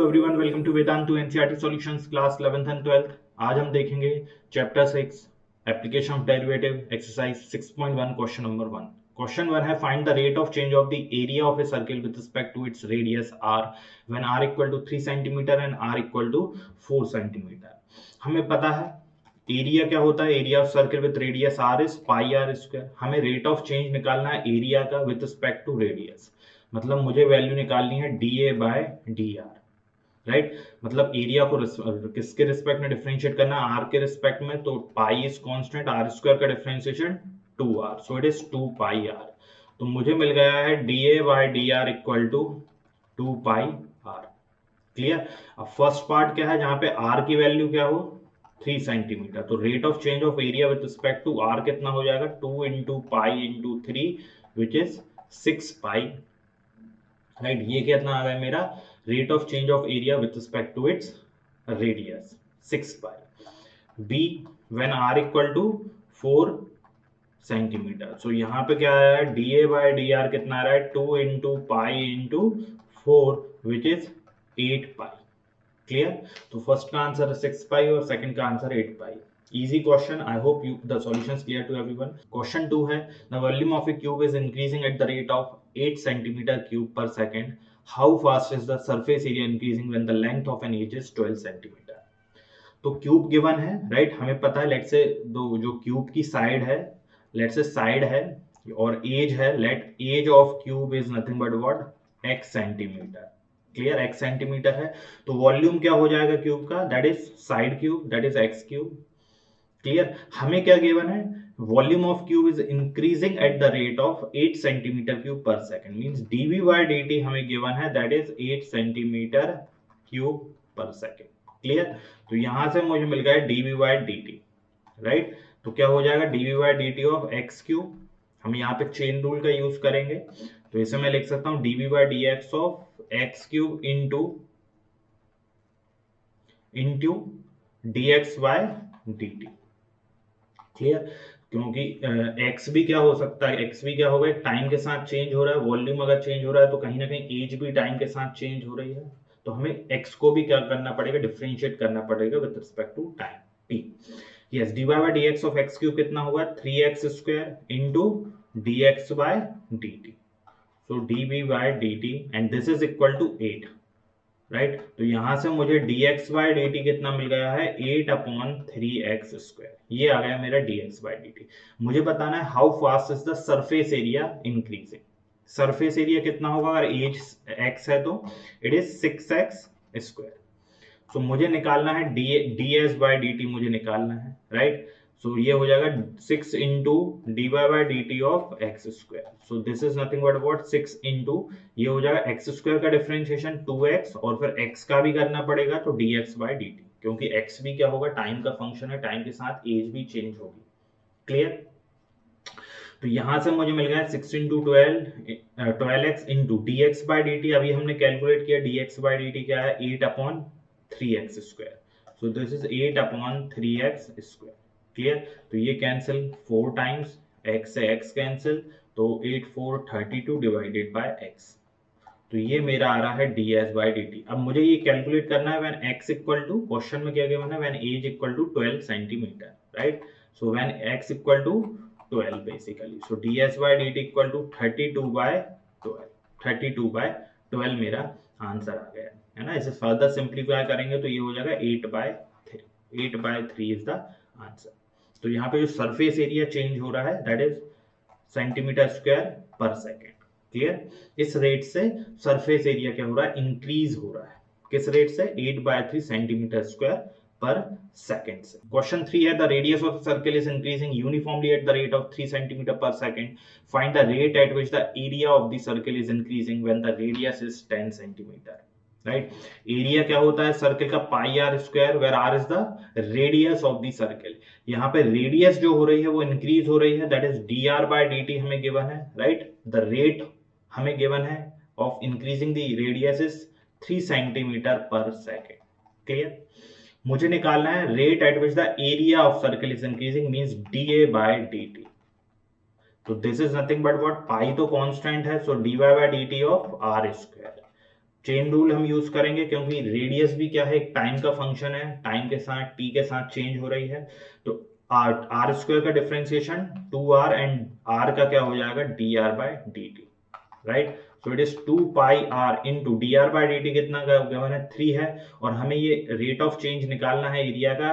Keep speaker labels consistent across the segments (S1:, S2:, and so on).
S1: Everyone, welcome to Vedantu NCERT solutions class 11th and 12th। आज हम देखेंगे chapter 6 application of derivative exercise 6.1 question number 1। Question 1 है find the rate of change of the area of a circle with respect to its radius r when r equal to 3 centimetre and r equal to 4 centimetre. हमें पता है area क्या होता है, area of circle with radius r is pi r square. हमें rate of change निकालना है area का विद रिस्पेक्ट टू रेडियस, मतलब मुझे वैल्यू निकालनी है dA बाय dr, राइट। मतलब एरिया को किसके रिस्पेक्ट में डिफरेंशिएट करना है, r के रिस्पेक्ट में, तो pi is constant, r square का differentiation 2r, so it is 2 pi r। तो मुझे मिल गया है dA by dr equal to 2 pi r। Clear. अब फर्स्ट पार्ट क्या है, जहां पे r की वैल्यू क्या हो 3 सेंटीमीटर, तो rate of change of area with respect to r कितना हो जाएगा 2 into pi into 3 which is 6 pi, right. ये कितना आ गया मेरा rate of change of area with respect to its radius 6 pi. B when r equal to 4 centimetre, so यहाँ पे क्या आया है dA बाय dr कितना आ रहा है 2 into pi into 4 which is 8 pi. Clear. तो फर्स्ट का आंसर है 6 पाई और सेकंड का answer 8 pi. Easy question. I hope you the solution is clear to everyone. Question 2 है the volume of a cube is increasing at the rate of 8 centimeter cube per second. How fast is the surface area increasing when the length of an edge is 12 centimeter? तो cube given है, right. हमें पता है late से जो cube की side है, late से साइड है और एज है, let edge of cube is nothing but what x centimetre. Clear, x centimetre है तो वॉल्यूम क्या हो जाएगा क्यूब का, that is side cube, that is x cube. Clear. हमें क्या गिवन है, volume of cube is increasing at the rate of 8 centimetre cube per second, means dv by dt हमें गिवन है that is 8 centimetre cube per second. Clear. तो यहां से मुझे मिल गया dv बाय dt, राइट। तो क्या हो जाएगा dv by dt of x cube, हम यहाँ पे चेन रूल का यूज करेंगे, तो इसे मैं लिख सकता हूं dv by dx of x cube into dx by dt। Clear. क्योंकि x भी क्या हो सकता है, x भी क्या होगा टाइम के साथ चेंज हो रहा है, वॉल्यूम अगर चेंज हो रहा है तो कहीं ना कहीं एज भी टाइम के साथ चेंज हो रही है, तो हमें x को भी क्या करना पड़ेगा, डिफरेंशिएट करना पड़ेगा with respect to time t। Yes, dy by dx of x cube कितना होगा 3x square into dx by dt, so dv by dt and this is equal to 8, right. तो यहां से मुझे dx बाय dt कितना मिल गया है 8 upon 3x square, ये आ गया मेरा dx बाय dt। मुझे बताना है how fast is the surface area increasing. Surface area कितना होगा, अगर एज x है तो इट इज 6x स्क्वायर। सो मुझे निकालना है ds बाय dt, मुझे निकालना है, राइट। सो ये हो जाएगा 6 into dy by dt of x square, so this is nothing but what 6 into ये हो जाएगा x स्क्वायर का डिफरेंशिएशन 2x और फिर x का भी करना पड़ेगा तो dx बाय dt, क्योंकि x भी क्या होगा टाइम का फंक्शन है, टाइम के साथ एज भी चेंज होगी। क्लियर। तो यहां से मुझे मिल गया 6 into 12x into dx by dt, अभी हमने कैलकुलेट किया dx बाय dt क्या है 8 upon 3x square, so this is 8 upon 3x square. Clear. तो ये कैंसिल 4 टाइम्स, x से x कैंसिल, तो 8 4 32 डिवाइडेड बाय x, तो ये मेरा आ रहा है ds बाय dt। अब मुझे ये कैलकुलेट करना है when x equal to, question में क्या गिवन है when edge equal to 12 centimetre, right. So when x equal to 12 basically, so ds by dt equal to 32 by 12, 32 by 12 मेरा आंसर आ गया है ना। इसे फर्दर सिंप्लीफाई करेंगे तो ये हो जाएगा 8 by 3, 8 by 3 is the answer. तो यहाँ पे जो सरफेस एरिया चेंज हो रहा है that is centimetre square per second. Clear. इस रेट से सरफेस एरिया क्या हो रहा है, इंक्रीज हो रहा है, किस रेट से 8 by 3 centimetre square per second से। क्वेश्चन 3 है the radius of circle is increasing uniformly at the rate of 3 centimetre per second, find the rate at which the area of the circle is increasing when the radius is 10 centimetre, right. Area क्या होता है circle का pi r square, where r is the radius of the circle. यहाँ पे radius जो हो रही है वो इंक्रीज हो रही है, that is d r by d t हमें गिवन है, राइट। द रेट हमें गिवन है of increasing the radius is 3 centimetre per second. Clear. मुझे निकालना है rate at which the area of circle is increasing, means dA by dt। तो this is nothing but what pi तो constant है, so dy by dt of r square, chain rule हम use करेंगे क्योंकि radius भी क्या है, एक टाइम का फंक्शन है, टाइम के साथ टी के साथ चेंज हो रही है। तो आर आर स्क्वायर का डिफरेंशिएशन 2r एंड आर का क्या हो जाएगा d r by d t, right. So it is 2 pi r into d r by d t, कितना का गिवन है 3 है। और हमें ये रेट ऑफ चेंज निकालना है एरिया का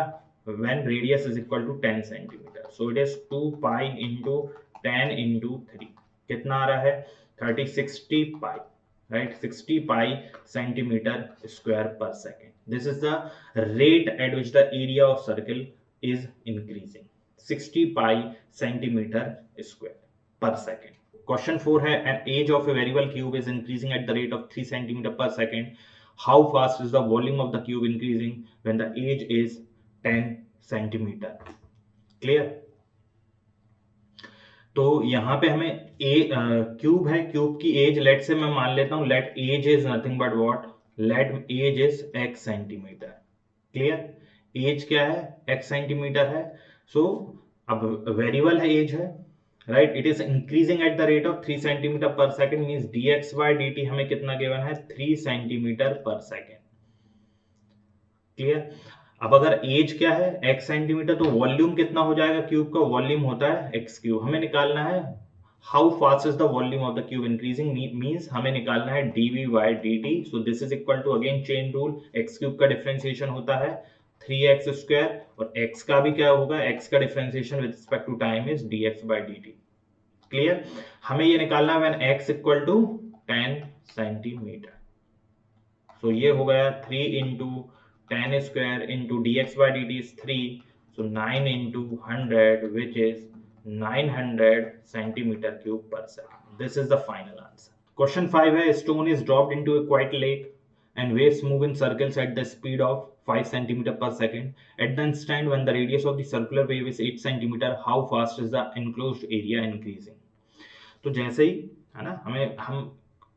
S1: when radius is equal to 10 centimetre. So it is 2 pi into 10 into 3, कितना आ रहा है 60 पाई, right, 60 pi centimeter square per second. This is the rate at which the area of circle is increasing, 60 pi centimeter square per second. Question 4 है, an age of a variable cube is increasing at the rate of 3 centimeter per second. How fast is the volume of the cube increasing when the age is 10 centimeter? Clear? तो यहाँ पे हमें cube है, cube की as late से मैं मान लेता हूं, let edge is nothing but what, let edge is x centimetre. Clear, edge क्या है x सेंटीमीटर है। सो अब वेरिएबल है एज है, right, it is increasing at the rate of 3 centimetre per second, means dx by dt हमें कितना given है 3 centimetre per second. Clear, अब अगर एज क्या है x सेंटीमीटर, तो वॉल्यूम कितना हो जाएगा क्यूब का, वॉल्यूम होता है x क्यूब। हमें निकालना है how fast is the volume of the cube increasing, means हमें निकालना है dv by dt। So this is equal to again chain rule, x cube का डिफरेंशिएशन होता है 3x स्क्वायर और x का भी क्या होगा, x का differentiation with respect to time is dx by dt। Clear, हमें ये निकालना है when x equal to 10 centimetre. So ये हो गया 3 into 10 square into dx by dt is 3, so 9 into 100 which is 900 centimeter cube per second. This is the final answer. Question 5 है, stone is dropped into a quiet lake and waves move in circles at the speed of 5 centimeter per second. At the instant when the radius of the circular wave is 8 centimeter, how fast is the enclosed area increasing? तो जैसे ही है ना, हम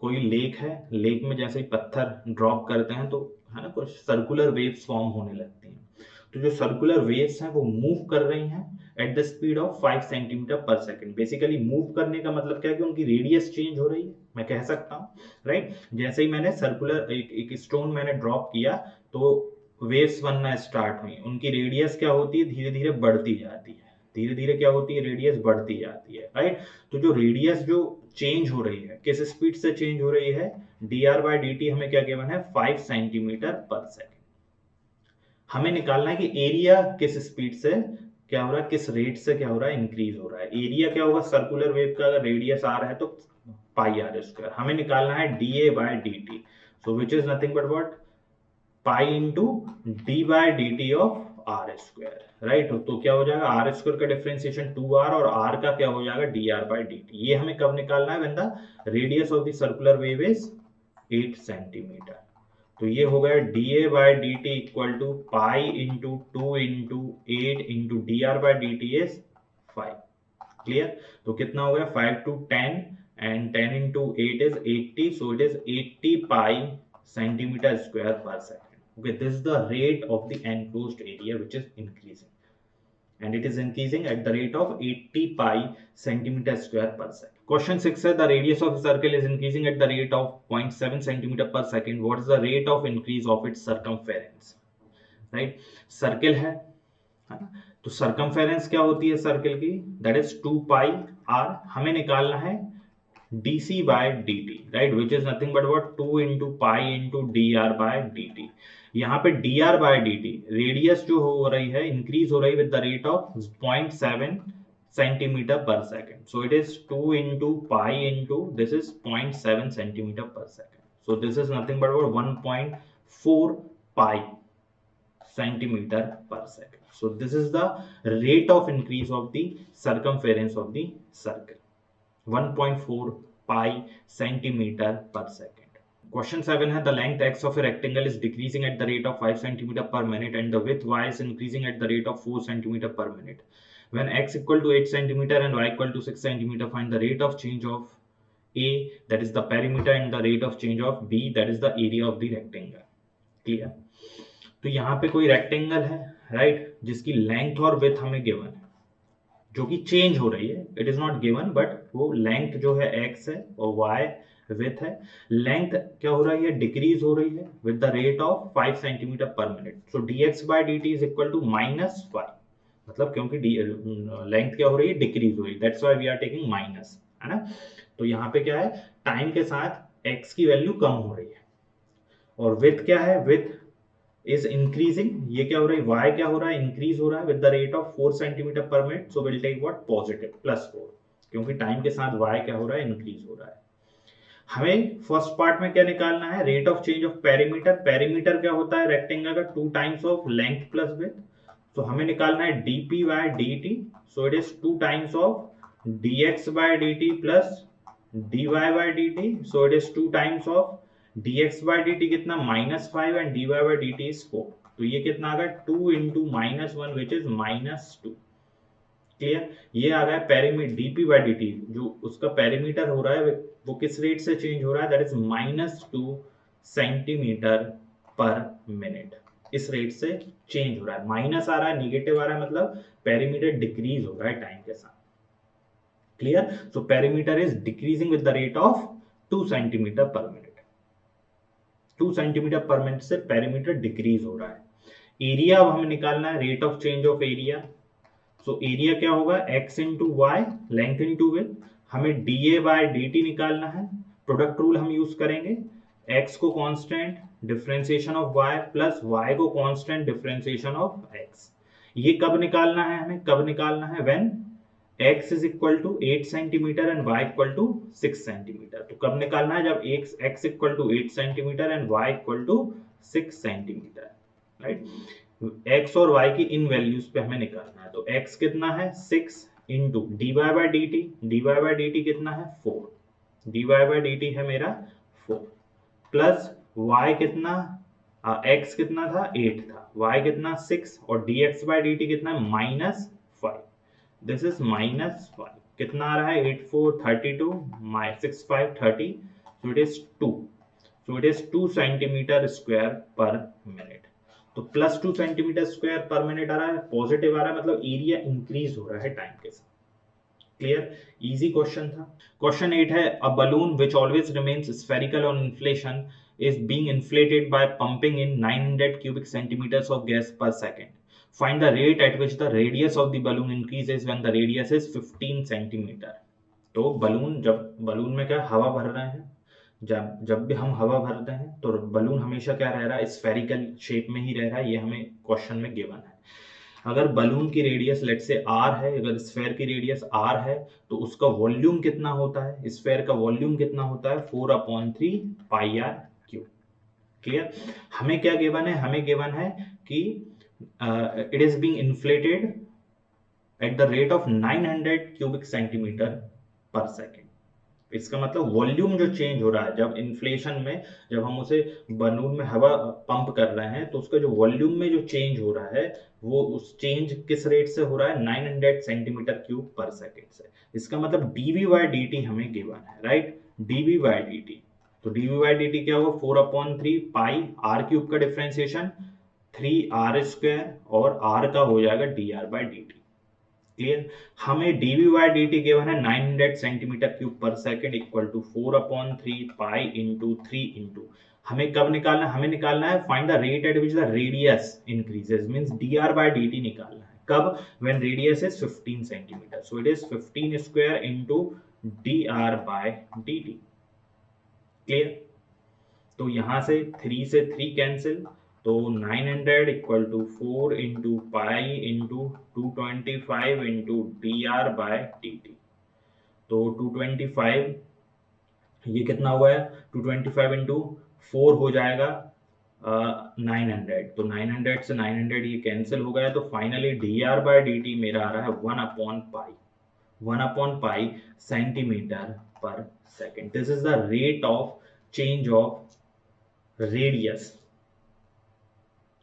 S1: कोई lake है, lake में जैसे ही पत्थर ड्रॉप करते हैं तो है ना कुछ सर्कुलर वेव्स फॉर्म होने लगती हैं। तो जो सर्कुलर वेव्स हैं वो मूव कर रही हैं at the speed of 5 centimetre पर सेकंड। बेसिकली मूव करने का मतलब क्या है कि उनकी रेडियस चेंज हो रही है, मैं कह सकता हूँ, राइट। जैसे ही मैंने सर्कुलर एक स्टोन मैंने ड्रॉप किया तो वेव्स बनना स्टार्ट हुई, उनकी रेडियस क्या होती है, धीरे धीरे बढ़ती जाती है, धीरे धीरे क्या होती है, रेडियस बढ़ती जाती है, राइट। तो जो रेडियस जो चेंज हो रही है, किस स्पीड से चेंज हो रही है, dr बाय dt हमें क्या गिवन है 5 सेंटीमीटर पर सेकेंड। हमें निकालना है कि एरिया किस स्पीड से क्या हो रहा है, किस रेट से क्या हो रहा है, इंक्रीज हो रहा है। एरिया क्या होगा, सर्कुलर वेव का अगर रेडियस r है तो पाई आर स्क्वायर। हमें निकालना है dA by dt, so which is nothing but what, pi into d by d t of r square, right. तो क्या हो जाएगा, आर स्क्वायर का डिफरेंशिएशन 2r और r का क्या हो जाएगा dr बाय dt। ये हमें कब निकालना है, when the radius of the circular wave is 8 centimetre. तो ये हो गया dA by dt equal to pi into 2 into 8 into dr by dt is 5। Clear, तो कितना हो गया 5 to 10 and 10 into 8 is 80, so it is 80 pi centimeter square per second. Okay, this is the rate of the enclosed area which is increasing, and it is increasing at the rate of 80 pi centimeter square per second. Question 6 है, the radius of the circle is increasing at the rate of 0.7 centimeter per second. What is the rate of increase of its circumference? Right, circle है ना, तो circumference क्या होती है circle की, that is 2 pi r। हमें निकालना है dc by dt, right, which is nothing but what 2 into pi into dr by dt। यहाँ पे dr by dt रेडियस जो हो रही है इंक्रीज हो रही है with the rate of 0.7 centimetre per second. So it is 2 into pi into this is 0.7 centimetre per second. So this is nothing but 1.4 pi centimeter per second. So this is the rate of increase of the circumference of the circle, 1.4 pi centimeter per second. Question 7 है, the length x of a rectangle is decreasing at the rate of 5 centimeter per minute and the width y is increasing at the rate of 4 centimeter per minute. When x equal to 8 centimeter and y equal to 6 centimeter, find the rate of change of a, that is the perimeter, and the rate of change of b, that is the area of the rectangle. Clear? तो यहाँ पे कोई rectangle है, right, जिसकी length और width हमें given है, जो कि चेंज हो रही है। It is not given but वो लेंथ जो है x है और y विथ है, लेंथ क्या हो रही है, डिक्रीज हो रही है with the rate of 5 centimetre per minute, so dx by dt is equal to -5, मतलब क्योंकि लेंथ क्या हो रही है, डिक्रीज हो रही है, that's why we are taking minus, है ना। तो यहाँ पे क्या है, टाइम के साथ x की वैल्यू कम हो रही है, और विथ क्या है, विथ इज इंक्रीजिंग, ये क्या हो रहा है, y क्या हो रहा है, इंक्रीज हो रहा है with the rate of 4 centimetre per minute, so will take what, positive +4, क्योंकि टाइम के साथ y क्या हो रहा है, इंक्रीज हो रहा है। हमें फर्स्ट पार्ट में क्या निकालना है, rate of change of perimeter, perimeter क्या होता है, रेक्टेंगल का 2 times of length plus width, तो हमें निकालना है dp by dt, so it is 2 times of dx by dt plus dy by dt, so it is 2 times of dx by dt कितना, -5 and dy by dt is 4, तो ये कितना आ गया, 2 into -1 विच इज -2, क्लियर। ये आ गया perimeter dp by dt, जो उसका पेरीमीटर हो रहा है वो किस रेट से चेंज हो रहा है, that is -2 centimetre per minute, इस रेट से चेंज हो रहा है, माइनस आ रहा है, निगेटिव आ रहा है, मतलब पेरीमीटर डिक्रीज हो रहा है टाइम के साथ, clear. So perimeter is decreasing with the rate of 2 centimetre per minute, 2 centimetre per minute से पेरीमीटर डिक्रीज हो रहा है। एरिया अब हमें निकालना है, rate of change of area, so area क्या होगा, x इंटू वाई, लेंथ इंटू विड्थ, हमें dA बाय dt निकालना है, प्रोडक्ट रूल हम यूज करेंगे, x को constant differentiation of y plus y को कांस्टेंट डिफरेंशिएशन ऑफ x, ये कब निकालना है, हमें कब निकालना है, when x is equal to 8 centimetre and y equal to 6 centimetre, तो कब निकालना है, जब x equal to 8 centimetre and y equal to 6 centimetre, right. x और y की इन वैल्यूज पे हमें निकालना है, तो x कितना है 6 इंटू dy by dt कितना है 4, dy by dt है मेरा 4, प्लस y कितना, x कितना था 8 था, y कितना 6, और dx by dt कितना है -5, दिस इज -5, कितना आ रहा है 8 4 32 6 5 30, so it is 2 centimetre square पर मिनट, तो +2 सेंटीमीटर स्क्वायर पर मिनट आ रहा है, पॉजिटिव आ रहा है, मतलब एरिया इंक्रीज हो रहा है टाइम के साथ, क्लियर, इजी क्वेश्चन था। क्वेश्चन 8 है, a balloon which always remains spherical on inflation is being inflated by pumping in 900 cubic centimeters of gas per second. Find the rate at which the radius of the balloon increases when the radius is 15 centimeter. तो balloon में क्या हवा भर रहे हैं, जब भी हम हवा भरते हैं तो बलून हमेशा क्या रह रहा है, स्फेरिकल शेप में ही रह रहा है, ये हमें क्वेश्चन में गिवन है। अगर बलून की रेडियस लेट से r है, अगर स्फेयर की रेडियस r है, तो उसका वॉल्यूम कितना होता है, स्फेयर का वॉल्यूम कितना होता है, 4/3 पाई r क्यूब, क्लियर। हमें क्या गिवन है, हमें गिवन है कि it is being inflated eight the rate of 900 cubic centimetre per second, इसका मतलब वॉल्यूम जो चेंज हो रहा है, जब इन्फ्लेशन में जब हम उसे बलून में हवा पंप कर रहे हैं, तो उसका जो वॉल्यूम में जो चेंज हो रहा है, वो उस चेंज किस रेट से हो रहा है, 900 सेंटीमीटर क्यूब पर सेकेंड से, इसका मतलब dv by dt हमें गिवन है, राइट, dv by dt, तो dv by dt क्या होगा, 4/3 पाई r क्यूब का डिफरेंशिएशन 3r स्क्वायर, और r का हो जाएगा dr by dt, क्लियर। हमें dv by dt गिवन है 900 centimetre cube per second equal to 4/3 pi into 3 into, हमें कब निकालना है, हमें निकालना है find the rate at which the radius increases, means dr by dt निकालना है, कब, when radius is 15 centimetre, so it is 15 square into dr by dt, clear. तो यहां से 3 से 3 कैंसिल, तो 900 equal to 4 into pi into 225 into dr by dt, तो 225 ये कितना हुआ है, 225 इंटू 4 हो जाएगा 900, तो 900 से 900 ये कैंसिल हो गया, तो फाइनली dr बाय dt मेरा आ रहा है 1/पाई centimetre per second, this is the rate of change of radius,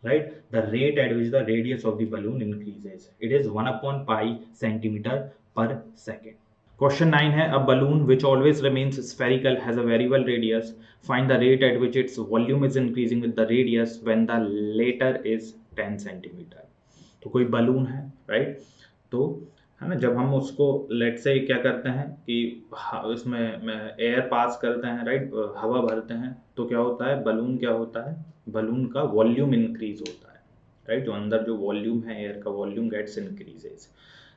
S1: right, the rate at which the radius of the balloon increases, it is 1/pi centimeter per second. Question 9 है, a balloon which always remains spherical has a variable radius, find the rate at which its volume is increasing with the radius when the latter is 10 centimeter. तो कोई balloon है, right, तो है ना, जब हम उसको लेट से क्या करते हैं कि इसमें एयर पास करते हैं, राइट, हवा भरते हैं, तो क्या होता है, बलून क्या होता है, बलून का वॉल्यूम इंक्रीज होता है, राइट, जो अंदर जो वॉल्यूम है एयर का, वॉल्यूम गेट्स इंक्रीजेज।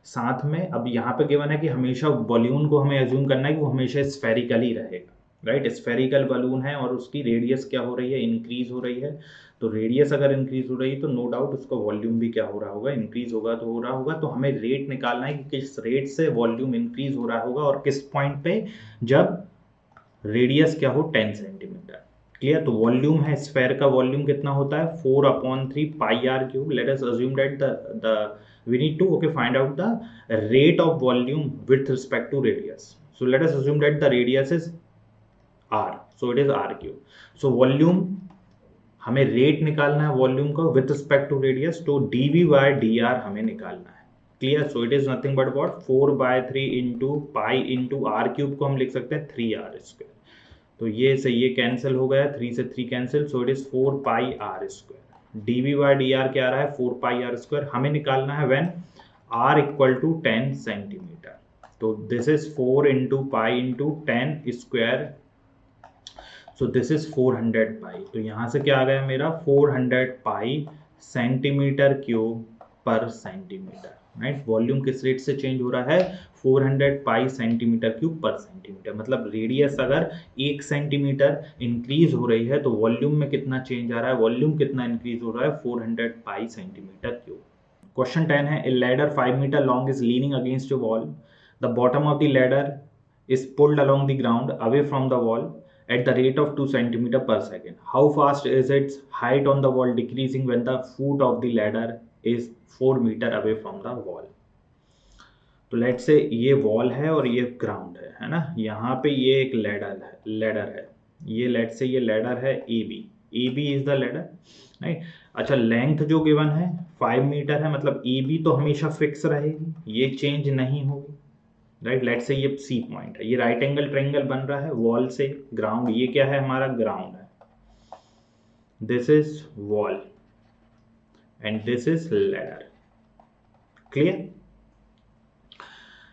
S1: साथ में अब यहाँ पे गिवन है कि हमेशा बलून को हमें एज्यूम करना है कि वो हमेशा स्फेरिकली रहेगा, राइट, स्फेरिकल बलून है और उसकी रेडियस क्या हो रही है, इंक्रीज हो रही है। तो रेडियस अगर इंक्रीज हो रही है तो नो डाउट उसका वॉल्यूम भी क्या हो रहा होगा, इंक्रीज होगा, तो हो रहा होगा। तो हमें रेट निकालना है कि किस रेट से वॉल्यूम इंक्रीज हो रहा होगा और किस पॉइंट पे, जब रेडियस क्या हो 10 सेंटीमीटर। क्लियर। तो वॉल्यूम है, स्फेयर का वॉल्यूम कितना होता है, 4/3 pi r cube. Let us assume that the we need to find out the rate of volume with respect to radius. So let us assume that the radius is r, so it is r cube. So volume, हमें rate निकालना है volume का with respect to radius, तो dv by dr हमें निकालना है। Clear. So it is nothing but what, 4/3 into pi into r cube को हम लिख सकते हैं 3r²। तो ये से ये कैंसिल हो गया, 3 से 3 cancel, so it is 4πr²। dv by dr क्या आ रहा है, 4πr²। हमें निकालना है when r equal to 10 centimetre. तो this is 4 into pi into 10², so this is 400 pi. तो यहाँ से क्या आ गया मेरा, 400 pi centimetre cube per centimetre, right. Volume किस रेट से चेंज हो रहा है, 400 pi centimetre cube per centimetre. मतलब रेडियस अगर 1 सेंटीमीटर इंक्रीज हो रही है तो वॉल्यूम में कितना चेंज आ रहा है, वॉल्यूम कितना इंक्रीज हो रहा है, 400 पाई सेंटीमीटर क्यूब। क्वेश्चन 10 है, a ladder 5 metre long is leaning against a wall. The bottom of the ladder is pulled along the ground away from the wall at the rate of 2 cm per second. How fast is its height on the wall decreasing when the foot of the ladder is 4 meter away from the wall? तो late से ये wall है और ये ground है ना, यहाँ पे ये एक लैडर है, ये लेट से ये लैडर है A B is the ladder, right. अच्छा, लेंथ जो गिवन है 5 मीटर है, मतलब ए बी तो हमेशा फिक्स रहेगी, ये चेंज नहीं होगी, राइट। लेट से ये सी पॉइंट है, ये राइट एंगल ट्रायंगल बन रहा है वॉल से ग्राउंड, ये क्या है हमारा ग्राउंड है, this is wall and this is ladder. Clear.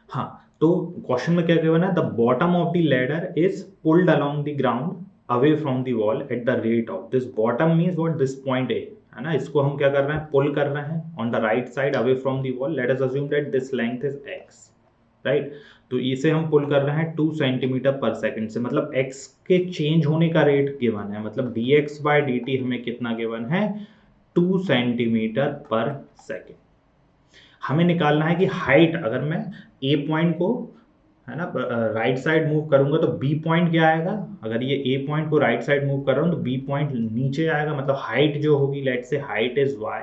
S1: हाँ, तो क्वेश्चन में क्या गिवन है, the bottom of the ladder is pulled along the ground away from the wall at the rate of, this bottom means what, this point A है ना, इसको हम क्या कर रहे हैं, पुल कर रहे हैं on the right side away from the wall. Late us assume that this length is x, right. तो इसे हम पुल कर रहे हैं 2 सेंटीमीटर पर सेकंड से, मतलब x के चेंज होने का रेट गिवन है, मतलब dx बाय dt हमें कितना गिवन है, 2 सेंटीमीटर पर सेकंड। हमें निकालना है कि हाइट, अगर मैं a पॉइंट को है ना राइट साइड मूव करूंगा तो b पॉइंट क्या आएगा, अगर ये a पॉइंट को राइट साइड मूव कर रहा हूं तो b पॉइंट नीचे आएगा, मतलब हाइट जो होगी, लेट से हाइट इज y।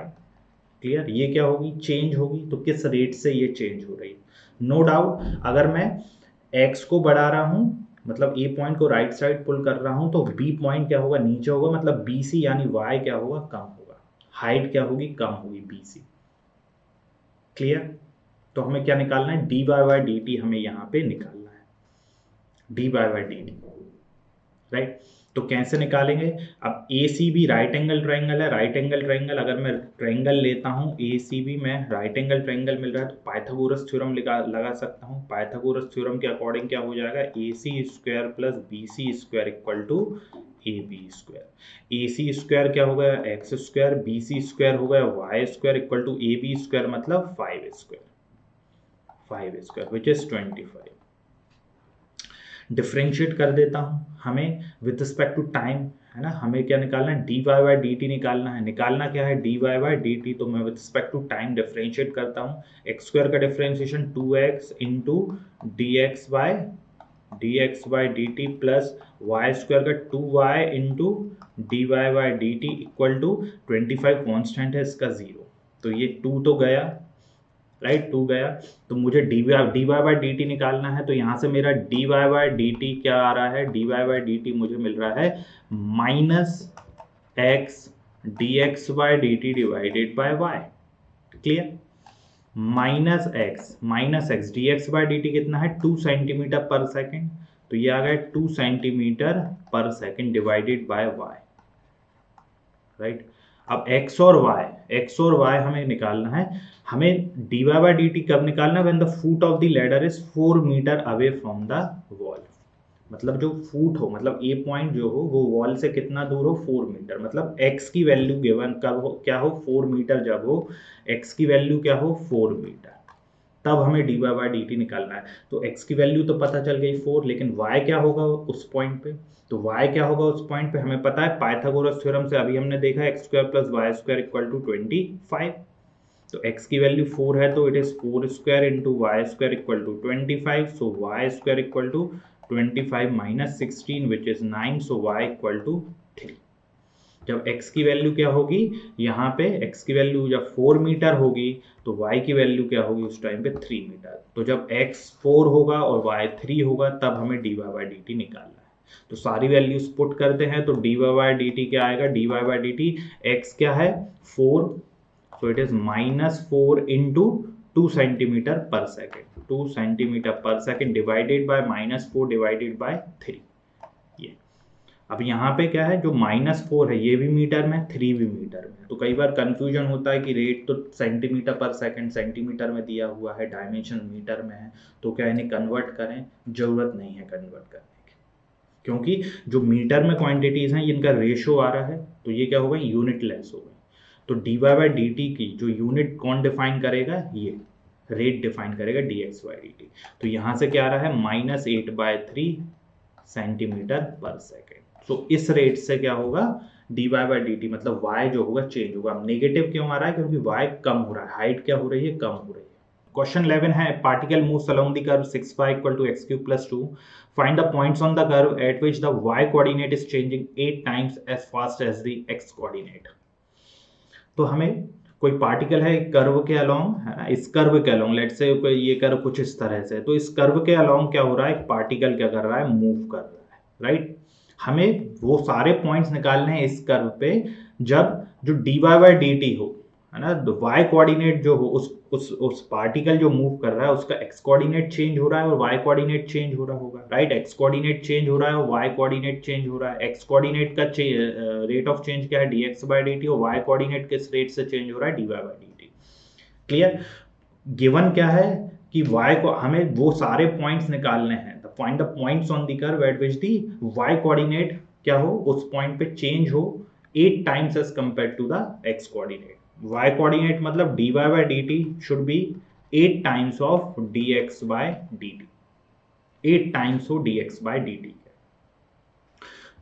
S1: क्लियर। ये क्या होगी, चेंज होगी, तो किस रेट से ये चेंज हो रही है। नो डाउट अगर मैं x को बढ़ा रहा हूं, मतलब a पॉइंट को राइट साइड पुल कर रहा हूं, तो b पॉइंट क्या होगा, नीचे होगा, मतलब bc यानी y क्या होगा, कम होगा, हाइट क्या होगी, कम होगी, bc। क्लियर। तो हमें क्या निकालना है, dy बाय dt हमें यहाँ पे निकालना है, dy बाय dt, राइट। तो कैसे निकालेंगे, अब A C B right angle triangle है, राइट एंगल ट्रायंगल अगर मैं ट्रायंगल लेता हूं ए सी बी में राइट एंगल ट्रायंगल मिल रहा है, तो पाइथागोरस थ्योरम लगा सकता हूं। पाइथागोरस थ्योरम के अकॉर्डिंग क्या हो जाएगा, A C square plus B C square equal to A B square. A C square क्या हो गया, x square, B C square हो गया y square equal to A B square, मतलब 5 स्क्वायर विच इज 25। डिफ्रेंशिएट कर देता हूं, हमें विथ रिस्पेक्ट टू टाइम है ना, हमें क्या निकालना है, d y by d t निकालना है। निकालना क्या है, d y by d t, तो मैं with respect to time differentiate करता हूँ। एक्स स्क्वायर का differentiation 2x into d x by d t plus y square का 2y into d y by d t equal to 25 constant है इसका 0, तो ये 2 तो गया, राइट, 2 गया। तो मुझे d y by d t निकालना है, तो यहाँ से मेरा d y by d t क्या आ रहा है, d y by d t मुझे मिल रहा है minus x d x by d t divided by y. Clear. Minus x d x by d t कितना है, 2 सेंटीमीटर पर सेकेंड, तो ये आ गया 2 centimetre per second divided by y, right. अब x और y हमें निकालना है। हमें dy by dt कब निकालना है? When the foot of the ladder is 4 metre away from the wall. मतलब जो फुट हो, मतलब ए पॉइंट जो हो वो वॉल से कितना दूर हो? 4 मीटर। मतलब x की वैल्यू गिवन कब हो, क्या हो? 4 मीटर जब हो, x की वैल्यू क्या हो? 4 मीटर, तब हमें dy by dt निकालना है। तो x की वैल्यू तो पता चल गई 4, लेकिन y क्या होगा उस पॉइंट पे? तो y क्या होगा उस पॉइंट पे हमें पता है, पाइथागोरस थ्योरम से अभी हमने देखा x square plus y square equal to 25। तो x की वैल्यू 4 है तो it is 4 square into y square equal to 25। So y square equal to 25 minus 16 which is 9। So y equal to 3। जब x की वैल्यू क्या होगी, यहाँ पे x की वैल्यू जब 4 मीटर होगी तो y की वैल्यू क्या होगी उस टाइम पे? 3 मीटर। तो जब x 4 होगा और y 3 होगा तब हमें dy by dt निकालना है। तो सारी वैल्यूज पुट करते हैं तो dy by dt क्या आएगा? dy by dt x क्या है? 4, so it is -4 into 2 centimetre per second, 2 centimetre per second divided bye -4 divided bye 3। ये अब यहाँ पे क्या है, जो -4 है ये भी मीटर में, 3 भी मीटर में। तो कई बार कंफ्यूजन होता है कि रेट तो सेंटीमीटर पर सेकंड सेंटीमीटर में दिया हुआ है, डायमेंशन मीटर में है, तो क्या इन्हें कन्वर्ट करें? जरूरत नहीं है कन्वर्ट करने की, क्योंकि जो मीटर में क्वांटिटीज हैं इनका रेशो आ रहा है, तो ये क्या हो गई? यूनिट लेस हो गई। तो dy by dt की जो यूनिट कौन डिफाइन करेगा? ये रेट डिफाइन करेगा dx by dt। तो यहाँ से क्या आ रहा है? -8/3 सेंटीमीटर पर सेकेंड। तो इस रेट से क्या होगा? dy by dt मतलब y जो होगा चेंज होगा। अब नेगेटिव क्यों आ रहा है? क्योंकि y कम हो रहा है, हाइट क्या हो रही है? कम हो रही है। क्वेश्चन 11 है, particle moves along the curve 6y equal to x cube plus 2. Find the points on the curve at which the y coordinate is changing 8 times as fast as the x coordinate. तो हमें कोई particle है एक curve के along, है ना, इस curve के अलोंग, लेट्स से ये कर्व कुछ इस तरह से, तो इस कर्व के अलोंग क्या हो रहा है? एक पार्टिकल क्या कर रहा है? मूव कर रहा है, राइट। हमें वो सारे पॉइंट्स निकालने हैं इस कर्व पे जब जो dy by dt हो, है ना, y कोऑर्डिनेट जो हो, उस पार्टिकल जो मूव कर रहा है उसका x कोऑर्डिनेट चेंज हो रहा है और y कोऑर्डिनेट चेंज हो रहा होगा, राइट। x कोऑर्डिनेट चेंज हो रहा है और y कोऑर्डिनेट चेंज हो रहा है। x कोऑर्डिनेट का रेट ऑफ चेंज क्या है? dx by dt, और y कोऑर्डिनेट किस रेट से चेंज हो रहा है? dy by dt। Clear? Given क्या है कि y को हमें वो सारे पॉइंट्स निकालने हैं। Find the points on the curve at which the y coordinate क्या हो, उस पॉइंट पे चेंज हो 8 times as compare to the x coordinate. y coordinate मतलब dy by dt should be 8 times of dx by dt, 8 times हो dx by dt।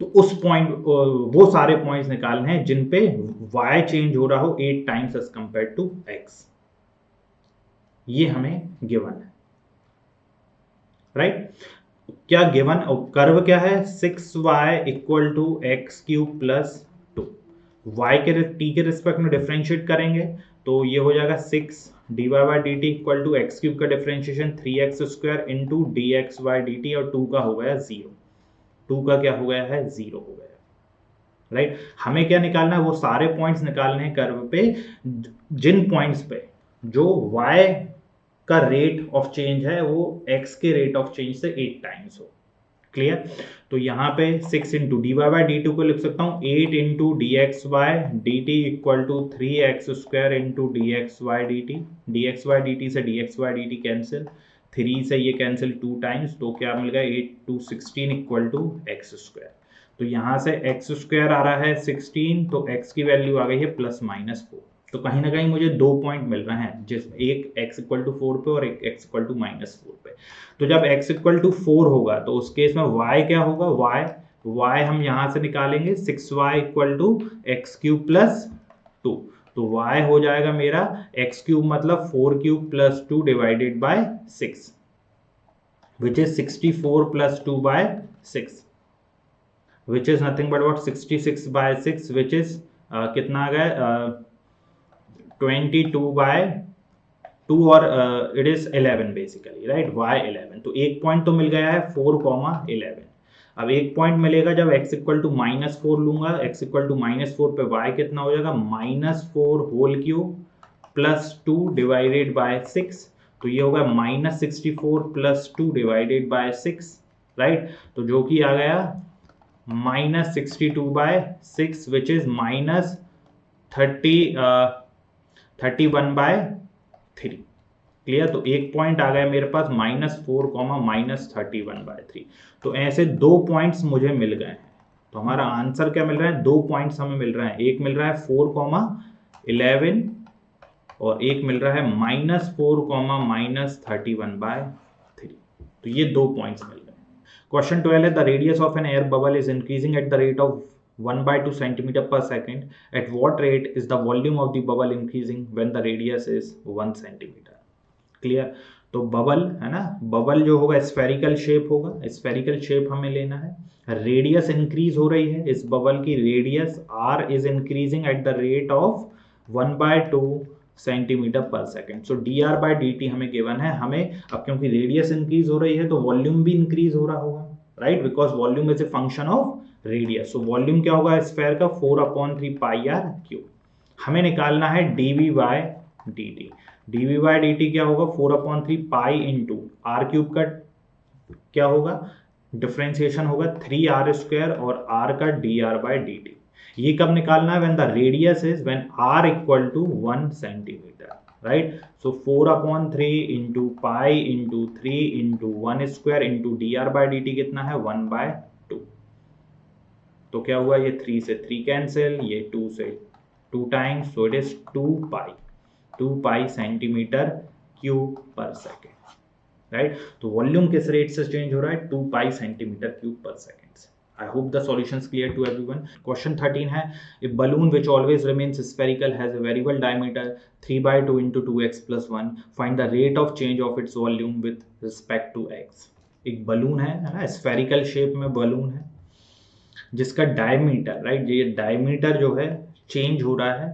S1: तो उस point, वो सारे पॉइंट्स निकालने हैं जिन पे y चेंज हो रहा हो 8 times as compare to x। ये हमें गिवन है, राइट। क्या गिवन कर्व क्या है? 6y equal to x cube plus 2। y के t के रिस्पेक्ट में डिफरेंशिएट करेंगे तो ये हो जाएगा 6 dy by dt equal to x cube का differentiation 3x square into dx by dt, और 2 का हो गया 0। 2 का क्या हो गया है? 0 हो गया, राइट। हमें क्या निकालना है? वो सारे पॉइंट्स निकालने हैं कर्व पे जिन पॉइंट्स पे जो y का रेट ऑफ चेंज है वो x के रेट ऑफ चेंज से 8 टाइम्स हो। क्लियर? तो यहाँ पे 6 इंटू dy by dt को लिख सकता हूँ 8 into dx by dt equal to 3x square into dx by dt। dx by dt से dx by dt कैंसिल, 3 से ये कैंसिल 2 टाइम्स, तो क्या मिल गया? 8 to 16 equal to x square. तो यहाँ से एक्स स्क्वायर आ रहा है 16, तो x की वैल्यू आ गई है +-4। तो कहीं ना कहीं मुझे 2 पॉइंट मिल रहे हैं, जिसमें एक x इक्वल टू 4 पे और एक x इक्वल टू -4 पे। तो जब x इक्वल टू 4 होगा तो उस केस में y क्या होगा? y हम यहाँ से निकालेंगे 6y equal to x cube plus 2। तो y हो जाएगा मेरा x क्यूब मतलब 4 cube plus 2 divided by 6 which is 64 plus 2 by 6 which is nothing but what 66 by 6 which is कितना आ गया? 22 बाय 2 और it is 11 basically, right. y 11, तो एक पॉइंट तो मिल गया है 4,11। अब एक पॉइंट मिलेगा जब x इक्वल टू -4 लूंगा, x इक्वल टू -4 पे y कितना हो जाएगा? -4 whole cube plus 2 divided by 6, तो ये होगा -64 प्लस 2 डिवाइडेड बाय 6, राइट। तो जो कि आ गया -62 बाय 6 विच इज 31/3। क्लियर। तो एक पॉइंट आ गया मेरे पास -4 -31/3। तो ऐसे 2 पॉइंट्स मुझे मिल गए हैं। तो हमारा आंसर क्या मिल रहा है, 2 पॉइंट्स हमें मिल रहे हैं। एक मिल रहा है 4,11 और एक मिल रहा है -4 -31/3। तो ये 2 पॉइंट्स मिल गए। क्वेश्चन 12 है the radius of an air bubble is increasing at the rate of 1/2 centimeter per second. At what rate is the volume of the bubble increasing when the radius is 1 centimeter? Clear. तो bubble है ना, bubble जो होगा spherical shape होगा, spherical shape हमें लेना है। Radius increase हो रही है, इस बबल की radius r is increasing at the rate of 1/2 centimetre per second. So dr/dt हमें गिवन है। हमें अब क्योंकि रेडियस इंक्रीज हो रही है तो वॉल्यूम भी इंक्रीज हो रहा होगा, right, because volume is a function of radius. So volume क्या होगा स्फेयर का, 4/3 πr3। हमें निकालना है dv/dt। dv/dt क्या होगा, 4/3 पाई इंटू r³ का क्या होगा, डिफ्रेंसिएशन होगा 3r² और r का dr/dt। ये कब निकालना है, when the radius is when r equal to 1 centimetre, right. So 4/3 into pi into 3 into 1² into dr/dt कितना है, 1/2। तो क्या हुआ, ये 3 से 3 कैंसिल, ये 2 से 2 times, so it is 2 pi centimetre cube per second, right. तो वॉल्यूम किस रेट से चेंज हो रहा है, 2 पाई centimetre cube per second. I hope the solution is clear to everyone. Question 13 है, a balloon which always remains spherical has a variable diameter 3/2 into 2x plus 1. Find the rate of change of its volume with respect to x. एक balloon है ना, spherical shape में balloon है जिसका diameter, right, ये diameter जो है change हो रहा है,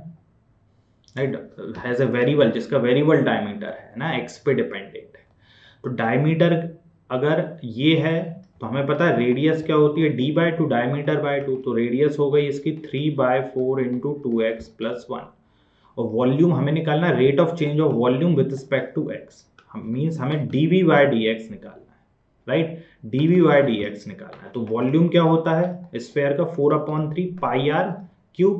S1: राइट, हैज अ वेरिएबल, जिसका वेरिएबल डायमीटर है ना, x पे डिपेंडेंट है। तो डायमीटर अगर ये है तो हमें पता है रेडियस क्या होती है, d/2 डायमीटर/2। तो रेडियस हो गई इसकी 3/4 इंटू 2x प्लस 1। और वॉल्यूम हमें निकालना है, rate of change of volume with respect to x, means हमें dv/dx निकालना है, राइट, dv/dx निकालना है। तो वॉल्यूम क्या होता है स्फेयर का, 4/3 πr³।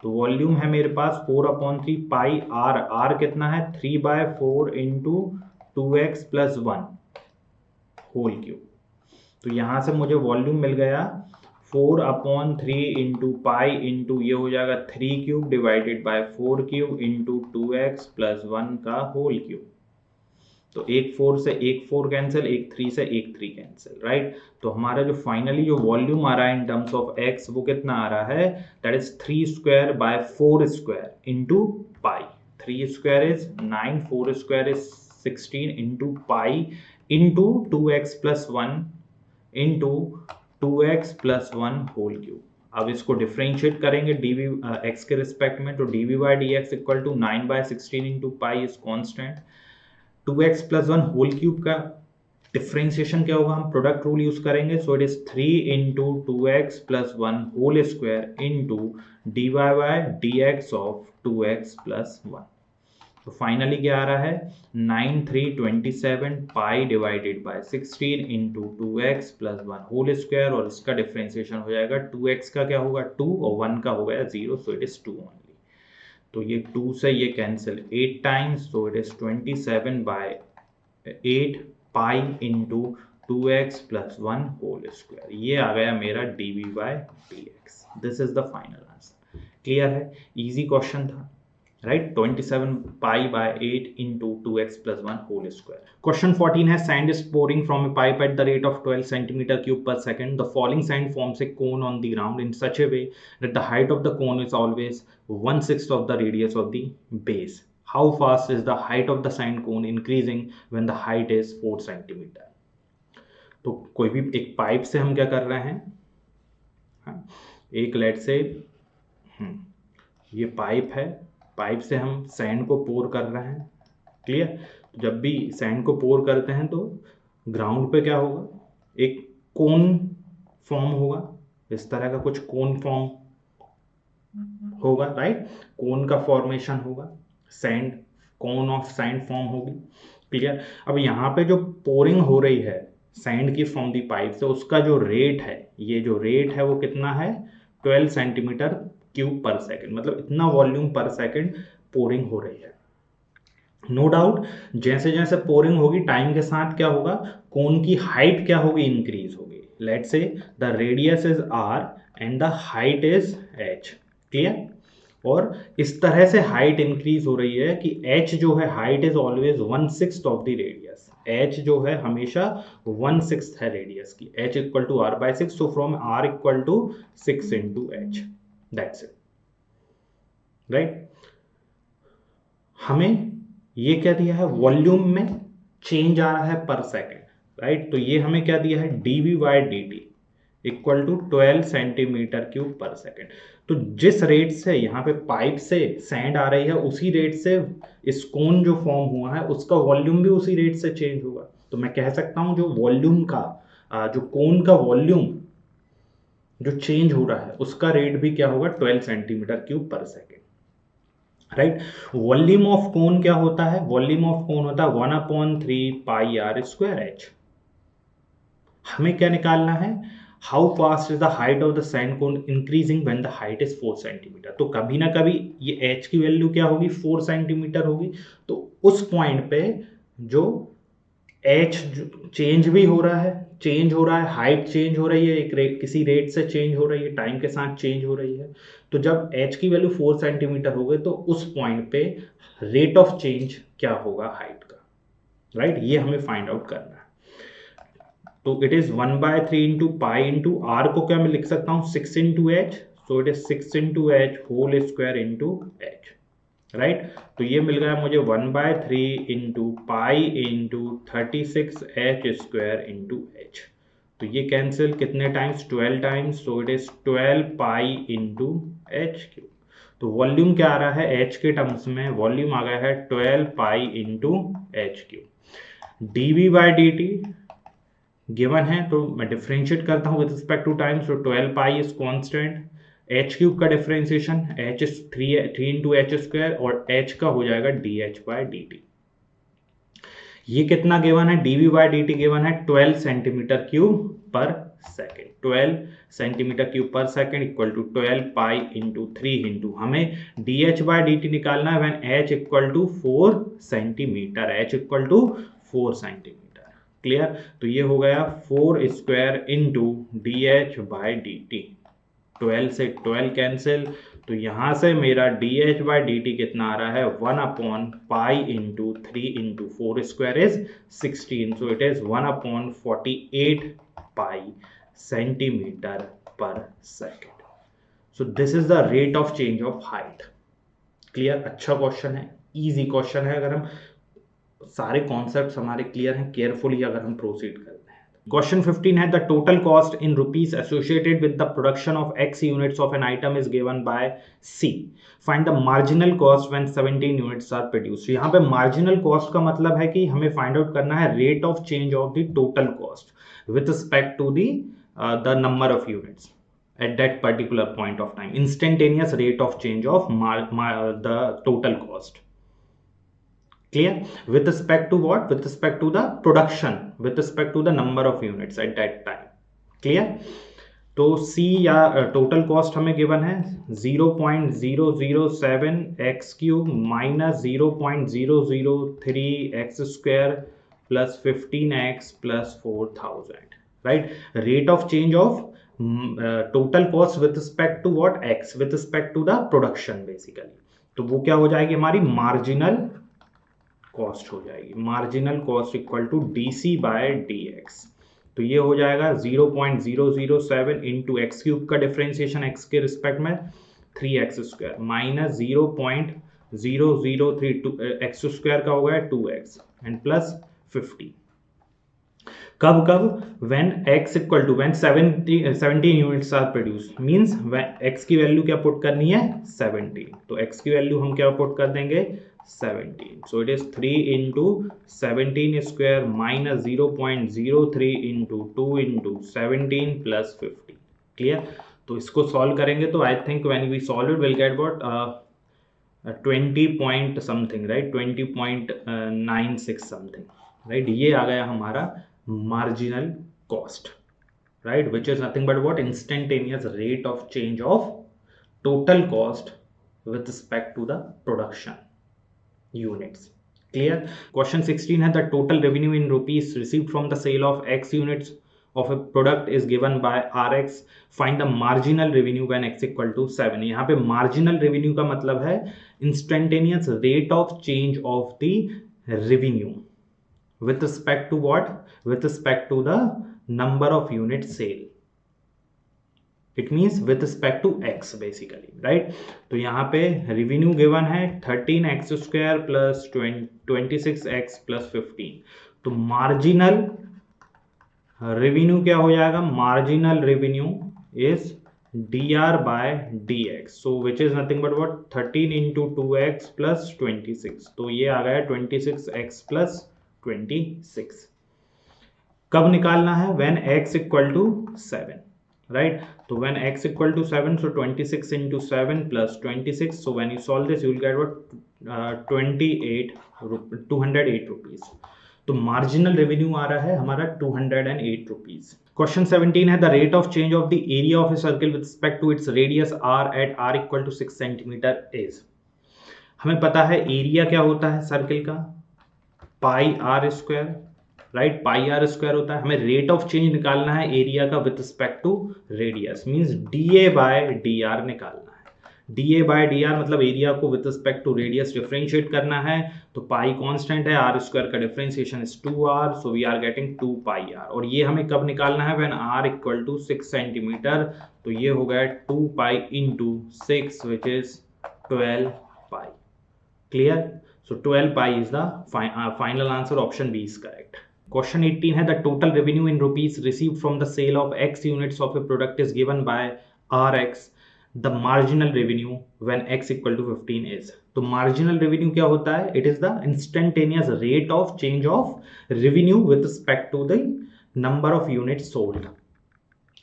S1: तो वॉल्यूम है मेरे पास 4/3 पाई r कितना है, 3/4 into 2x plus 1 whole cube. तो यहां से मुझे वॉल्यूम मिल गया 4/3 इंटू पाई इंटू ये हो जाएगा 3³ divided by 4³ into 2x plus 1 का होल क्यूब। तो एक 4 से एक 4 कैंसिल, एक 3 से एक 3 कैंसिल, राइट। तो हमारा जो फाइनली जो वॉल्यूम आ रहा है इन टर्म्स ऑफ x वो कितना आ रहा है, that is 3² by 4² into pi. 3² is 9, 4² is 16 into pi into 2x plus 1 into 2x plus 1 whole cube. अब इसको डिफ्रेंशिएट करेंगे x के रिस्पेक्ट में, तो dv/dx equal to 9/16 into pi is constant, 2x plus 1 whole cube का differentiation क्या होगा, हम प्रोडक्ट रूल यूज करेंगे। So it is 3 into 2x plus 1 whole square into dy/dx of 2x plus 1। तो फाइनली क्या आ रहा है, 9327 pi divided by 16 into 2x plus 1 whole square, और इसका डिफ्रेंसिएशन हो जाएगा 2x का क्या होगा 2 और 1 का हो गया 0, सो इट इज 2 ओनली। तो ये 2 से ये cancel 8 times, so it is 27/8 pi into 2x plus 1 whole square. ये आ गया मेरा dv/dx। This is the final answer. Clear है, इजी क्वेश्चन था, right, 27 pi by 8 into 2x plus 1 whole square. Question 14 है, sand is pouring from a pipe at the rate of 12 centimeter cube per second. The falling sand forms a cone on the ground in such a way that the height of the cone is always 1/6 of the radius of the base. How fast is the height of the sand cone increasing when the height is 4 centimeter? तो कोई भी एक pipe से हम क्या कर रहे हैं, एक लेट से ये पाइप है, पाइप से हम सैंड को पोर कर रहे हैं, क्लियर। जब भी सैंड को पोर करते हैं तो ग्राउंड पे क्या होगा, एक कोन फॉर्म होगा, इस तरह का कुछ कोन फॉर्म होगा, राइट, कोन का फॉर्मेशन होगा, sand, cone of sand form होगी, क्लियर। अब यहाँ पे जो पोरिंग हो रही है सैंड की फ्रॉम दी पाइप से, उसका जो रेट है, ये जो रेट है वो कितना है 12 सेंटीमीटर क्यूब पर सेकेंड, मतलब इतना वॉल्यूम पर सेकेंड पोरिंग हो रही है। नो डाउट जैसे जैसे पोरिंग होगी टाइम के साथ क्या होगा, कोन की हाइट क्या होगी, इंक्रीज होगी। Let's say the radius is r and the height is h. Clear? और इस तरह से हाइट इंक्रीज हो रही है कि h जो है, height is always 1/6 of the radius. h जो है हमेशा 1/6 है रेडियस की। h equal to r by 6, so from r equal to 6 into h, that's it, right. हमें ये क्या दिया है, वॉल्यूम में चेंज आ रहा है पर सेकेंड, राइट। तो ये हमें क्या दिया है, dv बाई dt equal to 12 centimetre cube per second. तो जिस रेट से यहाँ पे पाइप से सैंड आ रही है, उसी रेट से इस कोन जो फॉर्म हुआ है उसका वॉल्यूम भी उसी रेट से चेंज होगा। तो मैं कह सकता हूँ जो वॉल्यूम का जो कोन का वॉल्यूम जो चेंज हो रहा है उसका रेट भी क्या होगा, 12 centimetre cube per second, right. Volume of cone क्या होता है, वॉल्यूम ऑफ कोन होता है 1/3 पाई आर स्क्वायर एच। हमें क्या निकालना है, how fast is the height of the sand cone increasing when the height is 4 centimetre. तो कभी ना कभी ये एच की वैल्यू क्या होगी, 4 सेंटीमीटर होगी। तो उस पॉइंट पे जो एच चेंज भी हो रहा है, चेंज हो रहा है, हाइट चेंज हो रही है, एक किसी रेट से चेंज हो रही है, टाइम के साथ चेंज हो रही है। तो जब एच की वैल्यू 4 सेंटीमीटर हो गई तो उस पॉइंट पे रेट ऑफ चेंज क्या होगा हाइट का, राइट। ये हमें फाइंड आउट करना है। तो it is 1/3 into pi into r को क्या मैं लिख सकता हूँ, 6 into h. So it is 6 into h whole square into h, right. तो ये मिल गया मुझे 1/3 into pi into 36 h square into h. तो ये कैंसिल कितने times, 12 times. So it is 12 pi into h cube. तो वॉल्यूम क्या आ रहा है एच के टर्म्स में, वॉल्यूम आ गया है 12 pi into h cube. D by d t given है तो मैं डिफरेंशिएट करता हूँ with respect to time. So 12 pi is constant, h cube का differentiation h is 3 into h square और एच का हो जाएगा d h by d t. ये कितना गिवन है, d v by d t given है 12 centimetre cube per second. 12 centimetre cube per second equal to 12 pi into 3 into हमें d h by d t निकालना है when h equal to 4 centimetre, h equal to 4 centimetre. Clear? तो ये हो गया 4 square into d h by d t. 12 से 12 cancel, तो यहां से मेरा d h by d t कितना आ रहा है, 1/पाई into 3 into 4 square is 16। So it is 1/48 pi centimetre per second. So this is the rate of change of height. Clear? अच्छा क्वेश्चन है, इजी क्वेश्चन है। अगर हम सारे कॉन्सेप्ट्स हमारे क्लियर हैं, केयरफुली अगर हम प्रोसीड करते हैं। क्वेश्चन 15 है the total cost in rupees associated with the production of x units of an item is given by C। Find the marginal cost when 17 units are produced. यहाँ पे marginal cost का मतलब है कि हमें फाइंड आउट करना है rate of change of the total cost with respect to the number of units at that particular point of time, instantaneous rate of change of the total cost. Clear? With respect to what? With respect to the production, with respect to the number of units at that time. Clear? तो C या total cost हमें given है 0.007 x cube minus 0.003 x square plus 15x plus 4000, right. Rate of change of total cost with respect to what, x, with respect to the production basically. तो वो क्या हो जाएगी हमारी मार्जिनल कॉस्ट हो जाएगी। Marginal cost equal to d c by d x. तो ये हो जाएगा 0.007 इंटू एक्स क्यूब का डिफरेंशिएशन एक्स के रिस्पेक्ट में 3x square minus 0.003 x square का होगा 2x एंड प्लस 50। कब कब, when x equal to when 17 units are produced, means x की वैल्यू क्या पुट करनी है 17। तो x की वैल्यू हम क्या पुट कर देंगे 17। So it is 3 into 17 square minus 0.03 into 2 into 17 plus 50. Clear? तो इसको सॉल्व करेंगे तो I think when we solve it will get about 20 point something, right, 20.96 something, right. ये आ गया हमारा marginal cost, right, which is nothing but what, instantaneous rate of change of total cost with respect to the production units. Clear? Question 16 है the total revenue in rupees received from the sale of X units of a product is given by Rx. Find the marginal revenue when X equal to 7. यहाँ पे marginal revenue का मतलब है instantaneous rate of change of the revenue with respect to what? With respect to the number of units sale. It means with respect to x basically, right. तो यहाँ पे revenue given है 13x² plus 26x plus 15. तो marginal revenue क्या हो जाएगा? Marginal revenue is dr by dx, so which is nothing but what 13 into 2x plus 26. तो ये आ गया 26x प्लस 26. कब निकालना है? When x equal to 7, right? So when x equal to 7, so 26 into 7 plus 26, so when you solve this you will get what 208 rupees. तो marginal revenue आ रहा है हमारा 208 rupees. Question 17 है the rate of change of the area of a circle with respect to its radius r at r equal to 6 centimeter is. हमें पता है area क्या होता है सर्किल का? Pi r square, right. Pi r square होता है. हमें रेट ऑफ चेंज निकालना है एरिया का with respect to radius, means d a by d r निकालना है. डीए बाय डी आर मतलब एरिया को with respect to radius differentiate करना है. तो पाई कांस्टेंट है, आर स्क्वायर का differentiation is 2r, so we are getting 2 pi r. और ये हमें कब निकालना है? When r equal to 6 centimetre. तो ये हो गया 2 pi into 6 which is 12 pi. Clear? So 12 pi is the final answer. Option b is correct. Question 18 है the total revenue in rupees received from the sale of X units of a product is given by Rx. The marginal revenue when X equal to 15 is. तो marginal revenue क्या होता है? It is the instantaneous rate of change of revenue with respect to the number of units sold.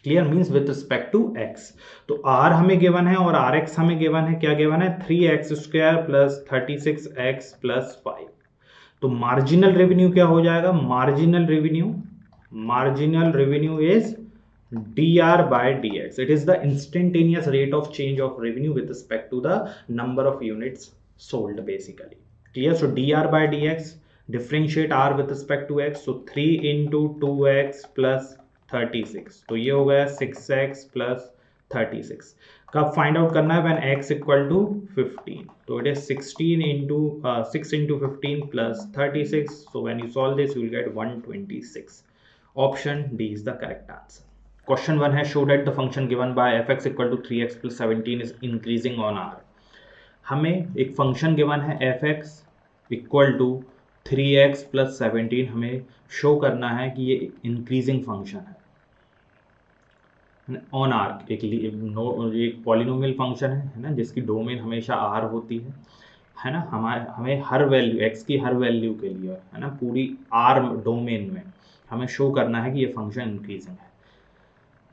S1: Clear? Means with respect to X. तो R हमें given है और Rx हमें given है. क्या given है? 3x² plus 36x plus 5. तो marginal revenue क्या हो जाएगा? Marginal revenue is dr by dx. It is the instantaneous rate of change of revenue with respect to the number of units sold basically. Clear? So dr by dx differentiate r with respect to x. So 3 into 2x plus 36. तो ये हो गया 6x plus 36. कब find out करना है? When x equal to 15. तो it is 16 into 6 into 15 plus 36. So when you solve this you will get 126. Option D is the correct answer. Question 1 है show that the function given by fx equal to 3x plus 17 is increasing on r. हमें एक function given है fx equal to 3x plus 17. हमें show करना है कि ये increasing function है ऑन आर. एक पॉलिनोमियल फंक्शन है ना, जिसकी डोमेन हमेशा आर होती है ना. हमें हर वैल्यू एक्स की हर वैल्यू के लिए है ना पूरी आर डोमेन में हमें शो करना है कि ये फंक्शन इंक्रीजिंग है.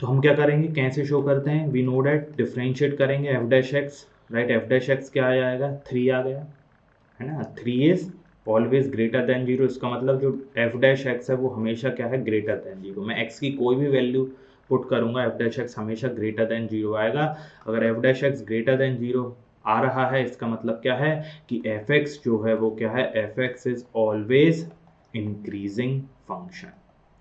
S1: तो हम क्या करेंगे? कैसे शो करते हैं? वी नो डैट डिफरेंशिएट करेंगे f dash x, right. F dash x क्या आ जाएगा? 3 आ गया है ना. 3 इज ऑलवेज ग्रेटर देन 0. इसका मतलब जो एफ डैश एक्स है वो हमेशा क्या है? Greater then 0. मैं एक्स की कोई भी वैल्यू पुट करूंगा एफ डैश एक्स हमेशा ग्रेटर देन 0 आएगा. अगर F dash x greater than 0 आ रहा है इसका मतलब क्या है कि एफ एक्स जो है वो क्या है? F x is always increasing function.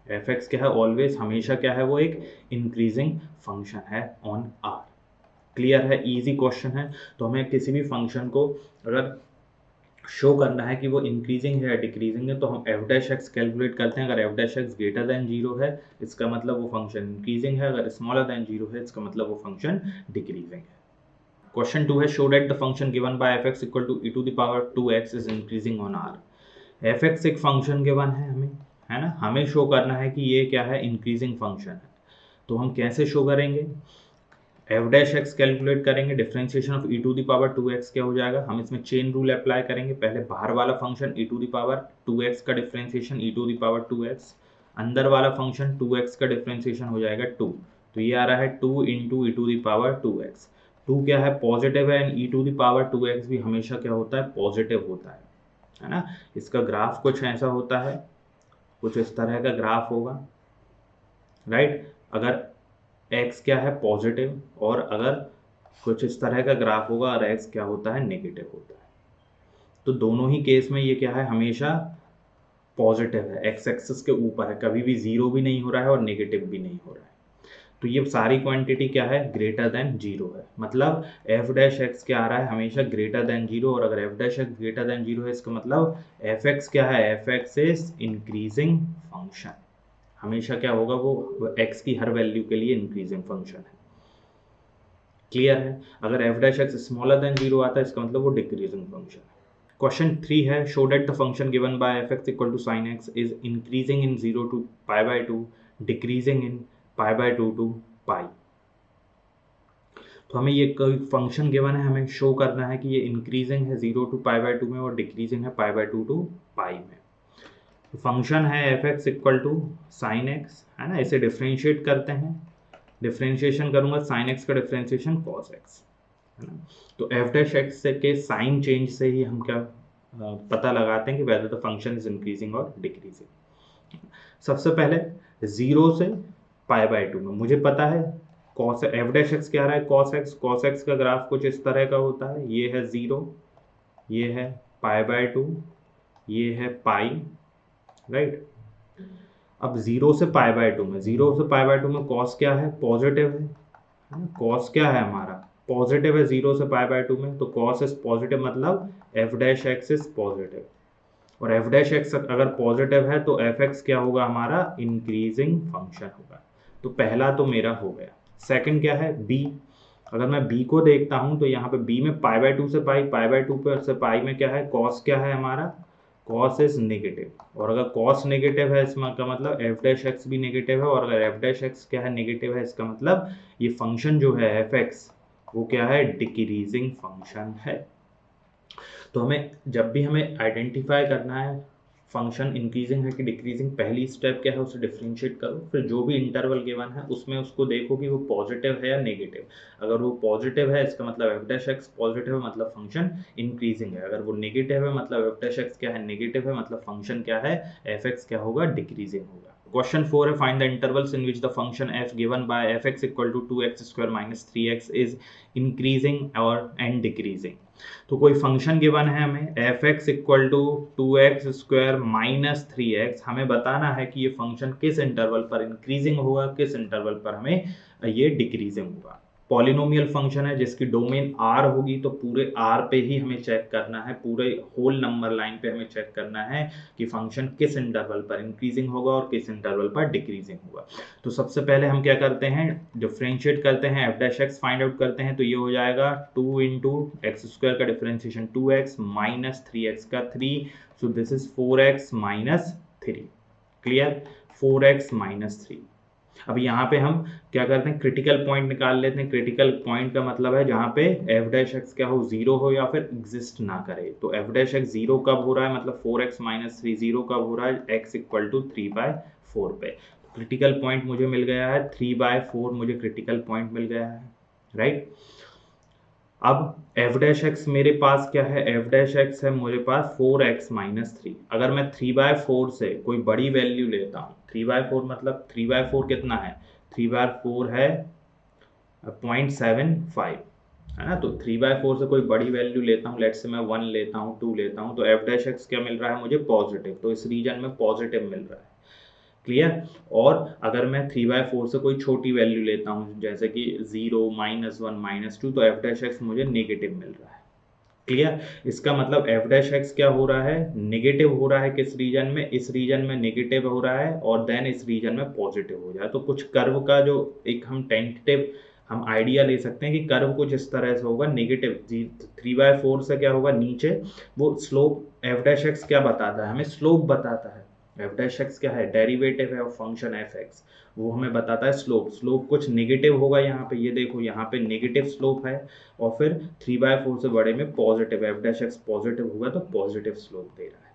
S1: F x क्या है? ऑलवेज हमेशा क्या है? वो एक इंक्रीजिंग फंक्शन है ऑन आर. क्लियर है? इजी क्वेश्चन है. तो हमें किसी भी फंक्शन को अगर शो करना है कि वो इंक्रीजिंग है या डिक्रीजिंग है तो हम एफ डैश एक्स कैलकुलेट करते हैं. अगर F dash x greater than 0 है इसका मतलब वो फंक्शन इंक्रीजिंग है. अगर स्मॉलर देन 0 है इसका मतलब वो फंक्शन डिक्रीजिंग है. क्वेश्चन 2 है show that the function given by f x equal to e to the power 2x is increasing on r. F x एक फंक्शन गिवन है हमें, है ना. हमें शो करना है कि ये क्या है? इंक्रीजिंग फंक्शन है. तो हम कैसे शो करेंगे? एफ डैश एक्स कैलकुलेट करेंगे. Differentiation of e to the power 2x क्या हो जाएगा? हम इसमें चेन रूल अप्लाई करेंगे. पहले बाहर वाला function e to the power 2x का differentiation e to the power 2x, अंदर वाला फंक्शन 2x का डिफरेंशिएशन हो जाएगा 2. तो ये आ रहा है 2 into e to the power 2x. 2 क्या है? पॉजिटिव है. And e to the power 2x भी हमेशा क्या होता है? पॉजिटिव होता है ना. इसका ग्राफ कुछ ऐसा होता है, कुछ इस तरह का ग्राफ होगा, राइट. अगर x क्या है? पॉजिटिव, और अगर कुछ इस तरह का ग्राफ होगा और एक्स क्या होता है, नेगेटिव होता है। तो दोनों ही केस में ये क्या है, हमेशा पॉजिटिव है, एक्स एक्सिस के ऊपर है, कभी भी जीरो भी नहीं हो रहा है और नेगेटिव भी नहीं हो रहा है। तो ये सारी क्वांटिटी क्या है, ग्रेटर देन जीरो है, मतलब एफ डैश एक्स क्या आ रहा है, हमेशा ग्रेटर देन जीरो। और अगर F dash x greater than zero है, इसका मतलब एफ एक्स क्या है, f x is increasing function. हमेशा क्या होगा, वो एक्स की हर वैल्यू के लिए इंक्रीजिंग फंक्शन है। क्लियर है। अगर F dash x smaller than zero आता है, इसका मतलब वो डिक्रीजिंग फंक्शन है। क्वेश्चन 3 है, show that the function given by f x equal to sine x is increasing in 0 to pi by 2, decreasing in pi by 2 to pi. तो हमें ये कोई फंक्शन गिवन है, हमें शो करना है कि ये इंक्रीजिंग है 0 टू पाई बाय 2 में और डिक्रीजिंग है पाई बाय 2 टू पाई में। तो फंक्शन है f x equal to sine x, है ना, इसे डिफ्रेंशिएट करते हैं। डिफ्रेंशिएशन करूंगा, साइन एक्स का डिफ्रेंशिएशन कॉस एक्स, है ना। तो एफ डैश एक्स के साइन चेंज से ही हम क्या पता लगाते हैं कि whether the function is increasing और डिक्रीजिंग। सबसे पहले 0 से पाई बाय 2 में मुझे पता है कॉस एफ डैश एक्स क्या रहा है, कॉस एक्स का ग्राफ कुछ इस तरह का होता है, ये है 0, ये है पाई बाय 2, ये है पाई, राइट। अब 0 से पाई बाय 2 में, 0 से पाई बाय 2 में कॉस क्या है, पॉजिटिव है। कॉस क्या है हमारा, पॉजिटिव है 0 से पाई बाय 2 में, तो कॉस इज पॉजिटिव, मतलब F dash x is positive. और एफ डैश एक्स अगर पॉजिटिव है तो एफ एक्स क्या होगा हमारा, इंक्रीजिंग फंक्शन होगा। तो पहला तो मेरा हो गया। सेकंड क्या है, बी। अगर मैं बी को देखता हूं तो यहाँ पे बी में पाई बाय 2 से पाई, पाई बाय 2 पे से पाई में क्या है, कॉस क्या है हमारा, कॉस इज नेगेटिव। और अगर कॉस नेगेटिव है, इसका मतलब एफ डैश एक्स भी नेगेटिव है। और अगर एफ डैश एक्स क्या है, नेगेटिव है, इसका मतलब ये फंक्शन जो है एफ एक्स वो क्या है, डिक्रीजिंग फंक्शन है। तो हमें जब भी हमें आइडेंटिफाई करना है फंक्शन इंक्रीजिंग है कि डिक्रीजिंग, पहली स्टेप क्या है, उसे डिफरेंशिएट करो, फिर जो भी इंटरवल गिवन है उसमें उसको देखो कि वो पॉजिटिव है या नेगेटिव। अगर वो पॉजिटिव है, इसका मतलब एफ डैश एक्स पॉजिटिव है, मतलब फंक्शन इंक्रीजिंग है। अगर वो नेगेटिव है, मतलब एफ डैश एक्स क्या है, नेगेटिव है, मतलब फंक्शन क्या है, एफ एक्स क्या होगा, डिक्रीजिंग होगा। क्वेश्चन 4 है, find the intervals in which the function f given by f x equal to 2x square minus 3x is increasing और एंड डिक्रीजिंग। तो कोई फंक्शन गिवन है हमें f x equal to 2x square minus 3x, हमें बताना है कि ये फंक्शन किस इंटरवल पर इंक्रीजिंग होगा, किस इंटरवल पर हमें ये डिक्रीजिंग होगा। पॉलिनोमियल फंक्शन है जिसकी डोमेन r होगी, तो पूरे r पे ही हमें चेक करना है, पूरे होल नंबर लाइन पे हमें चेक करना है कि फंक्शन किस इंटरवल पर इंक्रीजिंग होगा और किस इंटरवल पर डिक्रीजिंग होगा। तो सबसे पहले हम क्या करते हैं, डिफरेंशिएट करते हैं, f dash x find out करते हैं। तो ये हो जाएगा 2 इंटू एक्स स्क्वायर का डिफरेंशिएशन 2x माइनस 3x का 3, सो this is 4x minus 3। Clear, 4x minus 3। अब यहाँ पे हम क्या करते हैं, क्रिटिकल पॉइंट निकाल लेते हैं। क्रिटिकल पॉइंट का मतलब है जहाँ पे एफ डैश एक्स क्या हो, जीरो हो या फिर एग्जिस्ट ना करे। तो एफ डैश एक्स जीरो कब हो रहा है, मतलब 4x माइनस 3 जीरो कब हो रहा है, x इक्वल टू 3/4 पे। क्रिटिकल पॉइंट मुझे मिल गया है 3/4, मुझे क्रिटिकल पॉइंट मिल गया है, राइट। अब एफ डैश एक्स मेरे पास क्या है, एफ डैश एक्स है मेरे पास 4x माइनस 3। अगर मैं 3/4 से कोई बड़ी वैल्यू लेता हूँ, 3/4 मतलब 3/4 कितना है, 3/4 है 0.75, है ना। तो 3/4 से कोई बड़ी वैल्यू लेता हूँ, लेट्स से मैं 1 लेता हूँ, 2 लेता हूँ, तो एफ डैश एक्स क्या मिल रहा है मुझे, पॉजिटिव। तो इस रीजन में पॉजिटिव मिल रहा है, क्लियर। और अगर मैं 3/4 से कोई छोटी वैल्यू लेता हूँ जैसे कि 0, -1, -2, तो एफ डैश एक्स मुझे नेगेटिव मिल रहा है, क्लियर। इसका मतलब एफ डैश एक्स क्या हो रहा है, नेगेटिव हो रहा है, किस रीजन में, इस रीजन में नेगेटिव हो रहा है, और देन इस रीजन में पॉजिटिव हो जाए। तो कुछ कर्व का जो एक हम टेंटेटिव हम आइडिया ले सकते हैं कि कर्व कुछ इस तरह से होगा, नेगेटिव 3/4 से क्या होगा नीचे, वो स्लोप एफ डैश एक्स क्या बताता है, हमें स्लोप बताता है। एफ डैश एक्स क्या है, डेरिवेटिव है ऑफ फंक्शन एफ एक्स, वो हमें बताता है स्लोप। स्लोप कुछ नेगेटिव होगा, यहाँ पे ये देखो, यहाँ पे नेगेटिव स्लोप है, और फिर 3/4 से बड़े में positive, F dash x positive होगा तो पॉजिटिव स्लोप दे रहा है।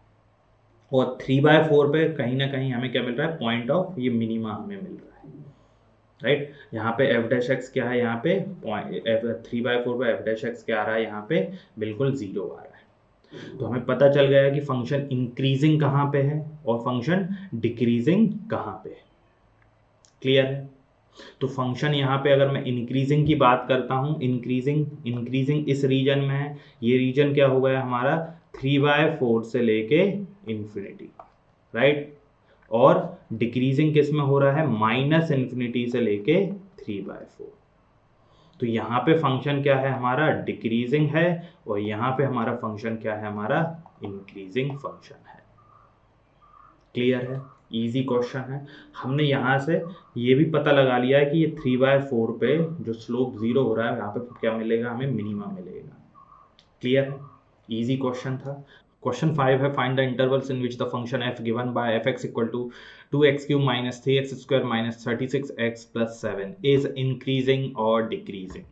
S1: और 3/4 पे कहीं ना कहीं हमें क्या मिल रहा है, पॉइंट ऑफ ये मिनिमा हमें मिल रहा है, राइट। यहाँ पे एफ डैश एक्स क्या है, यहाँ पे 3/4 पे एफ डैश एक्स क्या आ रहा है, यहाँ पे बिल्कुल 0 आ रहा है। तो हमें पता चल गया कि फंक्शन इंक्रीजिंग कहाँ पे है और फंक्शन डिक्रीजिंग कहाँ पे है, क्लियर है। तो फंक्शन यहाँ पे अगर मैं इंक्रीजिंग की बात करता हूँ, इंक्रीजिंग इस रीजन में है, ये रीजन क्या हो गया हमारा 3/4 से लेके इंफिनिटी, राइट। और डिक्रीजिंग किस में हो रहा है, -∞ से लेके 3/4। तो यहाँ पे फंक्शन क्या है हमारा, डिक्रीजिंग है, और यहाँ पे हमारा फंक्शन क्या है, हमारा इंक्रीजिंग फंक्शन है। क्लियर है, इजी क्वेश्चन है। हमने यहाँ से ये भी पता लगा लिया है कि ये 3/4 पे जो स्लोप 0 हो रहा है, यहाँ पे क्या मिलेगा, हमें मिनिमा मिलेगा। क्लियर है, इजी क्वेश्चन था। क्वेश्चन 5 है, find the intervals in which the function f given by fx equal to 2x³ - 3x² - 36x + 7 is increasing और डिक्रीजिंग।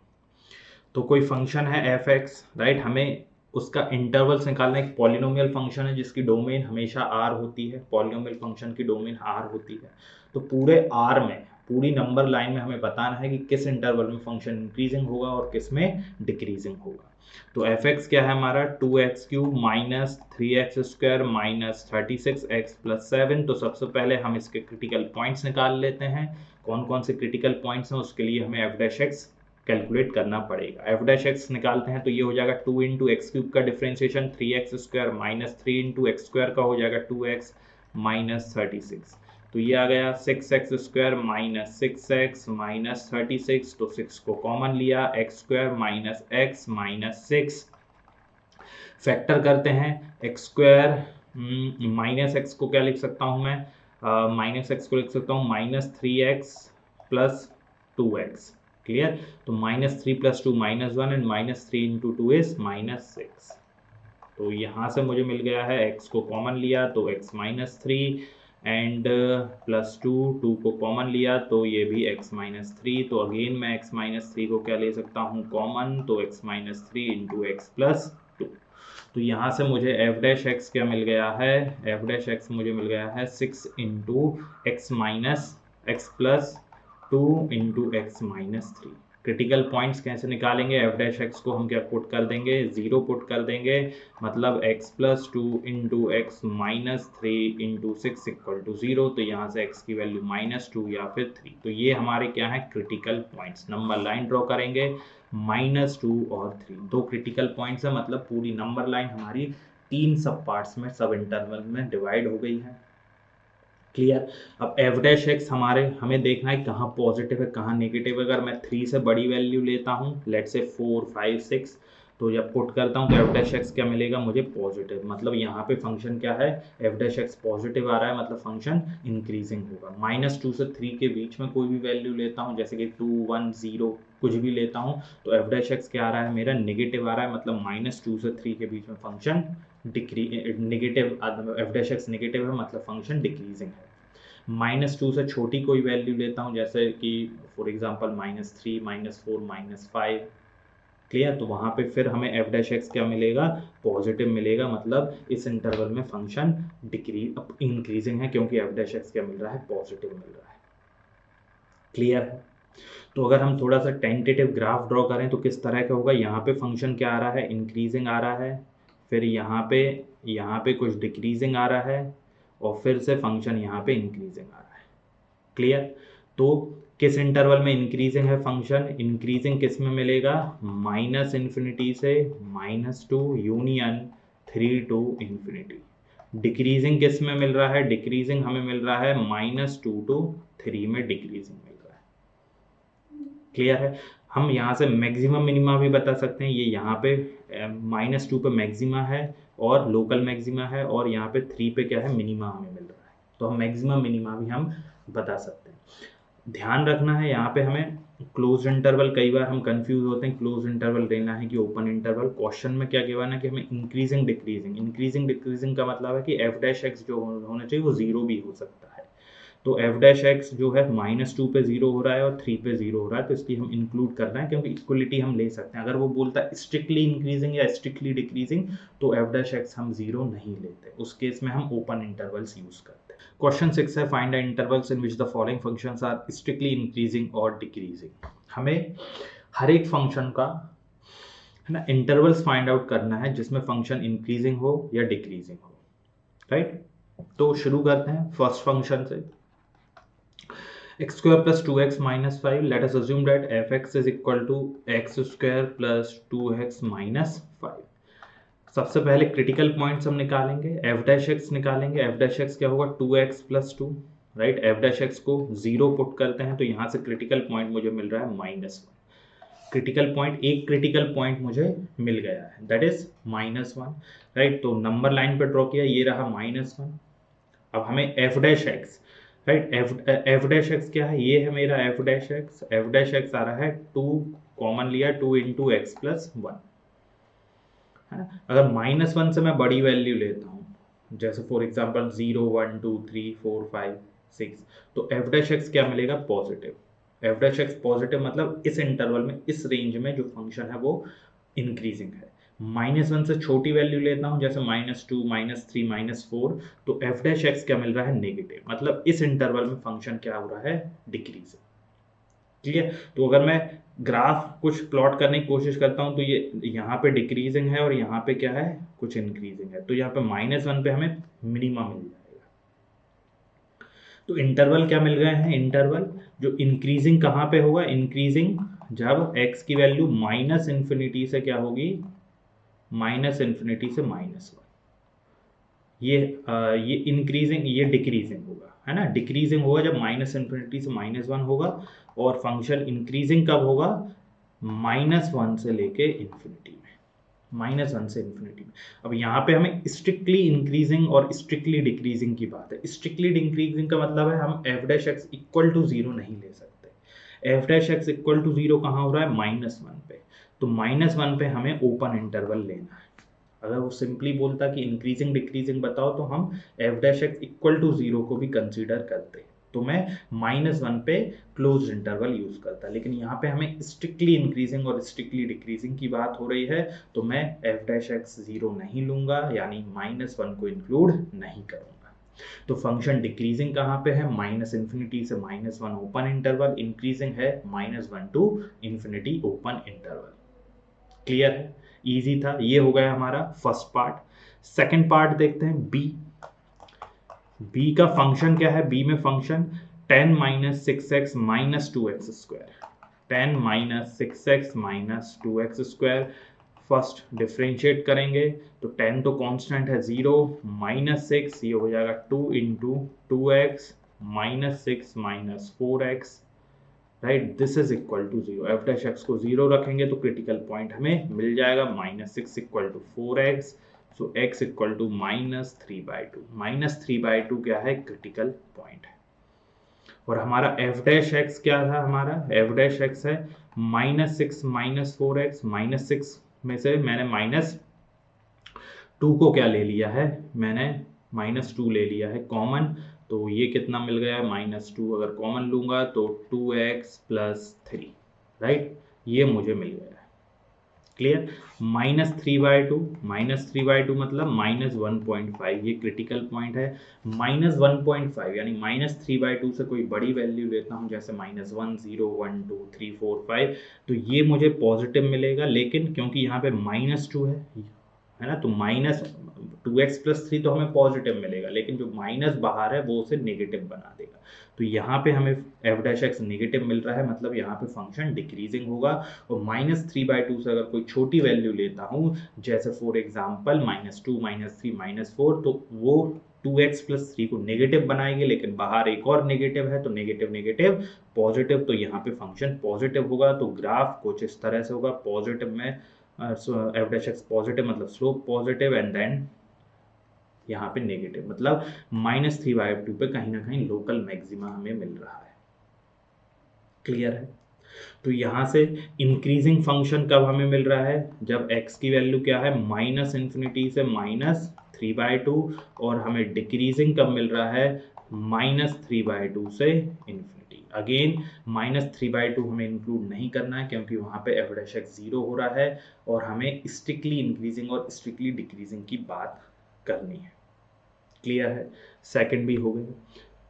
S1: तो कोई फंक्शन है fx, राइट, हमें उसका इंटरवल्स निकालना। एक पॉलिनोमियल फंक्शन है जिसकी डोमेन हमेशा r होती है, पॉलिनोमियल फंक्शन की डोमेन r होती है। तो पूरे r में, पूरी नंबर लाइन में हमें बताना है कि किस इंटरवल में फंक्शन इंक्रीजिंग होगा और किस में डिक्रीजिंग होगा। तो fx क्या है हमारा, 2x³ - 3x² - 36x + 7। तो सबसे पहले हम इसके क्रिटिकल पॉइंट्स निकाल लेते हैं। कौन कौन से क्रिटिकल पॉइंट्स हैं, उसके लिए हमें f' कैलकुलेट करना पड़ेगा। f' निकालते हैं तो ये हो जाएगा 2 × x³ का डिफरेंशिएशन 3x² - 3 × x² का हो जाएगा 2x - 36। तो ये आ गया 6x² - 6x - 36। तो 6 को कॉमन लिया, x² - x - 6 फैक्टर करते हैं। x² माइनस x को क्या लिख सकता हूँ मैं, -x को लिख सकता हूँ -3x + 2x। क्लियर, तो -3 + 2 -1 एंड -3 × 2 इज -6। तो यहाँ से मुझे मिल गया है, x को कॉमन लिया तो x -3 एंड +2 को कॉमन लिया तो ये भी x -3। तो अगेन मैं x -3 को क्या ले सकता हूँ कॉमन, तो x -3 × x + 2। तो यहाँ से मुझे f' क्या मिल गया है, f' मुझे मिल गया है 6 × x + 2 × x -3। क्रिटिकल पॉइंट्स कैसे निकालेंगे, f' को हम क्या पुट कर देंगे, 0 पुट कर देंगे, मतलब x + 2 × x -3 × 6 = 0। तो यहाँ से x की वैल्यू -2 या फिर 3। तो ये हमारे क्या है, critical points. Number line draw करेंगे, -2 और 3 दो क्रिटिकल पॉइंट्स है, मतलब पूरी नंबर लाइन हमारी 3 सब पार्ट्स में, सब इंटरवल में डिवाइड हो गई है। क्लियर। अब f' हमारे हमें देखना है कहाँ पॉजिटिव है कहाँ नेगेटिव है। अगर मैं 3 से बड़ी वैल्यू लेता हूँ, लेट्स से 4, 5, 6, तो जब पुट करता हूँ तो f' क्या मिलेगा मुझे, पॉजिटिव। मतलब यहाँ पे फंक्शन क्या है, f' पॉजिटिव आ रहा है, मतलब फंक्शन इंक्रीजिंग होगा। -2 से 3 के बीच में कोई भी वैल्यू लेता हूँ, जैसे कि 2, 1, 0 कुछ भी लेता हूँ, तो f' क्या आ रहा है मेरा, नेगेटिव आ रहा है, मतलब -2 से 3 के बीच में फंक्शन नेगेटिव, f' नेगेटिव है, मतलब फंक्शन डिक्रीजिंग है। -2 से छोटी कोई वैल्यू लेता हूँ, जैसे कि फॉर एग्जांपल -3, -4, -5। क्लियर, तो वहाँ पे फिर हमें f' क्या मिलेगा, पॉजिटिव मिलेगा, मतलब इस इंटरवल में फंक्शन इंक्रीजिंग है, क्योंकि f' क्या मिल रहा है, पॉजिटिव मिल रहा है। क्लियर है। तो अगर हम थोड़ा सा टेंटेटिव ग्राफ ड्रॉ करें तो किस तरह का होगा, यहाँ पे फंक्शन क्या आ रहा है, इंक्रीजिंग आ रहा है, फिर यहाँ पे कुछ डिक्रीजिंग आ रहा है, और फिर से फंक्शन यहाँ पे इंक्रीजिंग आ रहा है। क्लियर, तो किस इंटरवल में इंक्रीजिंग है फंक्शन, इंक्रीजिंग किस में मिलेगा, -∞ से -2 यूनियन 3 to ∞। डिक्रीजिंग किस में मिल रहा है, डिक्रीजिंग हमें मिल रहा है -2 to 3 में डिक्रीजिंग मिल रहा है। क्लियर है। हम यहाँ से मैक्सिमम मिनिमा भी बता सकते हैं। ये यहाँ पे -2 पे मैक्सिमा है और लोकल मैक्सिमा है, और यहाँ पे 3 पे क्या है, मिनिमा हमें मिल रहा है। तो हम मैक्सिमम मिनिमा भी हम बता सकते हैं। ध्यान रखना है यहाँ पे हमें क्लोज इंटरवल, कई बार हम कंफ्यूज होते हैं क्लोज इंटरवल लेना है कि ओपन इंटरवल। क्वेश्चन में क्या कहना है कि हमें इंक्रीजिंग डिक्रीजिंग का मतलब है कि f' जो होना चाहिए वो 0 भी हो सकता है। तो f' जो है -2 पे 0 हो रहा है और 3 पे 0 हो रहा है, तो इसलिए हम इंक्लूड कर रहे हैं, क्योंकि इक्वलिटी हम ले सकते हैं। अगर वो बोलता है स्ट्रिक्टली इंक्रीजिंग या स्ट्रिक्टली डिक्रीजिंग, तो f' हम 0 नहीं लेते, उस केस में हम ओपन इंटरवल्स यूज करते हैं। क्वेश्चन 6 है, find the intervals in which the following functions are strictly increasing और डिक्रीजिंग। हमें हर एक फंक्शन का है ना इंटरवल्स फाइंड आउट करना है जिसमें फंक्शन इंक्रीजिंग हो या डिक्रीजिंग हो, राइट। तो शुरू करते हैं फर्स्ट फंक्शन से। x square plus 2x minus 5. Let us assume that fx is equal to x square plus 2x minus 5. सबसे पहले क्रिटिकल पॉइंट्स हम निकालेंगे, एफ डैश एक्स निकालेंगे। एफ डैश एक्स क्या होगा, 2x plus 2, right. F dash x को 0 put करते हैं तो यहाँ से क्रिटिकल पॉइंट मुझे मिल रहा है -1। क्रिटिकल पॉइंट, एक क्रिटिकल पॉइंट मुझे मिल गया है, दैट इज -1, राइट। तो नंबर लाइन पे ड्रॉ किया, ये रहा -1। अब हमें f dash x, right, f dash x क्या है, ये है मेरा f dash x. F dash x आ रहा है 2, कॉमन लिया 2 इंटू एक्स प्लस 1, है ना। अगर -1 से मैं बड़ी वैल्यू लेता हूँ, जैसे फॉर एग्जांपल 0 1 2 3 4 5 6, तो एफ डैश एक्स क्या मिलेगा, positive. F dash x positive मतलब इस इंटरवल में, इस रेंज में जो फंक्शन है वो इंक्रीजिंग है। -1 से छोटी वैल्यू लेता हूँ, जैसे -2 -3 -4, तो एफ डैश एक्स क्या मिल रहा है, नेगेटिव। मतलब इस इंटरवल में फंक्शन क्या हो रहा है, डिक्रीज। ठीक है। तो अगर मैं ग्राफ कुछ प्लॉट करने की कोशिश करता हूँ तो ये यहाँ पे डिक्रीजिंग है और यहाँ पे क्या है, कुछ इंक्रीजिंग है। तो यहाँ पे -1 पे हमें मिनिमम मिल जाएगा। तो इंटरवल क्या मिल गए हैं, इंटरवल जो इंक्रीजिंग कहाँ पे होगा, इंक्रीजिंग जब x की वैल्यू -∞ से क्या होगी, -∞ से -1। ये इंक्रीजिंग, ये डिक्रीजिंग होगा, है ना। डिक्रीजिंग होगा जब -∞ से -1 होगा, और फंक्शन इंक्रीजिंग कब होगा, -1 से लेके इन्फिनिटी में, -1 से इन्फिनिटी में। अब यहाँ पे हमें स्ट्रिक्टली इंक्रीजिंग और स्ट्रिक्टली डिक्रीजिंग की बात है। स्ट्रिक्टली डिक्रीजिंग का मतलब है हम f dash x equal to 0 नहीं ले सकते। F dash x equal to 0 कहाँ हो रहा है, -1 पे। तो -1 पे हमें ओपन इंटरवल लेना है। अगर वो सिंपली बोलता कि इंक्रीजिंग डिक्रीजिंग बताओ, तो हम f dash x equal to 0 को भी कंसीडर करते, तो मैं -1 पे क्लोज इंटरवल यूज करता। लेकिन यहाँ पे हमें स्ट्रिक्टली इंक्रीजिंग और स्ट्रिक्टली डिक्रीजिंग की बात हो रही है, तो मैं एफ डैश एक्स 0 नहीं लूंगा, यानी -1 को इंक्लूड नहीं करूंगा। तो फंक्शन डिक्रीजिंग कहाँ पे है, -∞ से -1 ओपन इंटरवल, इंक्रीजिंग है -1 to infinity open interval. Clear है, इजी था। ये हो गया हमारा फर्स्ट पार्ट। सेकंड पार्ट देखते हैं, बी का फंक्शन क्या है। बी में function 10 - 6x - 2x square, 10 - 6x - 2x square. First differentiate करेंगे तो 10 तो कांस्टेंट है 0, -6 ये हो जाएगा 2 into 2x -6 -4x, right. This is equal to 0। F dash x को 0 रखेंगे तो क्रिटिकल पॉइंट हमें मिल जाएगा, -6 equal to 4x, so x equal to -3/2। -3/2 क्या है, क्रिटिकल पॉइंट है। और हमारा एफ डैश एक्स क्या था, हमारा एफ डैश एक्स है -6 -4x। -6 में से मैंने -2 को क्या ले लिया है, मैंने -2 ले लिया है कॉमन, तो ये कितना मिल गया, -2 अगर कॉमन लूंगा तो 2x प्लस 3, राइट, ये मुझे मिल गया है। क्लियर। -3/2 मतलब -1.5, ये क्रिटिकल पॉइंट है। -1.5 यानी -3/2 से कोई बड़ी वैल्यू लेता हूँ, जैसे -1 0 1 2 3 4 5, तो ये मुझे पॉजिटिव मिलेगा। लेकिन क्योंकि यहाँ पे -2 है ना, तो -2x प्लस 3 तो हमें पॉजिटिव मिलेगा, लेकिन जो माइनस बाहर है वो उसे नेगेटिव बना देगा। तो यहाँ पे हमें एफ डैश एक्स नेगेटिव मिल रहा है, मतलब यहाँ पे फंक्शन डिक्रीजिंग होगा। और -3/2 से अगर कोई छोटी वैल्यू लेता हूँ, जैसे फॉर एग्जांपल -2 -3 -4, तो वो 2x प्लस 3 को नेगेटिव बनाएगी, लेकिन बाहर एक और नेगेटिव है, तो नेगेटिव नेगेटिव पॉजिटिव, तो यहाँ पे फंक्शन पॉजिटिव होगा। तो ग्राफ कुछ इस तरह से होगा, पॉजिटिव में एफ डैश एक्स पॉजिटिव मतलब स्लोप पॉजिटिव, एंड देन यहाँ पे नेगेटिव, मतलब -3/2 पे कहीं ना कहीं लोकल मैक्सिमा हमें मिल रहा है। क्लियर है। तो यहाँ से इंक्रीजिंग फंक्शन कब हमें मिल रहा है, जब x की वैल्यू क्या है, -∞ से -3/2, और हमें डिक्रीजिंग कब मिल रहा है, -3/2 से इन्फिनिटी। अगेन -3/2 हमें इंक्लूड नहीं करना है, क्योंकि वहाँ पे एफ डैश एक्स 0 हो रहा है, और हमें स्ट्रिक्टली इंक्रीजिंग और स्ट्रिक्टली डिक्रीजिंग की बात करनी है। क्लियर है, सेकंड भी हो गए।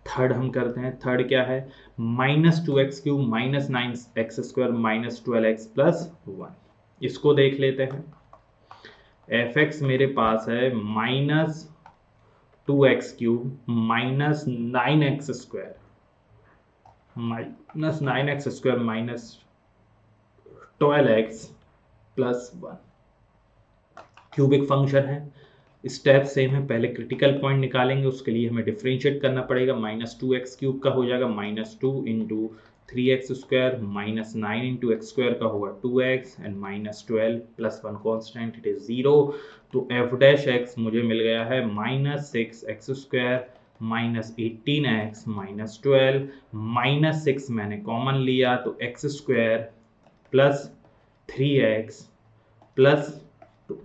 S1: थर्ड हम करते हैं। थर्ड क्या है, -2x³ -9x² -12x प्लस 1। इसको देख लेते हैं। fx मेरे पास है -2x³ -9x² minus 9x² minus 12x plus 1 cubic function है। स्टेप सेम है, पहले क्रिटिकल पॉइंट निकालेंगे, उसके लिए हमें डिफरेंशिएट करना पड़ेगा। -2x³ का हो जाएगा -2 into 3x² minus 9 into x² का होगा 2x and -12 plus 1 constant it is 0। तो f' मुझे मिल गया है -6x² माइनस 18x माइनस 12 -6 मैंने कॉमन लिया तो x² plus 3x plus 2।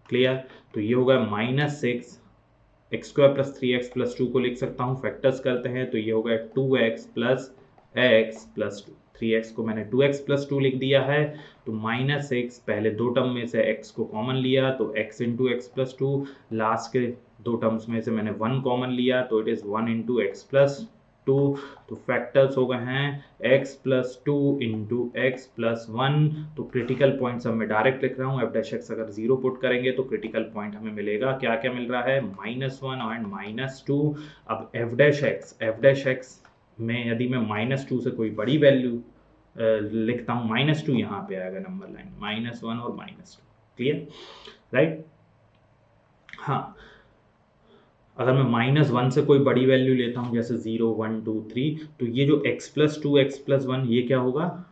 S1: Clear? तो ये होगा -6 x² प्लस 3x प्लस 2 को लिख सकता हूँ, फैक्टर्स करते हैं तो ये होगा 2x plus x plus 2। 3x को मैंने 2x प्लस 2 लिख दिया है। तो -6 पहले दो टर्म में से x को कॉमन लिया तो x into x plus 2, last के दो टर्म्स में से मैंने 1 कॉमन लिया तो it is 1 into x plus 2। तो फैक्टर्स हो गए हैं x plus 2 into x plus 1। तो क्रिटिकल पॉइंट सब मैं डायरेक्ट लिख रहा हूँ। f' अगर 0 पुट करेंगे तो क्रिटिकल पॉइंट हमें मिलेगा, क्या क्या मिल रहा है, -1 एंड -2। अब f' में यदि मैं -2 से कोई बड़ी वैल्यू लिखता हूँ, -2 यहाँ पे आएगा नंबर लाइन, -1 और -2। क्लियर? राइट? हाँ, अगर मैं -1 से कोई बड़ी वैल्यू लेता हूँ जैसे 0 1 2 3, तो ये जो x प्लस 2 x प्लस 1 ये क्या होगा,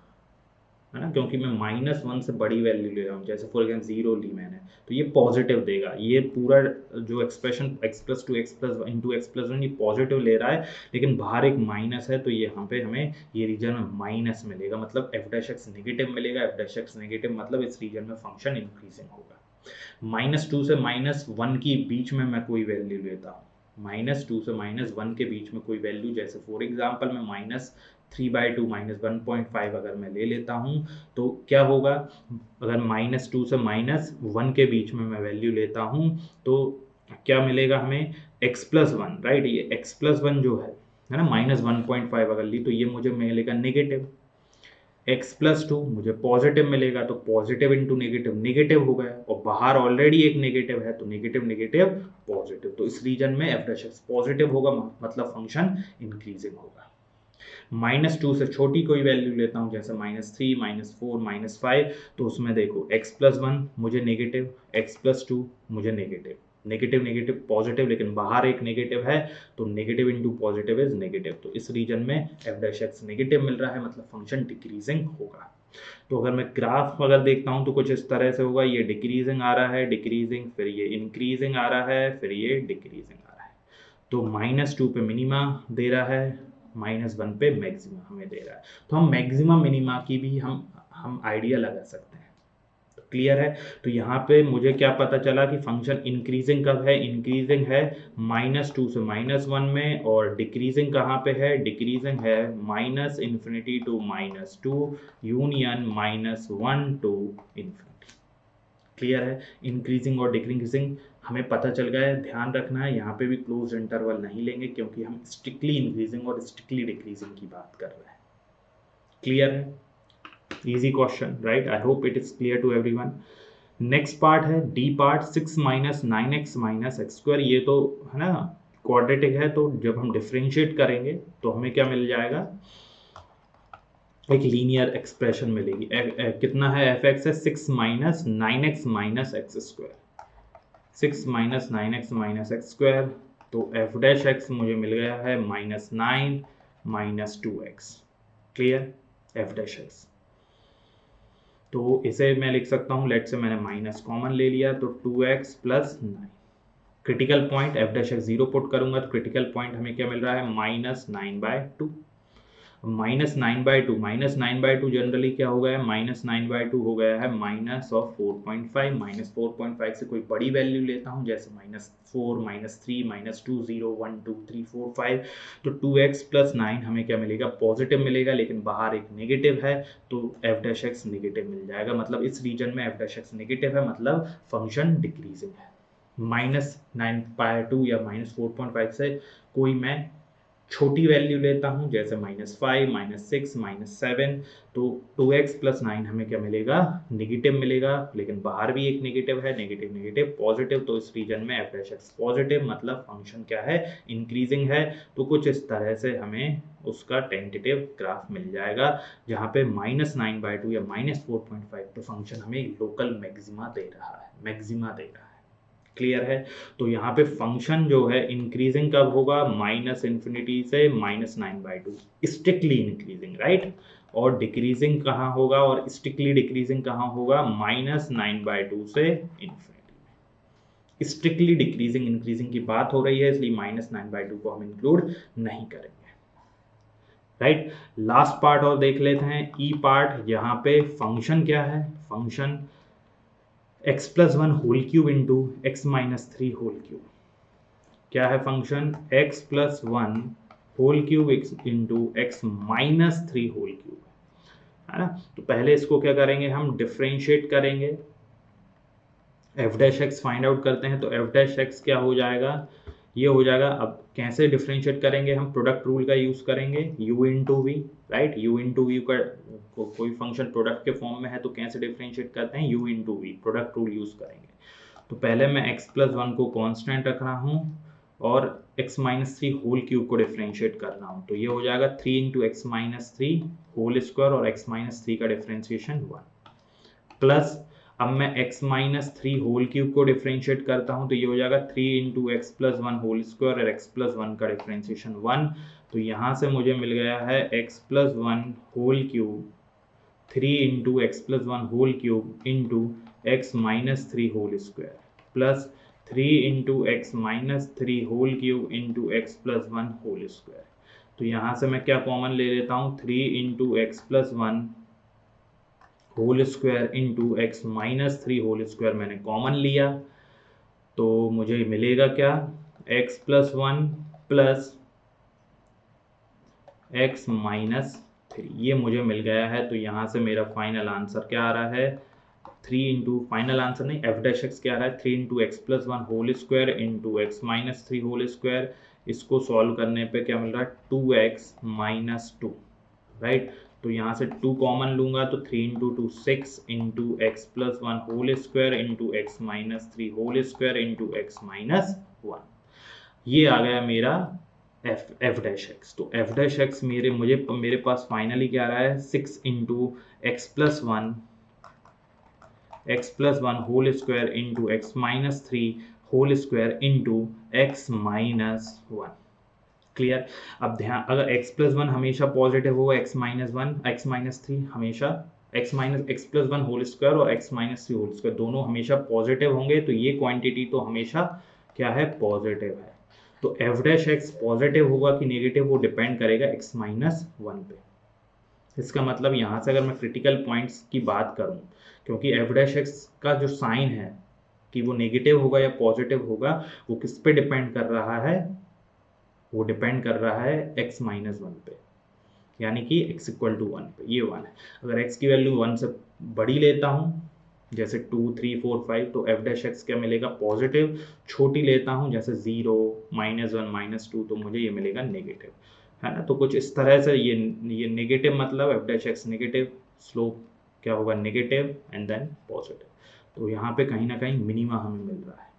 S1: है ना, क्योंकि मैं -1 से बड़ी वैल्यू ले रहा हूँ, जैसे फॉर एग्जाम्पल 0 ली मैंने, तो ये पॉजिटिव देगा। ये पूरा जो expression x plus 2 x plus into x plus 1 ये पॉजिटिव ले रहा है, लेकिन बाहर एक माइनस है तो यहाँ पे हमें ये रीजन में माइनस मिलेगा, मतलब f' नेगेटिव मिलेगा। f' नेगेटिव मतलब इस रीजन में फंक्शन इंक्रीजिंग होगा। -2 से -1 की बीच में मैं कोई वैल्यू लेता हूँ, -2 से -1 के बीच में कोई वैल्यू, जैसे फॉर एग्जांपल मैं -3/2 -1.5 अगर मैं ले लेता हूँ तो क्या होगा, अगर -2 से -1 के बीच में मैं वैल्यू लेता हूँ तो क्या मिलेगा हमें, x प्लस 1, राइट, ये x प्लस 1 जो है ना, -1.5 अगर ली तो ये मुझे मिलेगा नेगेटिव। x प्लस 2 मुझे पॉजिटिव मिलेगा, तो पॉजिटिव इंटू नेगेटिव नेगेटिव हो गया, और बाहर ऑलरेडी एक नेगेटिव है तो नेगेटिव नेगेटिव पॉजिटिव, तो इस रीजन में f' पॉजिटिव होगा, मतलब फंक्शन इंक्रीजिंग होगा। -2 से छोटी कोई वैल्यू लेता हूँ जैसे -3 -4 -5, तो उसमें देखो x प्लस 1 मुझे नेगेटिव, x प्लस 2 मुझे नेगेटिव, नेगेटिव नेगेटिव पॉजिटिव, लेकिन बाहर एक नेगेटिव है तो negative into positive is negative, तो इस रीजन में f' नेगेटिव मिल रहा है, मतलब फंक्शन डिक्रीजिंग होगा। तो अगर मैं ग्राफ अगर देखता हूँ तो कुछ इस तरह से होगा, ये डिक्रीजिंग आ रहा है, डिक्रीजिंग, फिर ये इंक्रीजिंग आ रहा है, फिर ये डिक्रीजिंग आ रहा है। तो -2 पे मिनिमा दे रहा है, -1 पे मैक्सिमा हमें दे रहा है, तो हम मैक्सिमा मिनिमा की भी हम आइडिया लगा सकते हैं। क्लियर है? तो यहाँ पे मुझे क्या पता चला कि फंक्शन इंक्रीजिंग कब है, इंक्रीजिंग है -2 से -1 में, और डिक्रीजिंग कहाँ पे है, डिक्रीजिंग है -∞ to -2 union -1 to infinity. Clear है? इंक्रीजिंग और डिक्रीजिंग हमें पता चल गया है। ध्यान रखना है यहाँ पे भी क्लोज इंटरवल नहीं लेंगे, क्योंकि हम स्ट्रिक्टली इंक्रीजिंग और स्ट्रिक्टली डिक्रीजिंग की बात कर रहे हैं। क्लियर है? easy question, right? I hope it is clear to everyone. Next part है D part, 6 minus 9x minus x²। ये तो है ना क्वाड्रेटिक है, तो जब हम डिफरेंशिएट करेंगे तो हमें क्या मिल जाएगा, एक लीनियर एक्सप्रेशन मिलेगी। कितना है f(x) है 6 minus 9x minus x², 6 minus 9x minus x², तो f' मुझे मिल गया है -9 माइनस 2x। क्लियर? f', तो इसे मैं लिख सकता हूँ, लेट से मैंने माइनस कॉमन ले लिया तो 2x plus 9। Critical point f' 0 put करूंगा तो क्रिटिकल पॉइंट हमें क्या मिल रहा है, -9/2। -9/2 जनरली क्या हो गया है, -9/2 हो गया है -4.5। -4.5 से कोई बड़ी वैल्यू लेता हूँ जैसे -4 -3 -2 0 1 2 3 4 5, तो 2x प्लस 9 हमें क्या मिलेगा, पॉजिटिव मिलेगा, लेकिन बाहर एक नेगेटिव है तो f' नेगेटिव मिल जाएगा, मतलब इस रीजन में f' नेगेटिव है, मतलब फंक्शन डिक्रीजिंग है। -9/2 या -4.5 से कोई मैं छोटी वैल्यू लेता हूँ जैसे -5, -6, -7, तो 2x प्लस 9 हमें क्या मिलेगा, नेगेटिव मिलेगा, लेकिन बाहर भी एक नेगेटिव है, नेगेटिव नेगेटिव पॉजिटिव, तो इस रीजन में f' पॉजिटिव मतलब फंक्शन क्या है, इंक्रीजिंग है। तो कुछ इस तरह से हमें उसका टेंटेटिव ग्राफ मिल जाएगा जहाँ पे -9/2 या -4.5 पे फंक्शन हमें लोकल मैक्सिमा दे रहा है, मैक्सिमा दे रहा है। क्लियर है। तो यहाँ पे फंक्शन जो है इंक्रीजिंग कब होगा, -∞ से -9/2, स्ट्रिक्टली इंक्रीजिंग, राइट। और डिक्रीजिंग कहाँ होगा, और स्ट्रिक्टली डिक्रीजिंग कहाँ होगा, -9/2 से इन्फिनिटी। स्ट्रिक्टली डिक्रीजिंग इंक्रीजिंग की बात हो रही है, इसलिए -9/2 को हम इंक्लूड नहीं करेंगे, राइट। लास्ट पार्ट और देख लेते हैं, ई पार्ट। यहाँ पे फंक्शन क्या है, function x plus 1 whole cube into x minus 3 whole cube. क्या है function, x plus 1 whole cube into x minus 3 whole cube, है ना। तो पहले इसको क्या करेंगे, हम डिफ्रेंशिएट करेंगे, f' फाइंड आउट करते हैं। तो f' क्या हो जाएगा, ये हो जाएगा। अब कैसे डिफ्रेंशिएट करेंगे, हम प्रोडक्ट रूल का यूज करेंगे, u into v, right. u into v का कोई फंक्शन प्रोडक्ट के फॉर्म में है तो कैसे डिफ्रेंशिएट करते हैं, u into v, product rule use करेंगे। तो पहले मैं x प्लस 1 को कांस्टेंट रख रहा हूँ और x माइनस 3 होल क्यूब को डिफ्रेंशिएट कर रहा हूँ। तो ये हो जाएगा 3 into x minus 3 whole square और x माइनस 3 का डिफ्रेंशिएशन 1 प्लस, अब मैं x माइनस 3 होल क्यूब को डिफ्रेंशिएट करता हूं तो ये हो जाएगा 3 into x plus 1 whole square और x प्लस 1 का डिफ्रेंशिएशन 1। तो यहाँ से मुझे मिल गया है x plus 1 whole cube 3 into x plus 1 whole cube into x minus 3 whole square plus 3 into x minus 3 whole cube into x plus 1 whole square. तो यहाँ से मैं क्या कॉमन ले लेता हूँ, 3 into x plus 1 whole square into x minus 3 whole square मैंने common लिया। तो मुझे मिलेगा क्या, x plus 1 plus x minus 3, ये मुझे मिल गया है। तो यहाँ से मेरा फाइनल आंसर क्या आ रहा है, 3 इंटू, फाइनल आंसर नहीं, f' क्या आ रहा है, 3 into x plus 1 whole square into x minus 3 whole square. इसको सॉल्व करने पे क्या मिल रहा है, 2x माइनस 2, राइट। तो यहाँ से 2 कॉमन लूंगा तो 3 into 2 6 into x plus 1 whole square into x minus 3 whole square into x minus 1। ये आ गया मेरा f'। तो f' मेरे पास फाइनली क्या आ रहा है, 6 into x plus 1 whole square into x minus 3 whole square into x minus 1। Clear. अब ध्यान, अगर x प्लस 1 हमेशा पॉजिटिव होगा, x माइनस 1 x माइनस 3 हमेशा, x प्लस 1 होल स्क्वायर और x माइनस 3 होल स्क्वायर दोनों हमेशा पॉजिटिव होंगे, तो ये क्वांटिटी तो हमेशा क्या है, पॉजिटिव है। तो f' पॉजिटिव होगा कि नेगेटिव वो डिपेंड करेगा x माइनस 1 पे। इसका मतलब यहाँ से अगर मैं क्रिटिकल पॉइंट्स की बात करूँ, क्योंकि f' का जो साइन है कि वो नेगेटिव होगा या पॉजिटिव होगा, वो किस पे डिपेंड कर रहा है, वो डिपेंड कर रहा है x माइनस 1 पे, यानी कि x इक्वल टू 1 पे, ये 1 है। अगर x की वैल्यू 1 से बड़ी लेता हूँ जैसे 2 3 4 5 तो f' क्या मिलेगा, पॉजिटिव। छोटी लेता हूँ जैसे 0 -1 -2 तो मुझे ये मिलेगा नेगेटिव, है ना। तो कुछ इस तरह से ये नेगेटिव मतलब f' नेगेटिव, स्लोप क्या होगा, नेगेटिव एंड देन पॉजिटिव। तो यहाँ पे कहीं ना कहीं मिनिमा हमें मिल रहा है।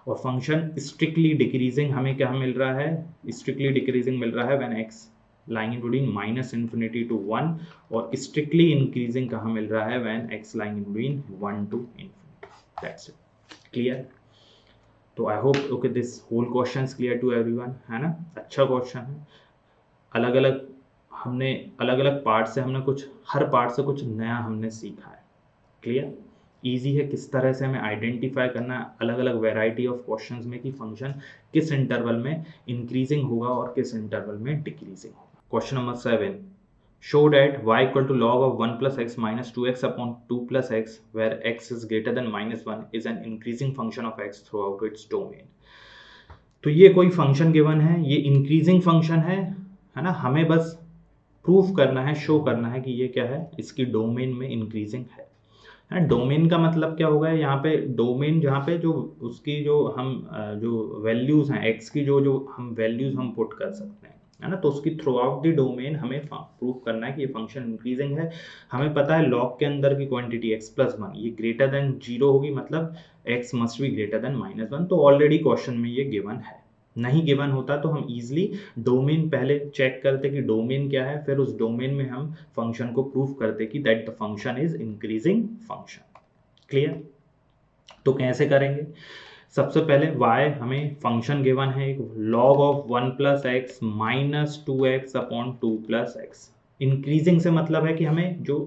S1: और फंक्शन स्ट्रिक्टली डिक्रीजिंग हमें क्या मिल रहा है, स्ट्रिक्टली डिक्रीजिंग मिल रहा है when x lying in between -∞ to 1, और स्ट्रिक्टली इंक्रीजिंग कहाँ मिल रहा है, when x lying in between 1 to infinity। That's it, clear. तो I hope okay this whole question clear to everyone, है ना। अच्छा क्वेश्चन है, अलग अलग पार्ट से हमने कुछ, हर पार्ट से कुछ नया हमने सीखा है। क्लियर, इजी है किस तरह से हमें आइडेंटिफाई करना अलग अलग वेराइटी ऑफ क्वेश्चंस में कि फंक्शन किस इंटरवल में इंक्रीजिंग होगा और किस इंटरवल में डिक्रीजिंग होगा। Question number 7, show that y equal to log of 1 plus x minus 2x upon 2 plus x where x is greater than -1 is an increasing function of x throughout its domain। तो ये कोई function given है, ये increasing function है ना। हमें बस proof करना है, शो करना है कि ये क्या है, इसकी डोमेन में इंक्रीजिंग है। डोमेन का मतलब क्या होगा, यहाँ पे डोमेन जहाँ पे जो उसकी जो हम जो वैल्यूज हैं x की, जो हम वैल्यूज हम पुट कर सकते हैं, है ना, तो उसकी थ्रू आउट द डोमेन हमें प्रूव करना है कि ये फंक्शन इंक्रीजिंग है। हमें पता है लॉग के अंदर की क्वांटिटी x+1 ये ग्रेटर देन 0 होगी, मतलब x must be greater then -1, तो ऑलरेडी क्वेश्चन में ये गिवन है। नहीं गिवन होता तो हम इजीली डोमेन पहले चेक करते कि डोमेन क्या है, फिर उस डोमेन में हम फंक्शन को प्रूव करते कि that the function is increasing function. Clear? तो कैसे करेंगे? सबसे पहले y हमें फंक्शन गिवन है एक log of 1 plus x minus 2x upon 2 plus x. Increasing से मतलब है कि हमें जो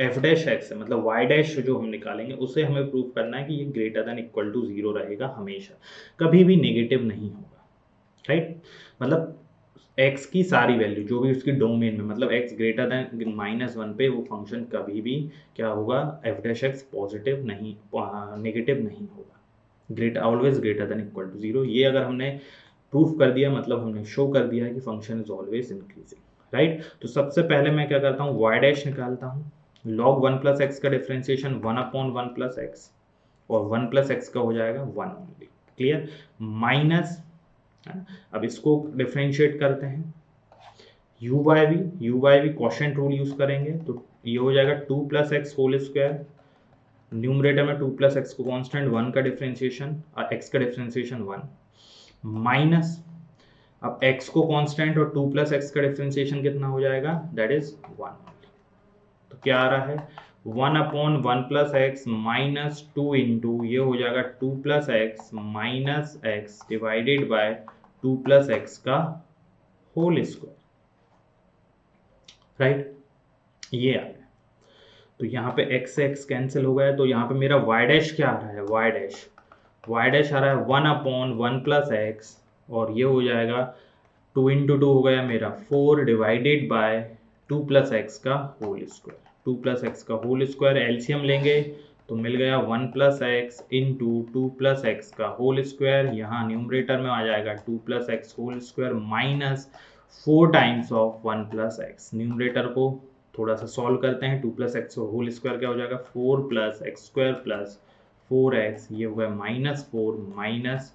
S1: f डैश एक्स है मतलब y डैश जो हम निकालेंगे उसे हमें प्रूव करना है कि ये ग्रेटर देन इक्वल टू 0 रहेगा हमेशा, कभी भी नेगेटिव नहीं होगा, राइट? मतलब x की सारी वैल्यू जो भी उसकी डोमेन में, मतलब x ग्रेटर देन -1 पे वो फंक्शन कभी भी क्या होगा, f डैश एक्स पॉजिटिव नहीं, नेगेटिव नहीं होगा, always greater than equal to 0। ये अगर हमने प्रूफ कर दिया मतलब हमने शो कर दिया है कि function is always increasing, right? तो सबसे पहले मैं क्या करता हूँ, y डैश निकालता हूँ। log 1 प्लस एक्स का डिफरेंशिएशन 1 अपॉन 1 प्लस एक्स, और 1 प्लस एक्स का हो जाएगा 1 ओनली। क्लियर? माइनस, अब इसको डिफरेंशिएट करते हैं u by v quotient rule use करेंगे, तो ये हो जाएगा 2 plus x whole square, numerator में 2 प्लस एक्स को कांस्टेंट 1 का डिफरेंशिएशन और x का डिफरेंशिएशन 1 माइनस, अब x को कांस्टेंट और 2 प्लस एक्स का डिफरेंशिएशन कितना हो जाएगा, दैट इज 1। तो क्या आ रहा है, 1 upon 1 plus x minus 2 into ये हो जाएगा 2 plus x minus x divided by 2 plus x का होल स्क्वायर, राइट? ये आ गया। तो यहाँ पे x से x कैंसिल हो गया, तो यहाँ पे मेरा y डैश क्या आ रहा है, y डैश आ रहा है 1 अपॉन 1 प्लस एक्स, और ये हो जाएगा 2 इंटू 2 हो गया मेरा 4 डिवाइडेड बाय 2 प्लस एक्स का होल स्क्वायर, 2 प्लस एक्स का होल स्क्वायर एलसीएम लेंगे तो मिल गया 1 plus x into 2 plus x का होल स्क्वायर, यहाँ न्यूमरेटर में आ जाएगा 2 plus x whole square minus 4 times of 1 plus x. Numerator को थोड़ा सा सॉल्व करते हैं, 2 प्लस एक्स होल स्क्वायर क्या हो जाएगा, 4 plus x square plus 4x, ये हो गया -4 माइनस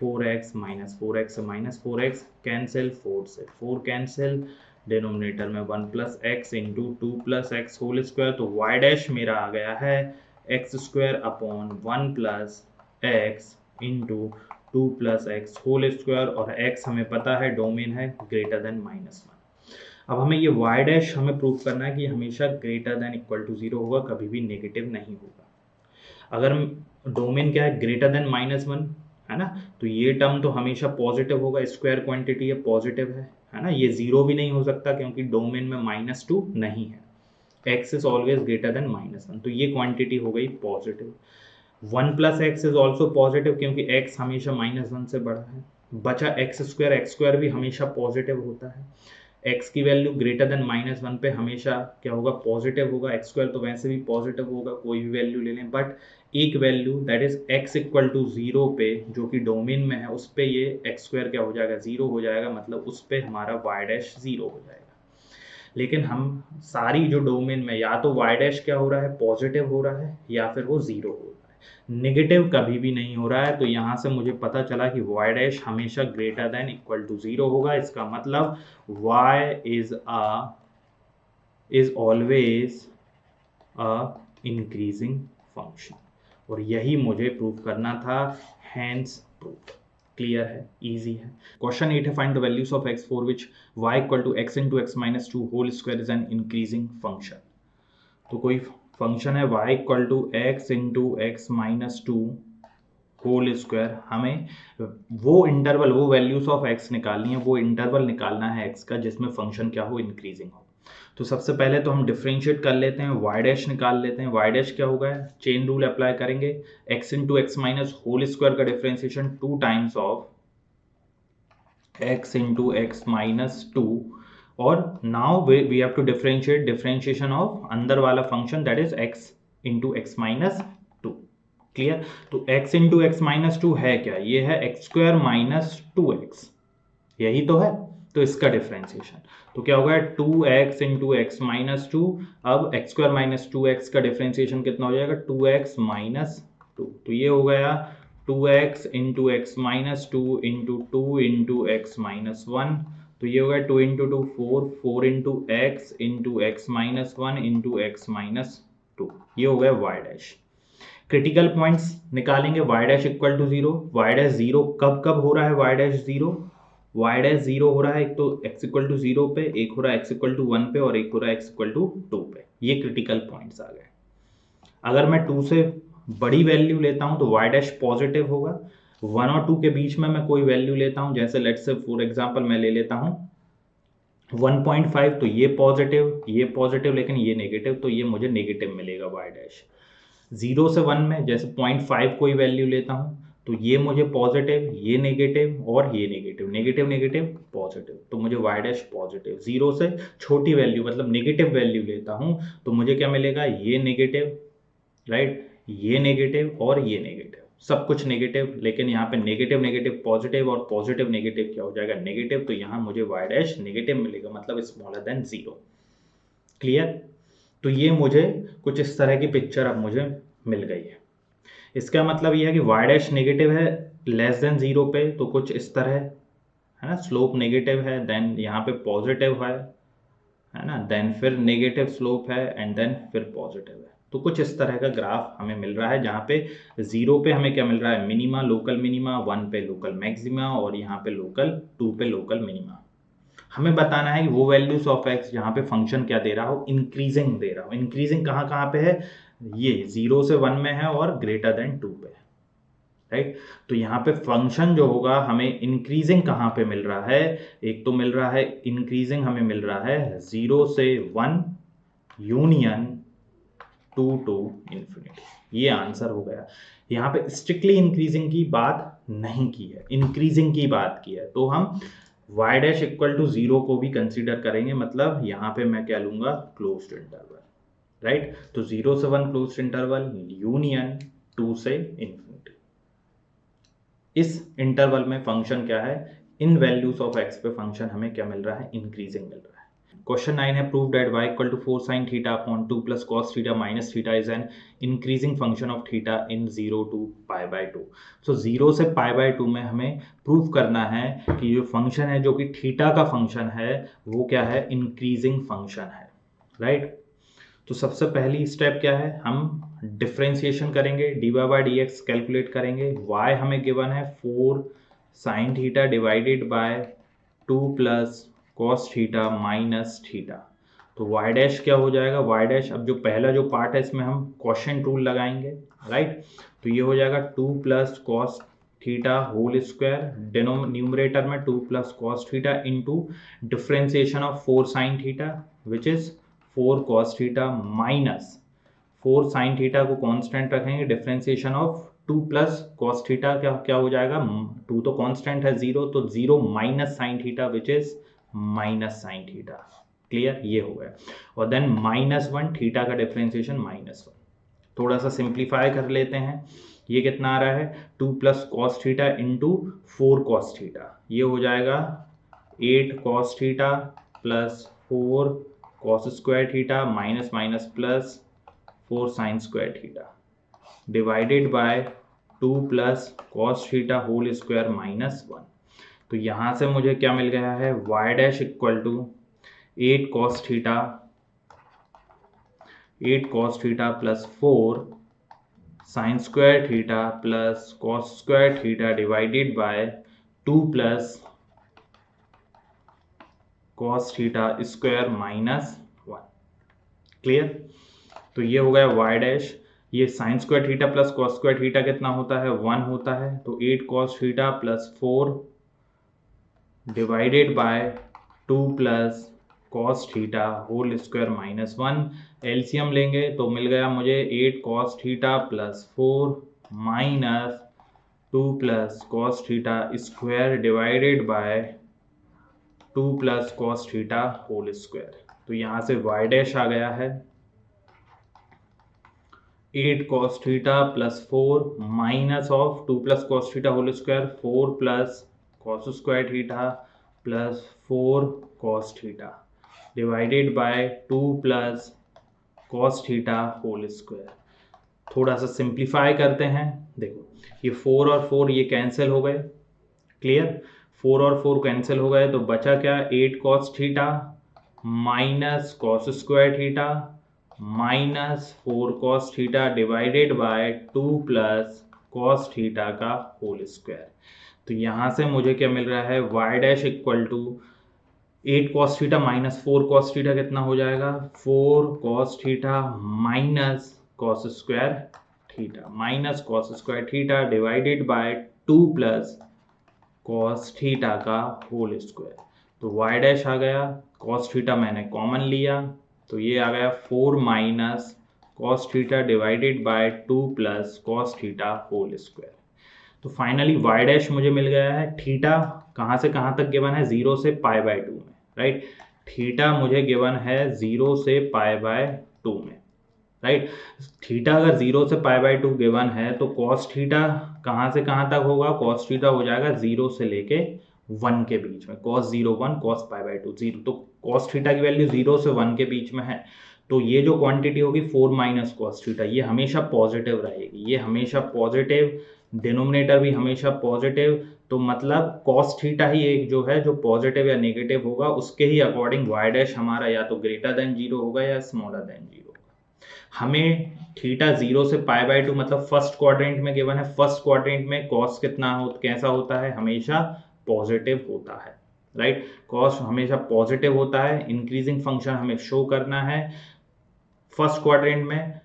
S1: 4x माइनस 4x से माइनस 4x कैंसिल, 4 से 4 कैंसिल, डिनोमिनेटर में 1 plus x into 2 plus x whole square, तो y डैश मेरा आ गया है x square upon 1 plus x into 2 plus x whole square, और x हमें पता है डोमेन है ग्रेटर देन -1। अब हमें ये y डैश हमें प्रूव करना है कि हमेशा ग्रेटर देन इक्वल टू 0 होगा, कभी भी नेगेटिव नहीं होगा। अगर डोमेन क्या है, ग्रेटर देन -1 है ना, तो ये टर्म तो हमेशा पॉजिटिव होगा, स्क्वायर क्वांटिटी है पॉजिटिव है ना, ये 0 भी नहीं हो सकता क्योंकि डोमेन में -2 नहीं है, x is always greater then -1, तो ये क्वांटिटी हो गई positive. 1 plus x is also positive क्योंकि x हमेशा -1 से बड़ा है, बचा एक्स स्क्वायर भी हमेशा पॉजिटिव होता है, x की वैल्यू ग्रेटर देन -1 पे हमेशा क्या होगा, पॉजिटिव होगा, एक्स स्क्वायर तो वैसे भी पॉजिटिव होगा, कोई भी वैल्यू ले लें, बट एक value that is x equal to 0 पे जो कि डोमेन में है उस पे ये एक्स स्क्वायर क्या हो जाएगा, 0 हो जाएगा, मतलब उस पे हमारा y डैश 0 हो जाएगा। लेकिन हम सारी जो डोमेन में या तो y डैश क्या हो रहा है, पॉजिटिव हो रहा है, या फिर वो 0 हो रहा है, नेगेटिव कभी भी नहीं हो रहा है, तो यहाँ से मुझे पता चला कि y डैश हमेशा ग्रेटर देन इक्वल टू 0 होगा। इसका मतलब y is always a increasing function, और यही मुझे प्रूव करना था, हैंस प्रूफ। क्लियर है, इजी है। क्वेश्चन 8 है, find the values of x for which y equal to x into x minus 2 whole square is an increasing function. तो कोई फंक्शन है y equal to x into x minus 2 whole square, हमें वो interval, वो values of x निकालनी है, वो interval निकालना है x का जिसमें फंक्शन क्या हो, इंक्रीजिंग हो। तो सबसे पहले तो हम डिफरेंशिएट कर लेते हैं, y डैश निकाल लेते हैं। y डैश क्या होगा, चेन रूल अप्लाई करेंगे, x into x minus whole square का differentiation 2 times of x into x minus 2, और now we have to differentiate differentiation of अंदर वाला function that is x into x minus 2। Clear? तो x into x minus 2 है क्या, ये है x square minus 2x, यही तो है, तो इसका डिफरेंशिएशन तो क्या होगा, 2x इंटू एक्स माइनस 2, अब एक्स स्क्वायर माइनस 2x का डिफरेंशिएशन कितना हो जाएगा, 2x माइनस 2, तो ये हो गया 2x into x minus 2 into 2 into x minus 1, तो ये होगा 2 into 2 4, 4 into x minus 1 into x minus 2, ये हो गया वाई डैश। क्रिटिकल पॉइंट्स निकालेंगे, y dash equal to 0, y dash 0 कब कब हो रहा है, y डैश 0, y डैश 0 हो रहा है एक तो x इक्वल टू 0 पे, एक हो रहा है x इक्वल टू 1 पे, और एक हो रहा है x इक्वल टू 2 पे। ये क्रिटिकल पॉइंट्स आ गए। अगर मैं 2 से बड़ी वैल्यू लेता हूं तो y डैश पॉजिटिव होगा। 1 और 2 के बीच में मैं कोई वैल्यू लेता हूं, जैसे लेट्स से फॉर एग्जांपल मैं ले लेता हूं 1.5, तो ये पॉजिटिव लेकिन ये नेगेटिव, तो ये मुझे नेगेटिव मिलेगा y डैश। 0 से 1 में जैसे 0.5 कोई वैल्यू लेता हूं तो ये मुझे पॉजिटिव, ये नेगेटिव और ये नेगेटिव, नेगेटिव नेगेटिव पॉजिटिव, तो मुझे y डैश पॉजिटिव। 0 से छोटी वैल्यू मतलब नेगेटिव वैल्यू लेता हूं तो मुझे क्या मिलेगा, ये नेगेटिव, राइट, ये नेगेटिव और ये नेगेटिव, सब कुछ नेगेटिव, लेकिन यहाँ पे नेगेटिव नेगेटिव पॉजिटिव और पॉजिटिव नेगेटिव क्या हो जाएगा, नेगेटिव, तो यहाँ मुझे y डैश नेगेटिव मिलेगा, मतलब स्मॉलर देन 0। क्लियर? तो ये मुझे कुछ इस तरह की पिक्चर अब मुझे मिल गई है। इसका मतलब ये है कि y डैश नेगेटिव है लेस देन 0 पे, तो कुछ इस तरह है ना, स्लोप नेगेटिव है, देन यहाँ पे पॉजिटिव है ना, देन फिर नेगेटिव स्लोप है एंड देन फिर पॉजिटिव है। तो कुछ इस तरह का ग्राफ हमें मिल रहा है, जहाँ पे 0 पे हमें क्या मिल रहा है, मिनिमा, लोकल मिनिमा, 1 पे लोकल मैक्सिमा, और यहाँ पे लोकल 2 पे लोकल मिनिमा। हमें बताना है कि वो वैल्यूज ऑफ एक्स जहाँ पे फंक्शन क्या दे रहा हो, इंक्रीजिंग दे रहा हो। इंक्रीजिंग कहाँ कहाँ पे है, ये 0 से 1 में है और ग्रेटर देन 2 पे, राइट। तो यहाँ पे फंक्शन जो होगा हमें इंक्रीजिंग कहाँ पे मिल रहा है, एक तो मिल रहा है इंक्रीजिंग हमें मिल रहा है 0 से 1 यूनियन 2 टू इंफिनिटी। ये आंसर हो गया। यहाँ पे स्ट्रिक्टली इंक्रीजिंग की बात नहीं की है, इंक्रीजिंग की बात की है, तो हम y डैश इक्वल टू 0 को भी कंसीडर करेंगे, मतलब यहाँ पे मैं क्या लूंगा, क्लोज्ड इंटरवल, राइट। तो 0 से 1 क्लोज्ड इंटरवल यूनियन 2 से इंफिनिटी। इस इंटरवल में फंक्शन क्या है, इन वैल्यूज ऑफ x पे फंक्शन हमें क्या मिल रहा है, इंक्रीजिंग मिल रहा है। क्वेश्चन 9 है, prove that y equal to 4 sin theta upon 2 plus cos theta minus theta is an increasing function of theta in 0 to pi by 2। So 0 से पाई बाय 2 में हमें प्रूव करना है कि जो फंक्शन है, जो कि थीटा का फंक्शन है, वो क्या है, इंक्रीजिंग फंक्शन है, राइट। तो सबसे पहली स्टेप क्या है, हम डिफ्रेंसिएशन करेंगे, d y by d x calculate करेंगे। y हमें गिवन है 4 sine theta divided by 2 plus cos theta minus theta. तो y डैश क्या हो जाएगा, y डैश, अब जो पहला जो पार्ट है इसमें हम क्वोशिएंट रूल लगाएंगे, राइट। तो ये हो जाएगा 2 plus cos theta whole square, numerator में 2 plus cos theta into differentiation of 4 sine theta which is 4 cos theta minus 4 sin theta को कांस्टेंट रखेंगे, differentiation of 2 plus cos theta क्या क्या हो जाएगा, 2 तो कांस्टेंट है 0, तो 0 minus sin theta which is minus sin theta. Clear, ये हो गया। और देन -1 थीटा का डिफरेंशिएशन -1। थोड़ा सा सिंप्लीफाई कर लेते हैं, ये कितना आ रहा है, 2 plus cos theta into 4 cos theta, ये हो जाएगा 8 cos theta plus 4 cos square theta minus minus plus 4 sine square theta divided by 2 plus cos theta whole square minus 1। तो यहाँ से मुझे क्या मिल गया है, y dash equal to 8 cos theta plus 4 sine square theta plus cos square theta divided by 2 plus cos theta square minus 1। Clear, तो ये हो गया y डैश। ये sine square theta plus cos square theta कितना होता है, 1 होता है, तो 8 cos theta plus 4 divided by 2 plus cos theta whole square minus 1। LCM लेंगे तो मिल गया मुझे 8 cos theta plus 4 minus 2 plus cos theta square divided by 2 plus cos theta whole square. तो यहाँ से y डैश आ गया है 8 cos theta plus 4 minus of 2 plus cos theta whole square 4 plus cos square theta plus 4 cos theta divided by 2 plus cos theta whole square. थोड़ा सा simplify करते हैं, देखो ये 4 और 4 ये कैंसिल हो गए, क्लियर। 4 और 4 कैंसिल हो गए तो बचा क्या, 8 cos theta minus cos square theta minus 4 cos theta divided by 2 plus cos theta का होल स्क्वायर। तो यहाँ से मुझे क्या मिल रहा है, y dash equal to 8 cos theta minus 4 cos theta कितना हो जाएगा, 4 cos theta minus cos square theta minus cos square theta divided by 2 plus cos theta का होल स्क्वायर। तो वाई डैश आ गया, कॉस थीटा मैंने कॉमन लिया तो ये आ गया 4 minus cos theta divided by 2 plus cos theta whole square. तो फाइनली वाई डैश मुझे मिल गया है, थीटा कहाँ से कहाँ तक गिवन है, 0 से पाई बाय 2 में, राइट। थीटा मुझे गिवन है 0 से पाई बाय 2 में, राइट। थीटा अगर 0 से पाई बाय 2 गिवन है तो कॉस थीटा कहाँ से कहाँ तक होगा, कॉस थीटा हो जाएगा 0 से लेके 1 के बीच में, cos 0 1 cos पाई बाय 2 0। तो cos थीटा की वैल्यू 0 से 1 के बीच में है, तो ये जो क्वांटिटी होगी 4 माइनस कॉस थीटा ये हमेशा पॉजिटिव रहेगी, ये हमेशा पॉजिटिव, डिनोमिनेटर भी हमेशा पॉजिटिव। तो मतलब cos थीटा ही एक जो है जो पॉजिटिव या नेगेटिव होगा, उसके ही अकॉर्डिंग वाई डैश हमारा या तो ग्रेटर देन 0 होगा या स्मॉलर देन 0 होगा। हमें थीटा 0 से पाई बाय 2 मतलब फर्स्ट क्वाड्रेंट में गिवन है, फर्स्ट क्वाड्रेंट में कॉस कितना कैसा होता है, हमेशा पॉजिटिव होता है, राइट। कॉस हमेशा पॉजिटिव होता है, इंक्रीजिंग फंक्शन हमें शो करना है। फर्स्ट क्वाड्रेंट में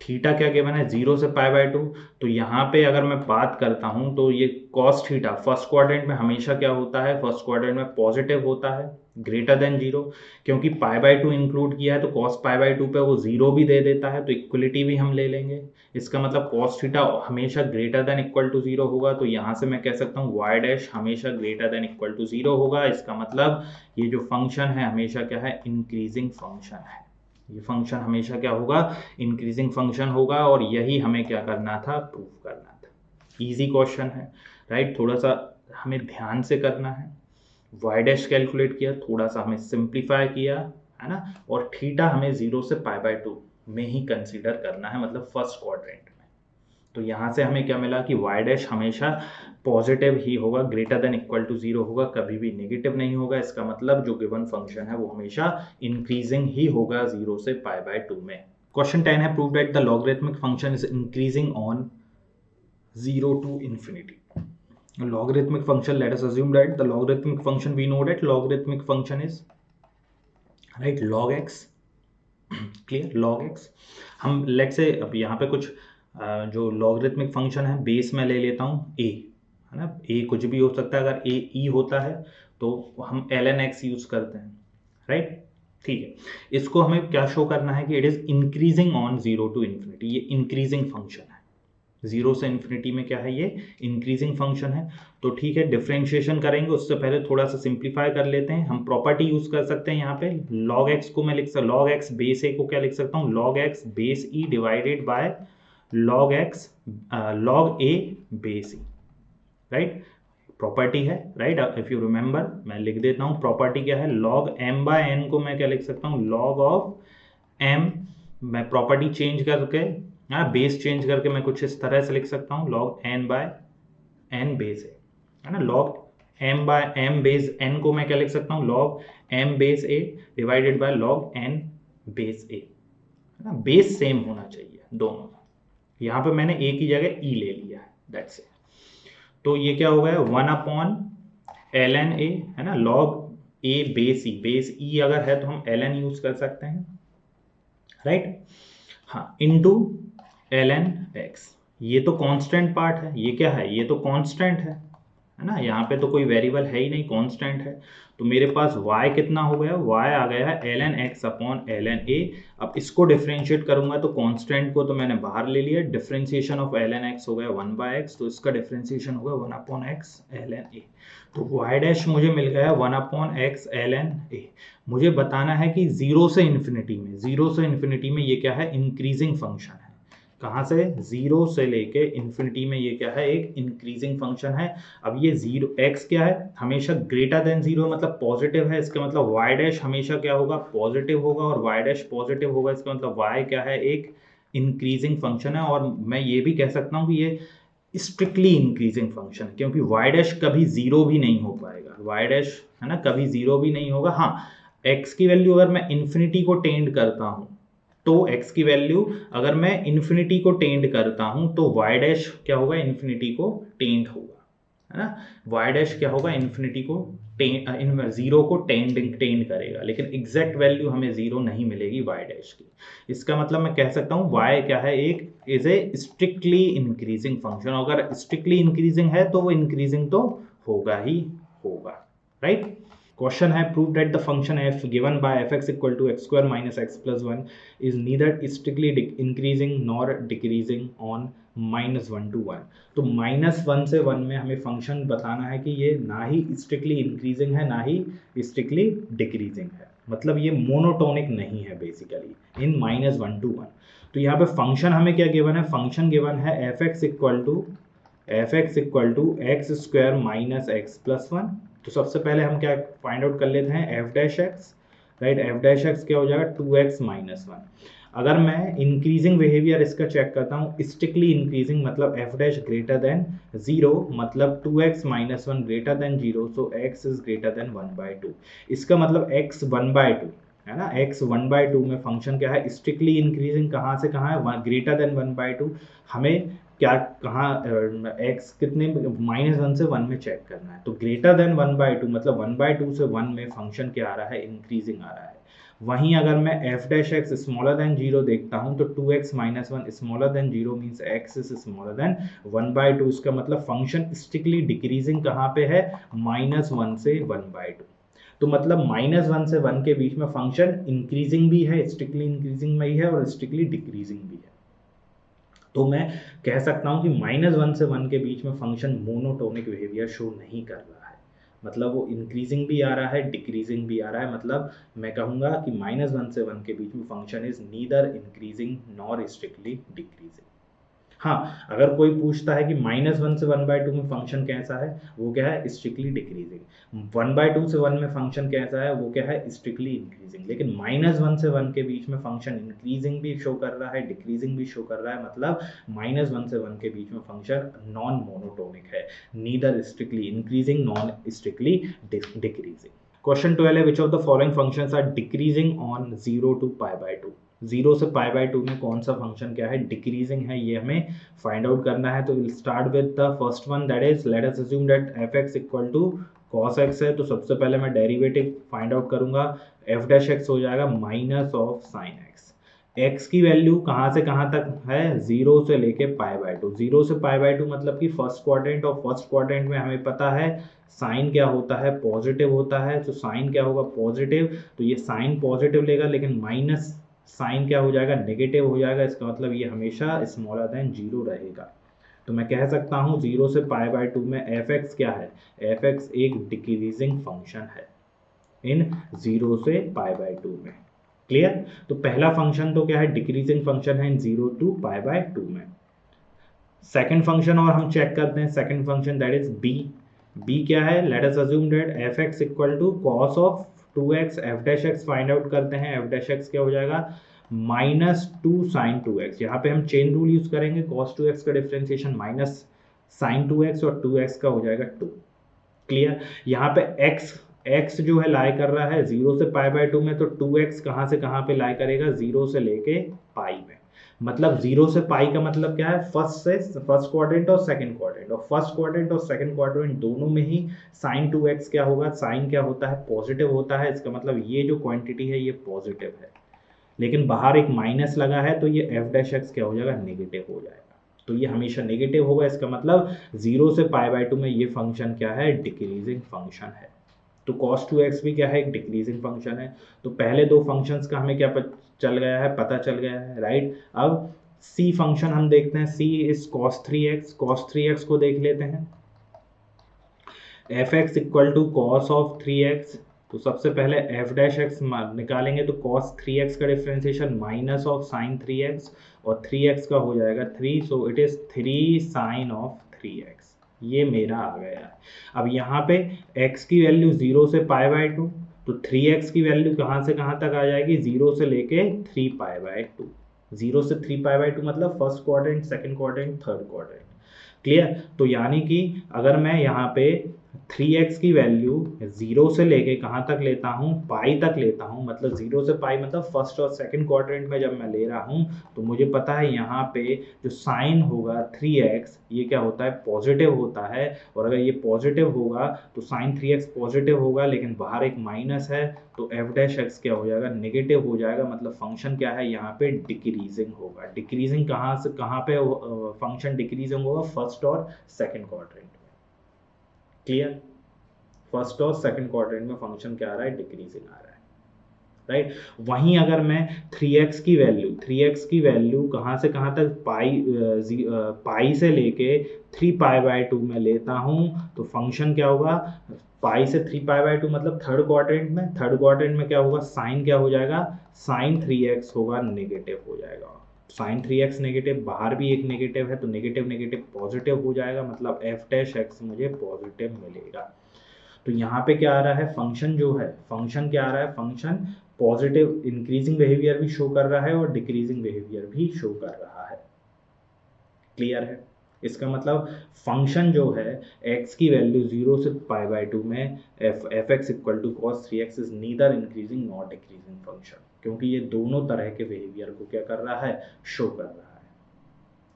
S1: थीटा क्या गिवन है, 0 से पाई बाय 2। तो यहाँ पे अगर मैं बात करता हूँ तो ये कॉस थीटा फर्स्ट क्वाड्रेंट में हमेशा क्या होता है, फर्स्ट क्वाड्रेंट में पॉजिटिव होता है, ग्रेटर देन 0। क्योंकि पाई बाय 2 इंक्लूड किया है तो कॉस पाई बाय 2 पे वो 0 भी दे देता है, तो इक्वलिटी भी हम ले लेंगे। इसका मतलब कॉस थीटा हमेशा ग्रेटर देन इक्वल टू 0 होगा। तो यहाँ से मैं कह सकता हूँ वाई डैश हमेशा ग्रेटर देन इक्वल टू 0 होगा। इसका मतलब ये जो फंक्शन है हमेशा क्या है, इंक्रीजिंग फंक्शन है। ये फंक्शन हमेशा क्या होगा, इंक्रीजिंग फंक्शन होगा, और यही हमें क्या करना था, प्रूव करना था। इजी क्वेश्चन है, राइट। थोड़ा सा हमें ध्यान से करना है। वाई डैश कैलकुलेट किया, थोड़ा सा हमें सिंप्लीफाई किया, है ना, और थीटा हमें 0 से पाई बाय 2 में ही कंसीडर करना है, मतलब फर्स्ट क्वाड्रेंट में। तो यहाँ से हमें क्या मिला कि वाई डैश हमेशा पॉजिटिव ही होगा, ग्रेटर देन इक्वल टू 0 होगा, कभी भी नेगेटिव नहीं होगा। इसका मतलब जो गिवन फंक्शन है वो हमेशा इंक्रीजिंग ही होगा 0 से पाई बाय 2 में। क्वेश्चन 10 है, prove that the logarithmic function is increasing on 0 to infinity. A logarithmic function, let us assume that the logarithmic function, we know that logarithmic function is right log x, clear, log x। हम late से अब यहाँ पे कुछ जो logarithmic function है base में ले लेता हूँ a, है ना। a कुछ भी हो सकता है, अगर a e होता है तो हम ln x यूज करते हैं, राइट। ठीक है, इसको हमें क्या शो करना है कि it is increasing on 0 to infinity। ये इंक्रीजिंग फंक्शन है, 0 से इन्फिनिटी में क्या है, ये इंक्रीजिंग फंक्शन है। तो ठीक है, डिफरेंशिएशन करेंगे उससे पहले थोड़ा सा सिंप्लीफाई कर लेते हैं। हम प्रॉपर्टी यूज कर सकते हैं यहाँ पे। log x को मैं लिख सकता, log x बेस a को क्या लिख सकता हूँ, log x base e divided by log x log a base e, right. Property है, राइट। इफ यू रिमेंबर मैं लिख देता हूँ, प्रॉपर्टी क्या है, log m बाय n को मैं क्या लिख सकता हूँ, log ऑफ m। मैं प्रॉपर्टी चेंज करके, हाँ, बेस चेंज करके मैं कुछ इस तरह से लिख सकता हूँ, log n by n base है ना। log m by m base n को मैं क्या लिख सकता हूँ, log m base a divided by log n base a, है ना। बेस सेम होना चाहिए दोनों। यहाँ पे मैंने a की जगह e ले लिया है, दैट्स इट। तो ये क्या हो गया, 1 अपॉन ln a, है ना, log a बेस e अगर है तो हम ln यूज कर सकते हैं, राइट। हाँ, इनटू ln x। ये तो कांस्टेंट पार्ट है, ये क्या है, ये तो कांस्टेंट है ना। यहाँ पे तो कोई वेरिएबल है ही नहीं, कांस्टेंट है। तो मेरे पास y कितना हो गया, y आ गया है ln x upon ln a। अब इसको डिफरेंशिएट करूंगा तो कांस्टेंट को तो मैंने बाहर ले लिया, डिफरेंशिएशन ऑफ ln x हो गया 1 बाय x, तो इसका डिफरेंशिएशन होगा 1 अपॉन x ln a। तो y डैश मुझे मिल गया 1 अपॉन x ln a। मुझे बताना है कि 0 से इन्फिनिटी में, 0 से इन्फिनिटी में ये क्या है, इंक्रीजिंग फंक्शन है। कहाँ से, 0 से लेके इन्फिनिटी में ये क्या है, एक इंक्रीजिंग फंक्शन है। अब ये 0 x क्या है, हमेशा ग्रेटर देन 0 मतलब पॉजिटिव है। इसका मतलब y डैश हमेशा क्या होगा, पॉजिटिव होगा, और y डैश पॉजिटिव होगा। इसका मतलब y क्या है, एक इंक्रीजिंग फंक्शन है। और मैं ये भी कह सकता हूँ कि ये स्ट्रिक्टली इंक्रीजिंग फंक्शन, क्योंकि वाई डैश कभी जीरो भी नहीं हो पाएगा, वाई डैश है ना कभी जीरो भी नहीं होगा। हाँ, एक्स की वैल्यू अगर मैं इन्फिनिटी को टेंड करता हूँ, तो एक्स की वैल्यू अगर मैं इन्फिनिटी को टेंड करता हूँ तो वाई डैश क्या होगा, इन्फिनिटी को टेंड होगा, है ना। वाई डैश क्या होगा, इन्फिनिटी को जीरो को टेंड करेगा, लेकिन एग्जैक्ट वैल्यू हमें जीरो नहीं मिलेगी वाई डैश की। इसका मतलब मैं कह सकता हूँ वाई क्या है, एक is a strictly increasing function. अगर स्ट्रिक्टली इंक्रीजिंग है तो वो इंक्रीजिंग तो होगा ही होगा, राइट। क्वेश्चन है, prove that the function f given by fx equal to x square minus x plus 1 is neither strictly increasing nor decreasing on -1 to 1। तो -1 से 1 में हमें फंक्शन बताना है कि ये ना ही स्ट्रिक्टली इंक्रीजिंग है ना ही स्ट्रिक्टली डिक्रीजिंग है, मतलब ये मोनोटोनिक नहीं है बेसिकली इन -1 to 1। तो यहाँ पे फंक्शन हमें क्या गिवन है, फंक्शन गिवन है fx equal to x square minus x plus 1। तो सबसे पहले हम क्या फाइंड आउट कर लेते हैं, f dash x, right. F dash x क्या हो जाएगा, 2x माइनस 1। अगर मैं इंक्रीजिंग बिहेवियर इसका चेक करता हूँ, स्ट्रिक्टली इंक्रीजिंग मतलब एफ डैश ग्रेटर देन 0, मतलब 2x minus 1 greater than 0, so x is greater then 1/2। इसका मतलब x 1/2 है ना, x 1/2 में फंक्शन क्या है, स्ट्रिक्टली इंक्रीजिंग कहाँ से कहाँ है, ग्रेटर देन 1/2। हमें क्या कहाँ x कितने -1 से 1 में चेक करना है, तो ग्रेटर देन 1/2 मतलब 1/2 से 1 में फंक्शन क्या आ रहा है, इंक्रीजिंग आ रहा है। वहीं अगर मैं f dash x smaller than 0 देखता हूं तो 2x minus 1 smaller than 0 means x is smaller than 1/2। इसका मतलब फंक्शन स्ट्रिक्टली डिक्रीजिंग कहाँ पे है, -1 से 1/2। तो मतलब -1 से 1 के बीच में फंक्शन इंक्रीजिंग भी है, स्ट्रिक्टली इंक्रीजिंग में ही है और स्ट्रिक्टली डिक्रीजिंग भी है। तो मैं कह सकता हूं कि -1 से 1 के बीच में फंक्शन मोनोटोनिक बिहेवियर शो नहीं कर रहा है, मतलब वो इंक्रीजिंग भी आ रहा है डिक्रीजिंग भी आ रहा है। मतलब मैं कहूंगा कि -1 से 1 के बीच में function is neither increasing nor strictly decreasing. हाँ, अगर कोई पूछता है कि -1 से 1/2 में फंक्शन कैसा है, वो क्या है, स्ट्रिक्टली डिक्रीजिंग। 1/2 से 1 में फंक्शन कैसा है, वो क्या है, स्ट्रिक्टली इंक्रीजिंग। लेकिन -1 से 1 के बीच में फंक्शन इंक्रीजिंग भी शो कर रहा है डिक्रीजिंग भी शो कर रहा है, मतलब -1 से 1 के बीच में फंक्शन नॉन मोनोटोनिक है, neither strictly increasing non strictly decreasing. Question 12 है, which of the following functions are decreasing on 0 to π/2। 0 से π/2 में कौन सा फंक्शन क्या है, डिक्रीजिंग है, ये हमें फाइंड आउट करना है। तो will start with the first one, that is let us assume that fx equal to cos x है। तो सबसे पहले मैं डेरिवेटिव फाइंड आउट करूंगा, f डैश x हो जाएगा minus of sine x। x की वैल्यू कहाँ से कहाँ तक है, 0 से लेके π/2। 0 से π/2 मतलब कि फर्स्ट क्वाड्रेंट, और फर्स्ट क्वाड्रेंट में हमें पता है साइन क्या होता है, पॉजिटिव होता है। तो साइन क्या होगा, पॉजिटिव, तो ये साइन पॉजिटिव लेगा, लेकिन माइनस साइन क्या हो जाएगा, नेगेटिव हो जाएगा। इसका मतलब ये हमेशा स्मॉलर देन 0 रहेगा। तो मैं कह सकता हूँ 0 से π/2 में fx क्या है, fx एक डिक्रीजिंग फंक्शन है इन 0 से π/2 में। क्लियर। तो पहला फंक्शन तो क्या है, डिक्रीजिंग फंक्शन है इन 0 to π/2 में। सेकंड फंक्शन और हम चेक करते हैं, second function that is b क्या है, let us assume that fx equal to cos of 2x। f dash x find out करते हैं, f डैश x क्या हो जाएगा, -2 sin 2x। यहाँ पे हम चेन रूल यूज करेंगे, cos 2x का डिफरेंशिएशन माइनस sin 2x और 2x का हो जाएगा 2। क्लियर। यहाँ पे x जो है लाई कर रहा है 0 से π/2 में, तो 2x कहाँ से कहाँ पे लाई करेगा, 0 से लेके पाई में। मतलब 0 से पाई का मतलब क्या है, फर्स्ट क्वाड्रेंट और सेकंड क्वाड्रेंट, और फर्स्ट क्वाड्रेंट और सेकंड क्वाड्रेंट दोनों में ही साइन 2x क्या होगा, साइन क्या होता है, पॉजिटिव होता है। इसका मतलब ये जो क्वांटिटी है ये पॉजिटिव है, लेकिन बाहर एक माइनस लगा है तो ये f डैश एक्स क्या हो जाएगा, नेगेटिव हो जाएगा। तो ये हमेशा नेगेटिव होगा, इसका मतलब 0 से π/2 में ये फंक्शन क्या है, डिक्रीजिंग फंक्शन है। तो cos 2x भी क्या है, एक डिक्रीजिंग फंक्शन है। तो पहले दो फंक्शंस का हमें क्या पता चल गया है, राइट। अब c फंक्शन हम देखते हैं, c is cos 3x। cos 3x को देख लेते हैं, fx equal to cos of 3x। तो सबसे पहले f डैश x निकालेंगे, तो cos 3x का differentiation minus of sign 3x, और 3x का हो जाएगा 3, so it is 3 sine of 3x। ये मेरा आ गया है। अब यहाँ पे x की वैल्यू 0 से π/2, तो 3x की वैल्यू कहाँ से कहाँ तक आ जाएगी, 0 से लेके 3π/2। 0 से 3π/2 मतलब first quadrant, second quadrant, third quadrant. Clear. तो यानी कि अगर मैं यहाँ पे 3x की वैल्यू 0 से लेके कहाँ तक लेता हूँ, पाई तक लेता हूँ, मतलब 0 से पाई मतलब फर्स्ट और सेकंड क्वाड्रेंट में जब मैं ले रहा हूँ, तो मुझे पता है यहाँ पे जो साइन होगा 3x ये क्या होता है, पॉजिटिव होता है। और अगर ये पॉजिटिव होगा तो साइन 3x पॉजिटिव होगा, लेकिन बाहर एक माइनस है, तो एफ डैश एक्स क्या हो जाएगा, नेगेटिव हो जाएगा। मतलब फंक्शन क्या है यहाँ पे, डिक्रीजिंग होगा। डिक्रीजिंग कहाँ से कहाँ पे फंक्शन डिक्रीजिंग होगा, फर्स्ट और सेकंड क्वाड्रेंट में। क्लियर। फर्स्ट और सेकंड क्वाड्रेंट में फंक्शन क्या आ रहा है, डिक्रीजिंग आ रहा है, राइट। वहीं अगर मैं 3x की वैल्यू कहाँ से कहाँ तक, पाई से लेके 3π/2 में लेता हूँ, तो फंक्शन क्या होगा, पाई से 3π/2 मतलब थर्ड क्वाड्रेंट में क्या होगा, साइन क्या हो जाएगा, साइन 3x होगा, नेगेटिव हो जाएगा। साइन 3x नेगेटिव, बाहर भी एक नेगेटिव है, तो नेगेटिव नेगेटिव पॉजिटिव हो जाएगा, मतलब एफ डैश एक्स मुझे पॉजिटिव मिलेगा। तो यहाँ पे क्या आ रहा है, फंक्शन जो है, फंक्शन क्या आ रहा है, फंक्शन पॉजिटिव इंक्रीजिंग बिहेवियर भी शो कर रहा है और डिक्रीजिंग बिहेवियर भी शो कर रहा है। क्लियर है। इसका मतलब फंक्शन जो है x की वैल्यू 0 से π/2 में f x equal to cos 3x is neither increasing not decreasing function, क्योंकि ये दोनों तरह के बिहेवियर को क्या कर रहा है, शो कर रहा है।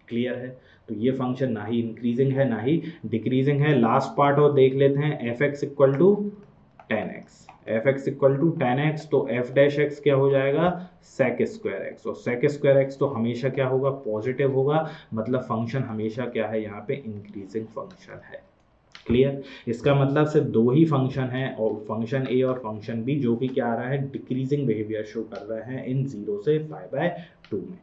S1: क्लियर है। तो ये फंक्शन ना ही इंक्रीजिंग है ना ही डिक्रीजिंग है। लास्ट पार्ट और देख लेते हैं, f x equal to 10x, f x equal to 10x, तो एफ डैश एक्स क्या हो जाएगा, सेक स्क्वायर एक्स, और सेक स्क्वायर एक्स तो हमेशा क्या होगा, पॉजिटिव होगा, मतलब फंक्शन हमेशा क्या है यहाँ पे, इंक्रीजिंग फंक्शन है। क्लियर। इसका मतलब सिर्फ दो ही फंक्शन है, और फंक्शन ए और फंक्शन बी, जो कि क्या आ रहा है, डिक्रीजिंग बिहेवियर शो कर रहे हैं इन 0 से π/2 में।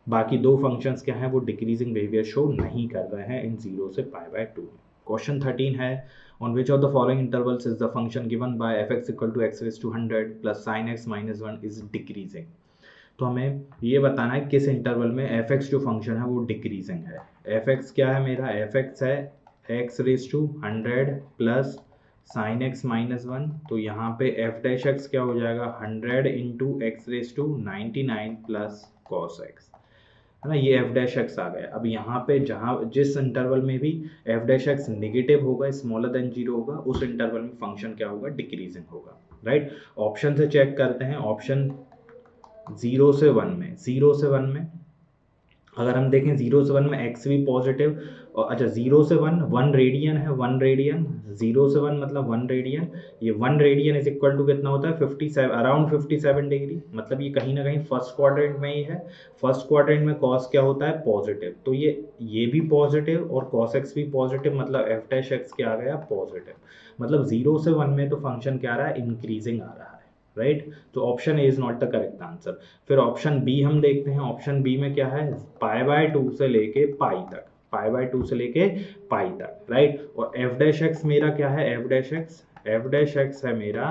S1: बाकी दो फंक्शंस क्या हैं, वो डिक्रीजिंग बिहेवियर शो नहीं कर रहे हैं इन 0 से π/2 में। क्वेश्चन 13 है, on which of the following intervals is the function given by f(x) equal to x raised to 100 plus sin x minus 1 is decreasing। तो हमें ये बताना है किस इंटरवल में f(x) जो फंक्शन है वो डिक्रीजिंग है। f(x) क्या है मेरा, f(x) है x raised to 100 plus sin x minus 1, तो यहाँ पे f डैश x क्या हो जाएगा, 100 into x raise to 99 plus cos x, है ना। ये एफ डैश एक्स आ गया। अब यहाँ पे जहाँ जिस इंटरवल में भी एफ डैश एक्स नेगेटिव होगा, स्मॉलर देन 0 होगा, उस इंटरवल में फंक्शन क्या होगा, डिक्रीजिंग होगा, राइट। ऑप्शन से चेक करते हैं, ऑप्शन 0 से 1 में, 0 से 1 में अगर हम देखें 0 से 1 में एक्स भी पॉजिटिव, और अच्छा 0 से 1 1 रेडियन है, 1 रेडियन, 0 से 1 मतलब 1 रेडियन, ये 1 रेडियन इज इक्वल टू कितना होता है, 57, अराउंड 57 डिग्री, मतलब ये कहीं ना कहीं फर्स्ट क्वाड्रेंट में ही है। फर्स्ट क्वाड्रेंट में कॉस क्या होता है, पॉजिटिव, तो ये भी पॉजिटिव और कॉस एक्स भी पॉजिटिव, मतलब एफ डैश एक्स क्या आ गया, पॉजिटिव। मतलब 0 से 1 में तो फंक्शन क्या आ रहा है, इंक्रीजिंग आ रहा है, राइट। तो option A is not the correct answer. फिर ऑप्शन बी हम देखते हैं, ऑप्शन बी में क्या है, π/2 से लेके पाई तक, π/2 से लेके पाई तक, राइट। और एफ डैश एक्स मेरा क्या है, एफ डैश एक्स है मेरा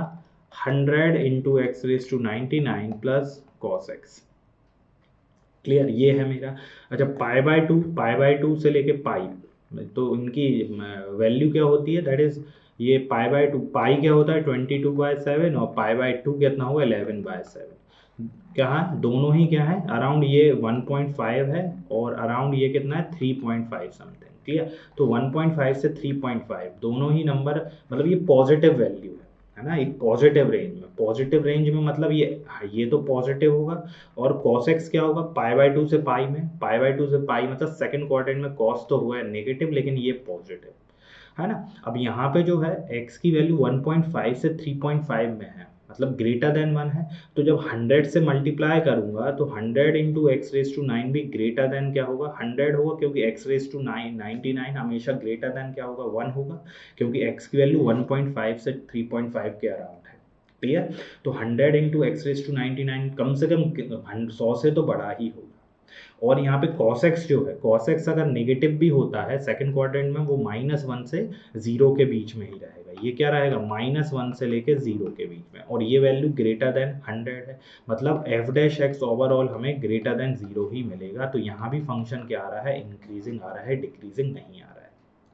S1: 100 into x raise to 99 plus cos x. Clear, ये है मेरा। अच्छा π/2 से लेके पाई, तो इनकी वैल्यू क्या होती है, दैट इज ये π/2, पाई क्या होता है 22/7, और π/2 कितना होगा 11/7। कहाँ दोनों ही क्या है, अराउंड ये 1.5 है और अराउंड ये कितना है 3.5 समथिंग। क्लियर। तो 1.5 से 3.5 दोनों ही नंबर, मतलब ये पॉजिटिव वैल्यू है ना, एक पॉजिटिव रेंज में, पॉजिटिव रेंज में मतलब ये तो पॉजिटिव होगा। और cos x क्या होगा, π/2 से पाई में, π/2 से पाई मतलब सेकंड क्वाड्रेंट में cos तो हुआ है नेगेटिव, लेकिन ये पॉजिटिव है ना। अब यहाँ पे जो है x की वैल्यू 1.5 से 3.5 में है, मतलब ग्रेटर देन 1 है, तो जब 100 से मल्टीप्लाई करूंगा तो 100 इंटू एक्स रेज टू 9 भी ग्रेटर देन क्या होगा, 100 होगा, क्योंकि x रेज टू 99 हमेशा ग्रेटर देन क्या होगा, 1 होगा, क्योंकि x की वैल्यू 1.5 से 3.5 के अराउंड है। क्लियर। तो 100 इंटू एक्स रेज टू 99 कम से कम 100 से तो बड़ा ही होगा। और यहाँ पे cos x जो है, cos x अगर नेगेटिव भी होता है सेकंड क्वाड्रेंट में, वो -1 से 0 के बीच में ही रहेगा। ये क्या रहेगा, -1 से लेके 0 के बीच में, और ये वैल्यू ग्रेटर देन 100 है, मतलब एफ डैश एक्स ओवरऑल हमें ग्रेटर देन 0 ही मिलेगा। तो यहाँ भी फंक्शन क्या आ रहा है, इंक्रीजिंग आ रहा है, डिक्रीजिंग नहीं आ रहा है।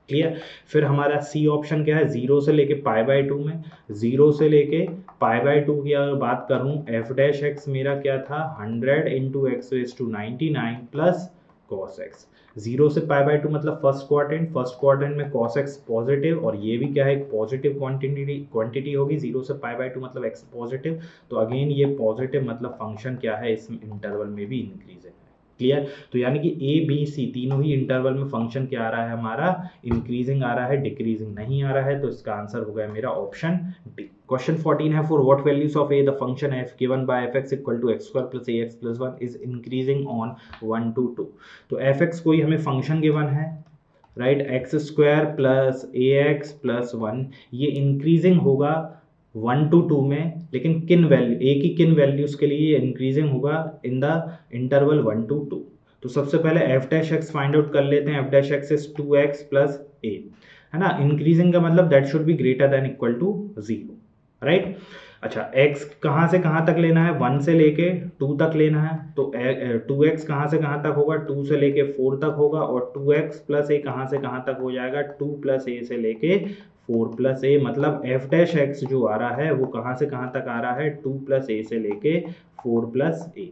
S1: क्लियर। फिर हमारा सी ऑप्शन क्या है, 0 से लेके π/2 में, 0 से लेके π/2 की अगर बात करूं, एफ डैश एक्स मेरा क्या था, 100 into x raise to 99 plus cos x। 0 से पाई बाय 2 मतलब फर्स्ट क्वाड्रेंट में cos x पॉजिटिव, और ये भी क्या है, एक पॉजिटिव क्वांटिटी होगी। 0 से पाई बाय 2 मतलब x पॉजिटिव, तो अगेन ये पॉजिटिव मतलब फंक्शन क्या है, इस इंटरवल में भी इंक्रीजिंग है। क्लियर? तो यानी कि ए बी सी तीनों ही इंटरवल में फंक्शन क्या आ रहा है हमारा, इंक्रीजिंग आ रहा है, डिक्रीजिंग नहीं आ रहा है। तो इसका आंसर हो गया मेरा ऑप्शन डी। क्वेश्चन 14 है, for what values of a the function f given by f x equal to x square plus a x plus 1 is increasing on 1 to 2। तो एफ एक्स कोई हमें फंक्शन गिवन है, right, x square plus a x plus 1, ये increasing होगा 1 to 2 में, लेकिन किन value, ए की किन वैल्यूज के लिए इंक्रीजिंग होगा, इन द इंटरवल 1 to 2। तो सबसे पहले f dash x find out कर लेते हैं। F dash x is 2x plus a, है ना। इंक्रीजिंग का मतलब that should be greater than equal to 0, right. अच्छा, x कहाँ से कहाँ तक लेना है, 1 से लेके 2 तक लेना है। तो 2x कहाँ से कहाँ तक होगा, 2 से लेके 4 तक होगा, और 2x प्लस ए कहाँ से कहाँ तक हो जाएगा, 2 प्लस ए से लेके 4 प्लस ए। मतलब एफ डैश एक्स जो आ रहा है वो कहाँ से कहाँ तक आ रहा है, 2 प्लस ए से लेके 4 प्लस ए।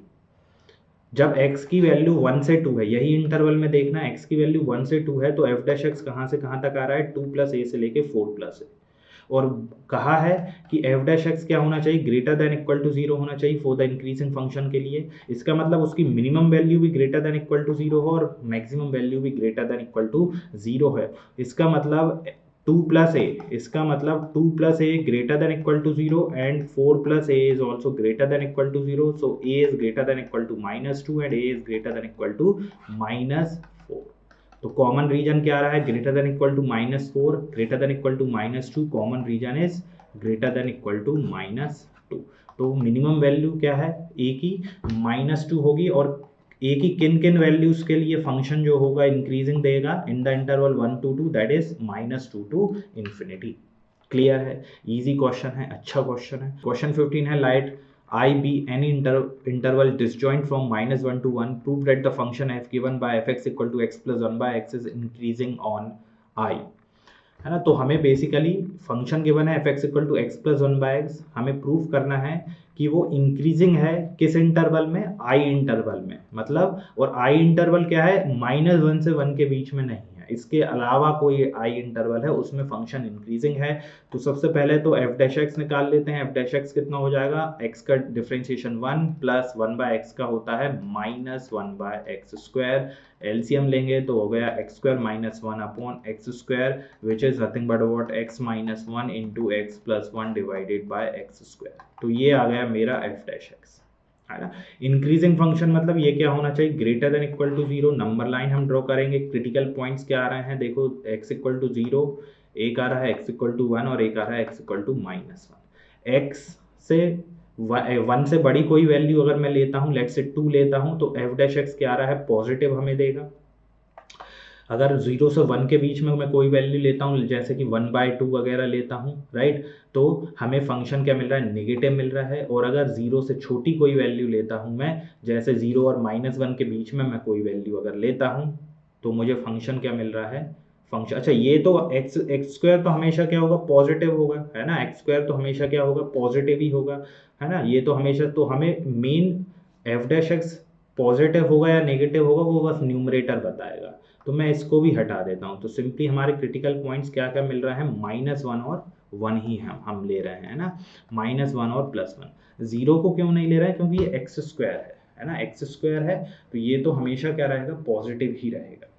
S1: जब x की वैल्यू 1 से 2 है, यही इंटरवल में देखना, x की वैल्यू 1 से 2 है, तो एफ डैश एक्स कहाँ से कहाँ तक आ रहा है, 2 प्लस ए से लेके 4 प्लस ए। और कहा है कि एफ डैश एक्स क्या होना चाहिए, ग्रेटर देन इक्वल टू 0 होना चाहिए फॉर द इंक्रीजिंग फंक्शन के लिए। इसका मतलब उसकी मिनिमम वैल्यू भी ग्रेटर देन इक्वल टू 0 हो और मैक्सिमम वैल्यू भी ग्रेटर देन इक्वल टू 0 है। इसका मतलब 2 प्लस ए, इसका मतलब 2 plus a greater than equal to 0 and 4 plus a is also greater than equal to 0। So a is greater than equal to -2 and a is greater than equal to -4। तो common region क्या आ रहा है, greater than equal to -4, greater than equal to -2, common region is greater than equal to -2। तो minimum value क्या है ए की, -2 होगी, और ए की किन किन वैल्यूज के लिए फंक्शन जो होगा इंक्रीजिंग देगा in the interval 1 to 2, that is -2 to infinity. Clear है, इजी क्वेश्चन है, अच्छा क्वेश्चन है। क्वेश्चन 15 है, light I be any interval disjoint from -1 to 1, prove that the function f given by fx equal to x plus 1 by x is increasing on I, है ना। तो हमें basically function given है fx equal to x plus 1 by x, हमें prove करना है कि वो इंक्रीजिंग है किस इंटरवल में, I इंटरवल में। मतलब, और I इंटरवल क्या है, -1 से 1 के बीच में नहीं है, इसके अलावा कोई I इंटरवल है उसमें फंक्शन इंक्रीजिंग है। तो सबसे पहले तो एफ डैश एक्स निकाल लेते हैं। एफ डैश एक्स कितना हो जाएगा, x का डिफरेंशिएशन 1 प्लस 1 बाय एक्स का होता है -1 बाय एक्स स्क्वायर। एलसीएम लेंगे तो हो गया x square -1 upon x square, which is nothing but what x -1 into x plus 1 divided by x square. तो ये आ गया मेरा एफ डैश एक्स, है ना। इंक्रीजिंग फंक्शन मतलब ये क्या होना चाहिए, greater than equal to 0। Number line हम ड्रॉ करेंगे, क्रिटिकल पॉइंट्स क्या आ रहे हैं, देखो x इक्वल टू 0, एक आ रहा है x इक्वल टू 1 और एक आ रहा है x इक्वल टू -1। x से 1 से बड़ी कोई वैल्यू अगर मैं लेता हूँ, लेट से 2 लेता हूँ, तो एफ डैश एक्स क्या आ रहा है, पॉजिटिव हमें देगा। अगर 0 से 1 के बीच में मैं कोई वैल्यू लेता हूँ, जैसे कि 1/2 वगैरह लेता हूँ, राइट, तो हमें फंक्शन क्या मिल रहा है, नेगेटिव मिल रहा है। और अगर 0 से छोटी कोई वैल्यू लेता हूँ मैं, जैसे 0 और -1 के बीच में मैं कोई वैल्यू अगर लेता हूँ, तो मुझे फंक्शन क्या मिल रहा है, फंक्शन, अच्छा ये तो एक्स स्क्वायर तो हमेशा क्या होगा, पॉजिटिव होगा, है ना। एक्स स्क्वायर तो हमेशा क्या होगा, पॉजिटिव ही होगा, है ना। ये तो हमेशा, तो हमें main F dash x positive होगा या नेगेटिव होगा वो बस न्यूमरेटर बताएगा। तो मैं इसको भी हटा देता हूँ। तो सिंपली हमारे क्रिटिकल पॉइंट्स क्या क्या मिल रहा है, -1 और 1 ही हम ले रहे हैं ना, -1 और +1। 0 को क्यों नहीं ले रहे हैं, क्योंकि ये एक्स स्क्वायर है ना, एक्स स्क्वायर है, तो ये तो हमेशा क्या रहेगा, पॉजिटिव ही रहेगा।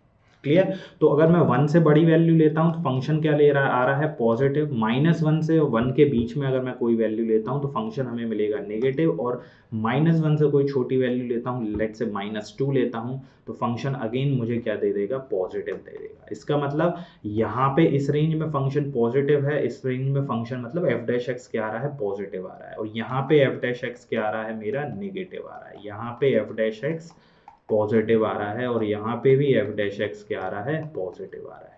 S1: क्लियर। तो अगर मैं 1 से बड़ी वैल्यू लेता हूँ तो फंक्शन क्या ले रहा आ रहा है, पॉजिटिव। -1 से 1 के बीच में अगर मैं कोई वैल्यू लेता हूँ तो फंक्शन हमें मिलेगा नेगेटिव। और -1 से कोई छोटी वैल्यू लेता हूँ, लेट से -2 लेता हूँ, तो फंक्शन अगेन मुझे क्या दे देगा, पॉजिटिव दे देगा। इसका मतलब यहाँ पे इस रेंज में फंक्शन पॉजिटिव है, इस रेंज में फंक्शन मतलब एफ डैश एक्स क्या आ रहा है, पॉजिटिव आ रहा है। और यहाँ पे एफ डैश एक्स क्या आ रहा है, मेरा नेगेटिव आ रहा है। यहाँ पे एफ डैश एक्स पॉजिटिव आ रहा है और यहाँ पे भी एफ डैश एक्स क्या आ रहा है, पॉजिटिव आ रहा है।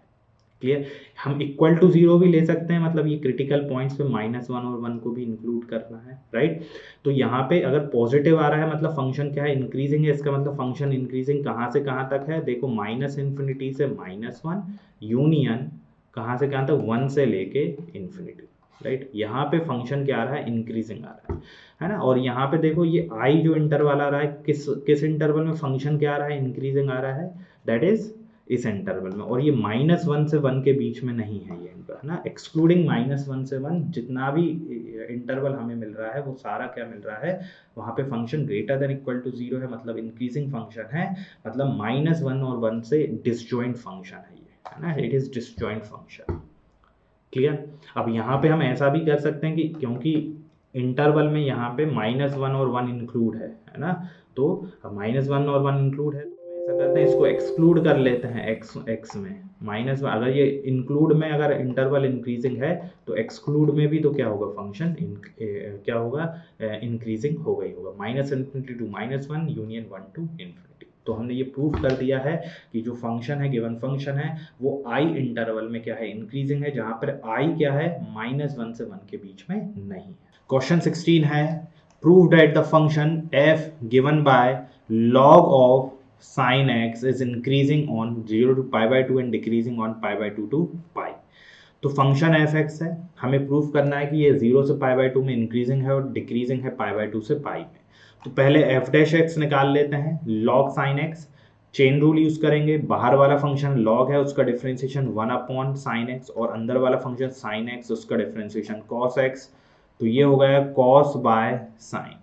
S1: क्लियर। हम इक्वल टू 0 भी ले सकते हैं, मतलब ये क्रिटिकल पॉइंट्स पे -1 और 1 को भी इंक्लूड करना है, राइट। तो यहाँ पे अगर पॉजिटिव आ रहा है मतलब फंक्शन क्या है, इंक्रीजिंग है। इसका मतलब फंक्शन इंक्रीजिंग कहाँ से कहाँ तक है, देखो -∞ से -1, यूनियन कहाँ से कहाँ तक, 1 से लेके इन्फिनिटी। राइट। यहाँ पे फंक्शन क्या आ रहा है, इंक्रीजिंग आ रहा है ना। और यहाँ पे देखो ये आई जो इंटरवल आ रहा है, किस किस इंटरवल में फंक्शन क्या आ रहा है, इंक्रीजिंग आ रहा है, दैट इज इस इंटरवल में। और ये -1 से 1 के बीच में नहीं है ये है ना, एक्सक्लूडिंग -1 से 1 जितना भी इंटरवल हमें मिल रहा है वो सारा क्या मिल रहा है, वहाँ पे function greater than equal to 0 है, मतलब इंक्रीजिंग फंक्शन है, मतलब -1 और 1 से डिसजॉइंट फंक्शन है ये, है ना, it is disjoint function. Clear. अब यहाँ पे हम ऐसा भी कर सकते हैं कि क्योंकि इंटरवल में यहाँ पे -1 और 1 इंक्लूड है ना, तो -1 और 1 इंक्लूड है, तो हम ऐसा करते हैं इसको एक्सक्लूड कर लेते हैं x में माइनस, अगर ये इंक्लूड में अगर इंटरवल इंक्रीजिंग है तो एक्सक्लूड में भी तो क्या होगा, फंक्शन क्या होगा, इंक्रीजिंग होगा ही होगा, -∞ टू -1 यूनियन 1 टू इन्फिनिटी। तो हमने ये प्रूफ कर दिया है कि जो फंक्शन है, गिवन फंक्शन है, वो आई इंटरवल में क्या है, इंक्रीजिंग है, जहां पर आई क्या है, -1 से 1 के बीच में नहीं है। क्वेश्चन 16 है, prove that the function f given bye log of sin x is increasing on 0 to π/2 and decreasing on π/2 to π। तो फंक्शन f(x) है, हमें प्रूफ करना है कि ये 0 से π/2 में इंक्रीजिंग है और डिक्रीजिंग है π/2 से π में। तो पहले f'(x) निकाल लेते हैं, log sin x, chain rule use करेंगे, बाहर वाला फंक्शन log है उसका डिफरेंशिएशन 1/sin x और अंदर वाला फंक्शन sin x उसका डिफरेंशिएशन cos x, तो ये हो गया cos बाय sin।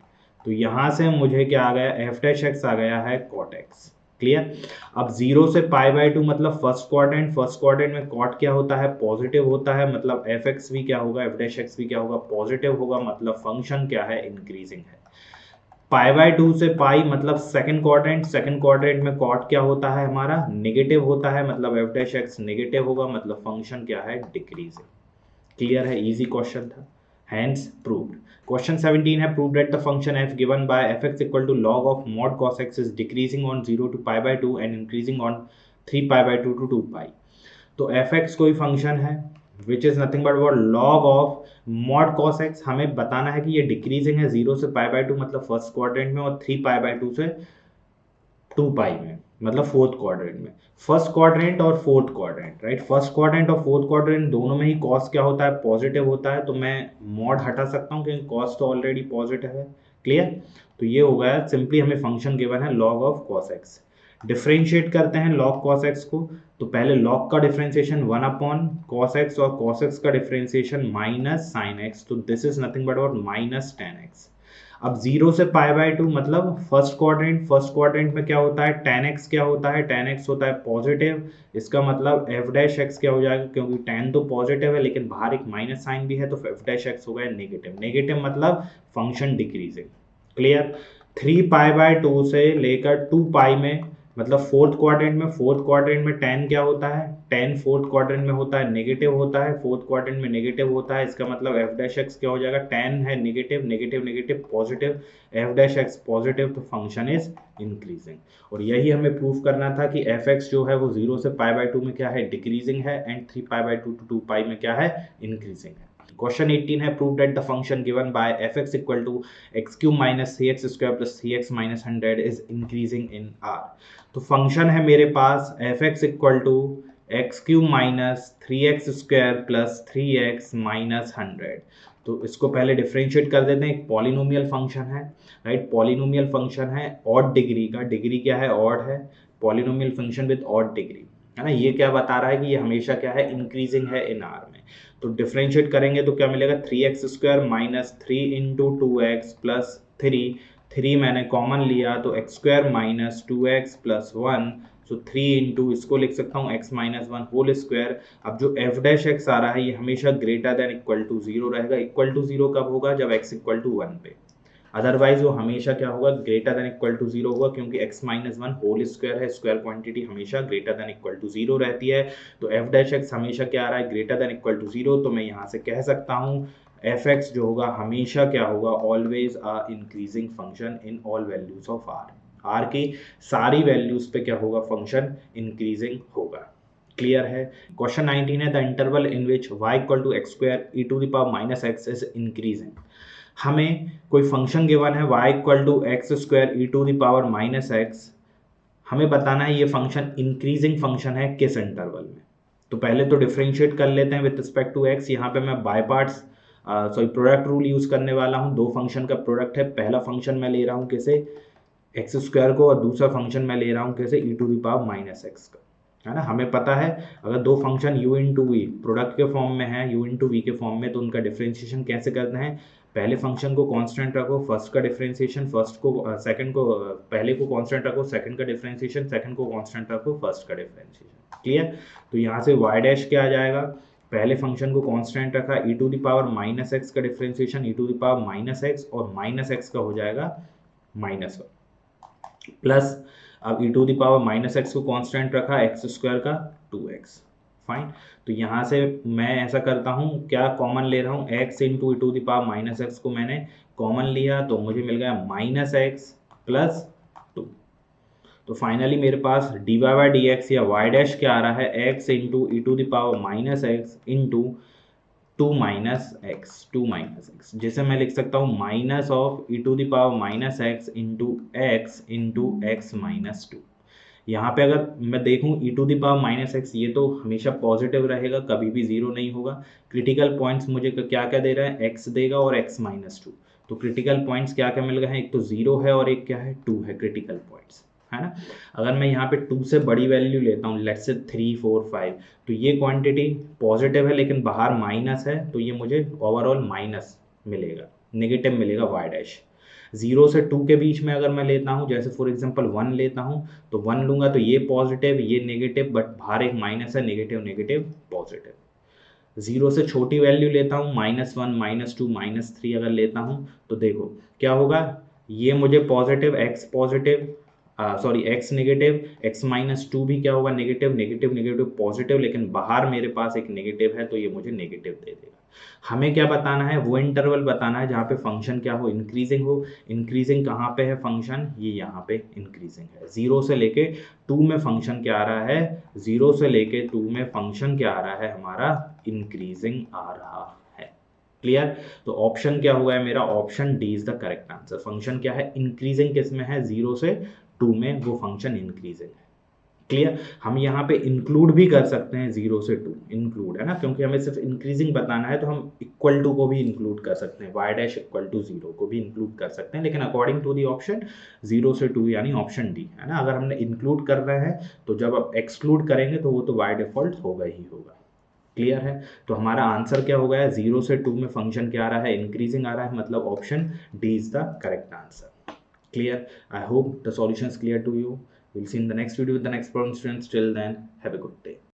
S1: तो यहां से मुझे क्या आ गया, f'(x) आ गया है cot x। क्लियर। अब 0 से π/2 मतलब फर्स्ट क्वाड्रेंट में कॉट क्या होता है, पॉजिटिव होता है, मतलब f(x) भी क्या होगा, f'(x) भी क्या होगा, पॉजिटिव होगा, मतलब फंक्शन क्या है, इंक्रीजिंग है। π/2 से पाई मतलब सेकंड क्वाड्रेंट में कॉट क्या होता है हमारा, नेगेटिव होता है, मतलब f'(x) नेगेटिव होगा, मतलब फंक्शन क्या है, डिक्रीजिंग। क्लियर है, इजी क्वेश्चन था, hence proved। Question 17 है, prove that the function f given by f(x) equal to log of mod cos x is decreasing on 0 to π/2 and increasing on 3π/2 to 2π। तो f(x) कोई function है which is nothing but what log of mod cos x, हमें बताना है कि ये decreasing है 0 से π/2 मतलब फर्स्ट क्वाड्रेंट में और 3π/2 से 2π में मतलब फोर्थ क्वाड्रेंट में। फर्स्ट क्वाड्रेंट और fourth quadrant, right, first quadrant और फोर्थ क्वाड्रेंट दोनों में ही कॉस क्या होता है, पॉजिटिव होता है, तो मैं मॉड हटा सकता हूँ क्योंकि कॉस तो ऑलरेडी पॉजिटिव है। क्लियर। तो ये हो गया, सिंपली हमें फंक्शन गिवन है log of cos x। Differentiate करते हैं log cos x को, तो पहले log का डिफरेंशिएशन 1/cos x और cos x का डिफरेंशिएशन -sin x, तो दिस इज नथिंग बट और -tan x। अब 0 से π/2 मतलब फर्स्ट क्वाड्रेंट में क्या होता है, tan x क्या होता है, tan x होता है पॉजिटिव, इसका मतलब f'(x) क्या हो जाएगा, क्योंकि tan तो पॉजिटिव है लेकिन बाहर एक माइनस साइन भी है, तो f'(x) हो गया नेगेटिव मतलब फंक्शन डिक्रीजिंग। क्लियर। 3π/2 से लेकर 2π में मतलब फोर्थ क्वाड्रेंट में tan क्या होता है, tan फोर्थ क्वाड्रेंट में होता है नेगेटिव होता है, फोर्थ क्वाड्रेंट में नेगेटिव होता है, इसका मतलब f'(x) क्या हो जाएगा, tan है नेगेटिव पॉजिटिव, f'(x) पॉजिटिव, तो फंक्शन इज इंक्रीजिंग। और यही हमें प्रूफ करना था कि f(x) जो है वो 0 से π/2 में क्या है, डिक्रीजिंग है, एंड 3π/2 to 2π में क्या है, इंक्रीजिंग है। क्वेश्चन 18 है, prove that the function given by f(x) equal to x³ minus 3x² plus 3x minus 100 is increasing in R। तो फंक्शन है मेरे पास f(x) equal to x³ minus 3x² plus 3x minus 100। तो इसको पहले differentiate कर देते हैं, एक पॉलिनोमियल फंक्शन है, राइट, पॉलिनोमियल फंक्शन है ऑड डिग्री का, डिग्री क्या है, ऑड है, polynomial function with odd degree, है ना। ये क्या बता रहा है कि ये हमेशा क्या है, इंक्रीजिंग है इन R में। तो डिफरेंशिएट करेंगे तो क्या मिलेगा, 3x² minus 3 into 2x plus 3 मैंने कॉमन लिया तो x² माइनस 2x प्लस 1, सो 3 इंटू इसको लिख सकता हूँ x माइनस 1 होल स्क्वायर। अब जो f'(x) आ रहा है ये हमेशा ग्रेटर देन इक्वल टू 0 रहेगा। इक्वल टू 0 कब होगा, जब x इक्वल टू 1 पे, अदरवाइज वो हमेशा क्या होगा, ग्रेटर देन इक्वल टू 0 होगा, क्योंकि x माइनस 1 होल स्क्वायर है, स्क्वायर क्वांटिटी हमेशा ग्रेटर देन इक्वल टू 0 रहती है। तो f'(x) हमेशा क्या आ रहा है, ग्रेटर देन इक्वल टू 0, तो मैं यहाँ से कह सकता हूँ f(x) जो होगा हमेशा क्या होगा, always a increasing function in all values of r की सारी वैल्यूज पे क्या होगा, फंक्शन इंक्रीजिंग होगा। क्लियर है। क्वेश्चन 19 है, the interval in which y equal to x² e⁻⁻x is increasing. हमें कोई फंक्शन गिवन है y equal to x² e⁻⁻x, हमें बताना है ये फंक्शन इंक्रीजिंग फंक्शन है किस इंटरवल में। तो पहले तो डिफरेंशिएट कर लेते हैं विद रिस्पेक्ट टू x, यहाँ पे मैं by parts sorry product rule use करने वाला हूँ। दो फंक्शन का प्रोडक्ट है, पहला फंक्शन मैं ले रहा हूँ कैसे एक्स स्क्वायर को और दूसरा फंक्शन मैं ले रहा हूँ कैसे e to the power minus x का, है ना। हमें पता है अगर दो function u into v product के फॉर्म में है, u इंटू वी के फॉर्म में, तो उनका डिफरेंशिएशन कैसे करना है, पहले फंक्शन को कांस्टेंट रखो, फर्स्ट का डिफरेंशिएशन फर्स्ट को सेकंड को पहले को कांस्टेंट रखो, सेकंड का डिफरेंशिएशन सेकंड को कांस्टेंट रखो, फर्स्ट का डिफरेंशिएशन। क्लियर। तो यहाँ से y डैश क्या आ जाएगा, पहले फंक्शन को कांस्टेंट रखा, e to the power minus x का differentiation e to the power minus x और माइनस एक्स का हो जाएगा माइनस प्लस, अब e to the power minus x को कांस्टेंट रखा, एक्स स्क्वायर का 2x। फाइन। तो यहाँ से मैं ऐसा करता हूँ, क्या कॉमन ले रहा हूँ, x into e to the power minus x को मैंने कॉमन लिया तो मुझे मिल गया माइनस एक्स प्लस 2। तो फाइनली मेरे पास d y by d x या y डैश क्या आ रहा है, x into e to the power minus x into 2 minus x, जैसे मैं लिख सकता हूँ minus of e to the power minus x into x minus 2। यहाँ पे अगर मैं देखूँ e to the power minus x, ये तो हमेशा पॉजिटिव रहेगा, कभी भी जीरो नहीं होगा। क्रिटिकल पॉइंट्स मुझे क्या क्या दे रहा है, एक्स देगा और एक्स माइनस 2। तो क्रिटिकल पॉइंट्स क्या क्या मिल गए हैं, एक तो जीरो है और एक क्या है 2 है क्रिटिकल पॉइंट्स, है ना। अगर मैं यहाँ पे 2 से बड़ी वैल्यू लेता हूँ, लेट्स से 3 4 5, तो ये क्वांटिटी पॉजिटिव है लेकिन बाहर माइनस है, तो ये मुझे ओवरऑल माइनस मिलेगा, नेगेटिव मिलेगा y डैश। 0 से 2 के बीच में अगर मैं लेता हूँ, जैसे फॉर एग्जांपल 1 लेता हूँ, तो 1 लूंगा तो ये पॉजिटिव ये नेगेटिव, बट बाहर एक माइनस है, नेगेटिव नेगेटिव पॉजिटिव। 0 से छोटी वैल्यू लेता हूँ, -1 -2 -3 अगर लेता हूँ, तो देखो क्या होगा, ये मुझे positive x positive sorry x negative, x minus 2 भी क्या होगा, नेगेटिव नेगेटिव नेगेटिव पॉजिटिव, लेकिन बाहर मेरे पास एक नेगेटिव है तो ये मुझे नेगेटिव दे देगा। हमें क्या बताना है, वो इंटरवल बताना है जहाँ पे फंक्शन क्या हो, इंक्रीजिंग हो। इंक्रीजिंग कहाँ पे है फंक्शन, ये यहाँ पे इंक्रीजिंग है। 0 से लेके 2 में फंक्शन क्या आ रहा है, 0 से लेके 2 में फंक्शन क्या आ रहा है हमारा, इंक्रीजिंग आ रहा है। क्लियर। तो ऑप्शन क्या हुआ है मेरा, option D is the correct answer. Function क्या है, इंक्रीजिंग किस में है, 0 से 2 में वो फंक्शन इंक्रीजिंग है। क्लियर। हम यहाँ पे इंक्लूड भी कर सकते हैं 0 से 2, इंक्लूड है ना, क्योंकि हमें सिर्फ इंक्रीजिंग बताना है तो हम इक्वल टू को भी इंक्लूड कर सकते हैं, y डैश इक्वल टू 0 को भी इंक्लूड कर सकते हैं, लेकिन अकॉर्डिंग टू दी ऑप्शन 0 से 2 यानी ऑप्शन डी, है ना। अगर हमने इंक्लूड कर रहे हैं तो जब आप एक्सक्लूड करेंगे तो वो तो बाय डिफॉल्ट होगा ही होगा। क्लियर है। तो हमारा आंसर क्या हो गया, 0 से 2 में फंक्शन क्या आ रहा है, इंक्रीजिंग आ रहा है, मतलब option D is the correct answer. Clear. I hope the solution is clear to you. We'll see in the next video with the next problem, students. Till then, have a good day.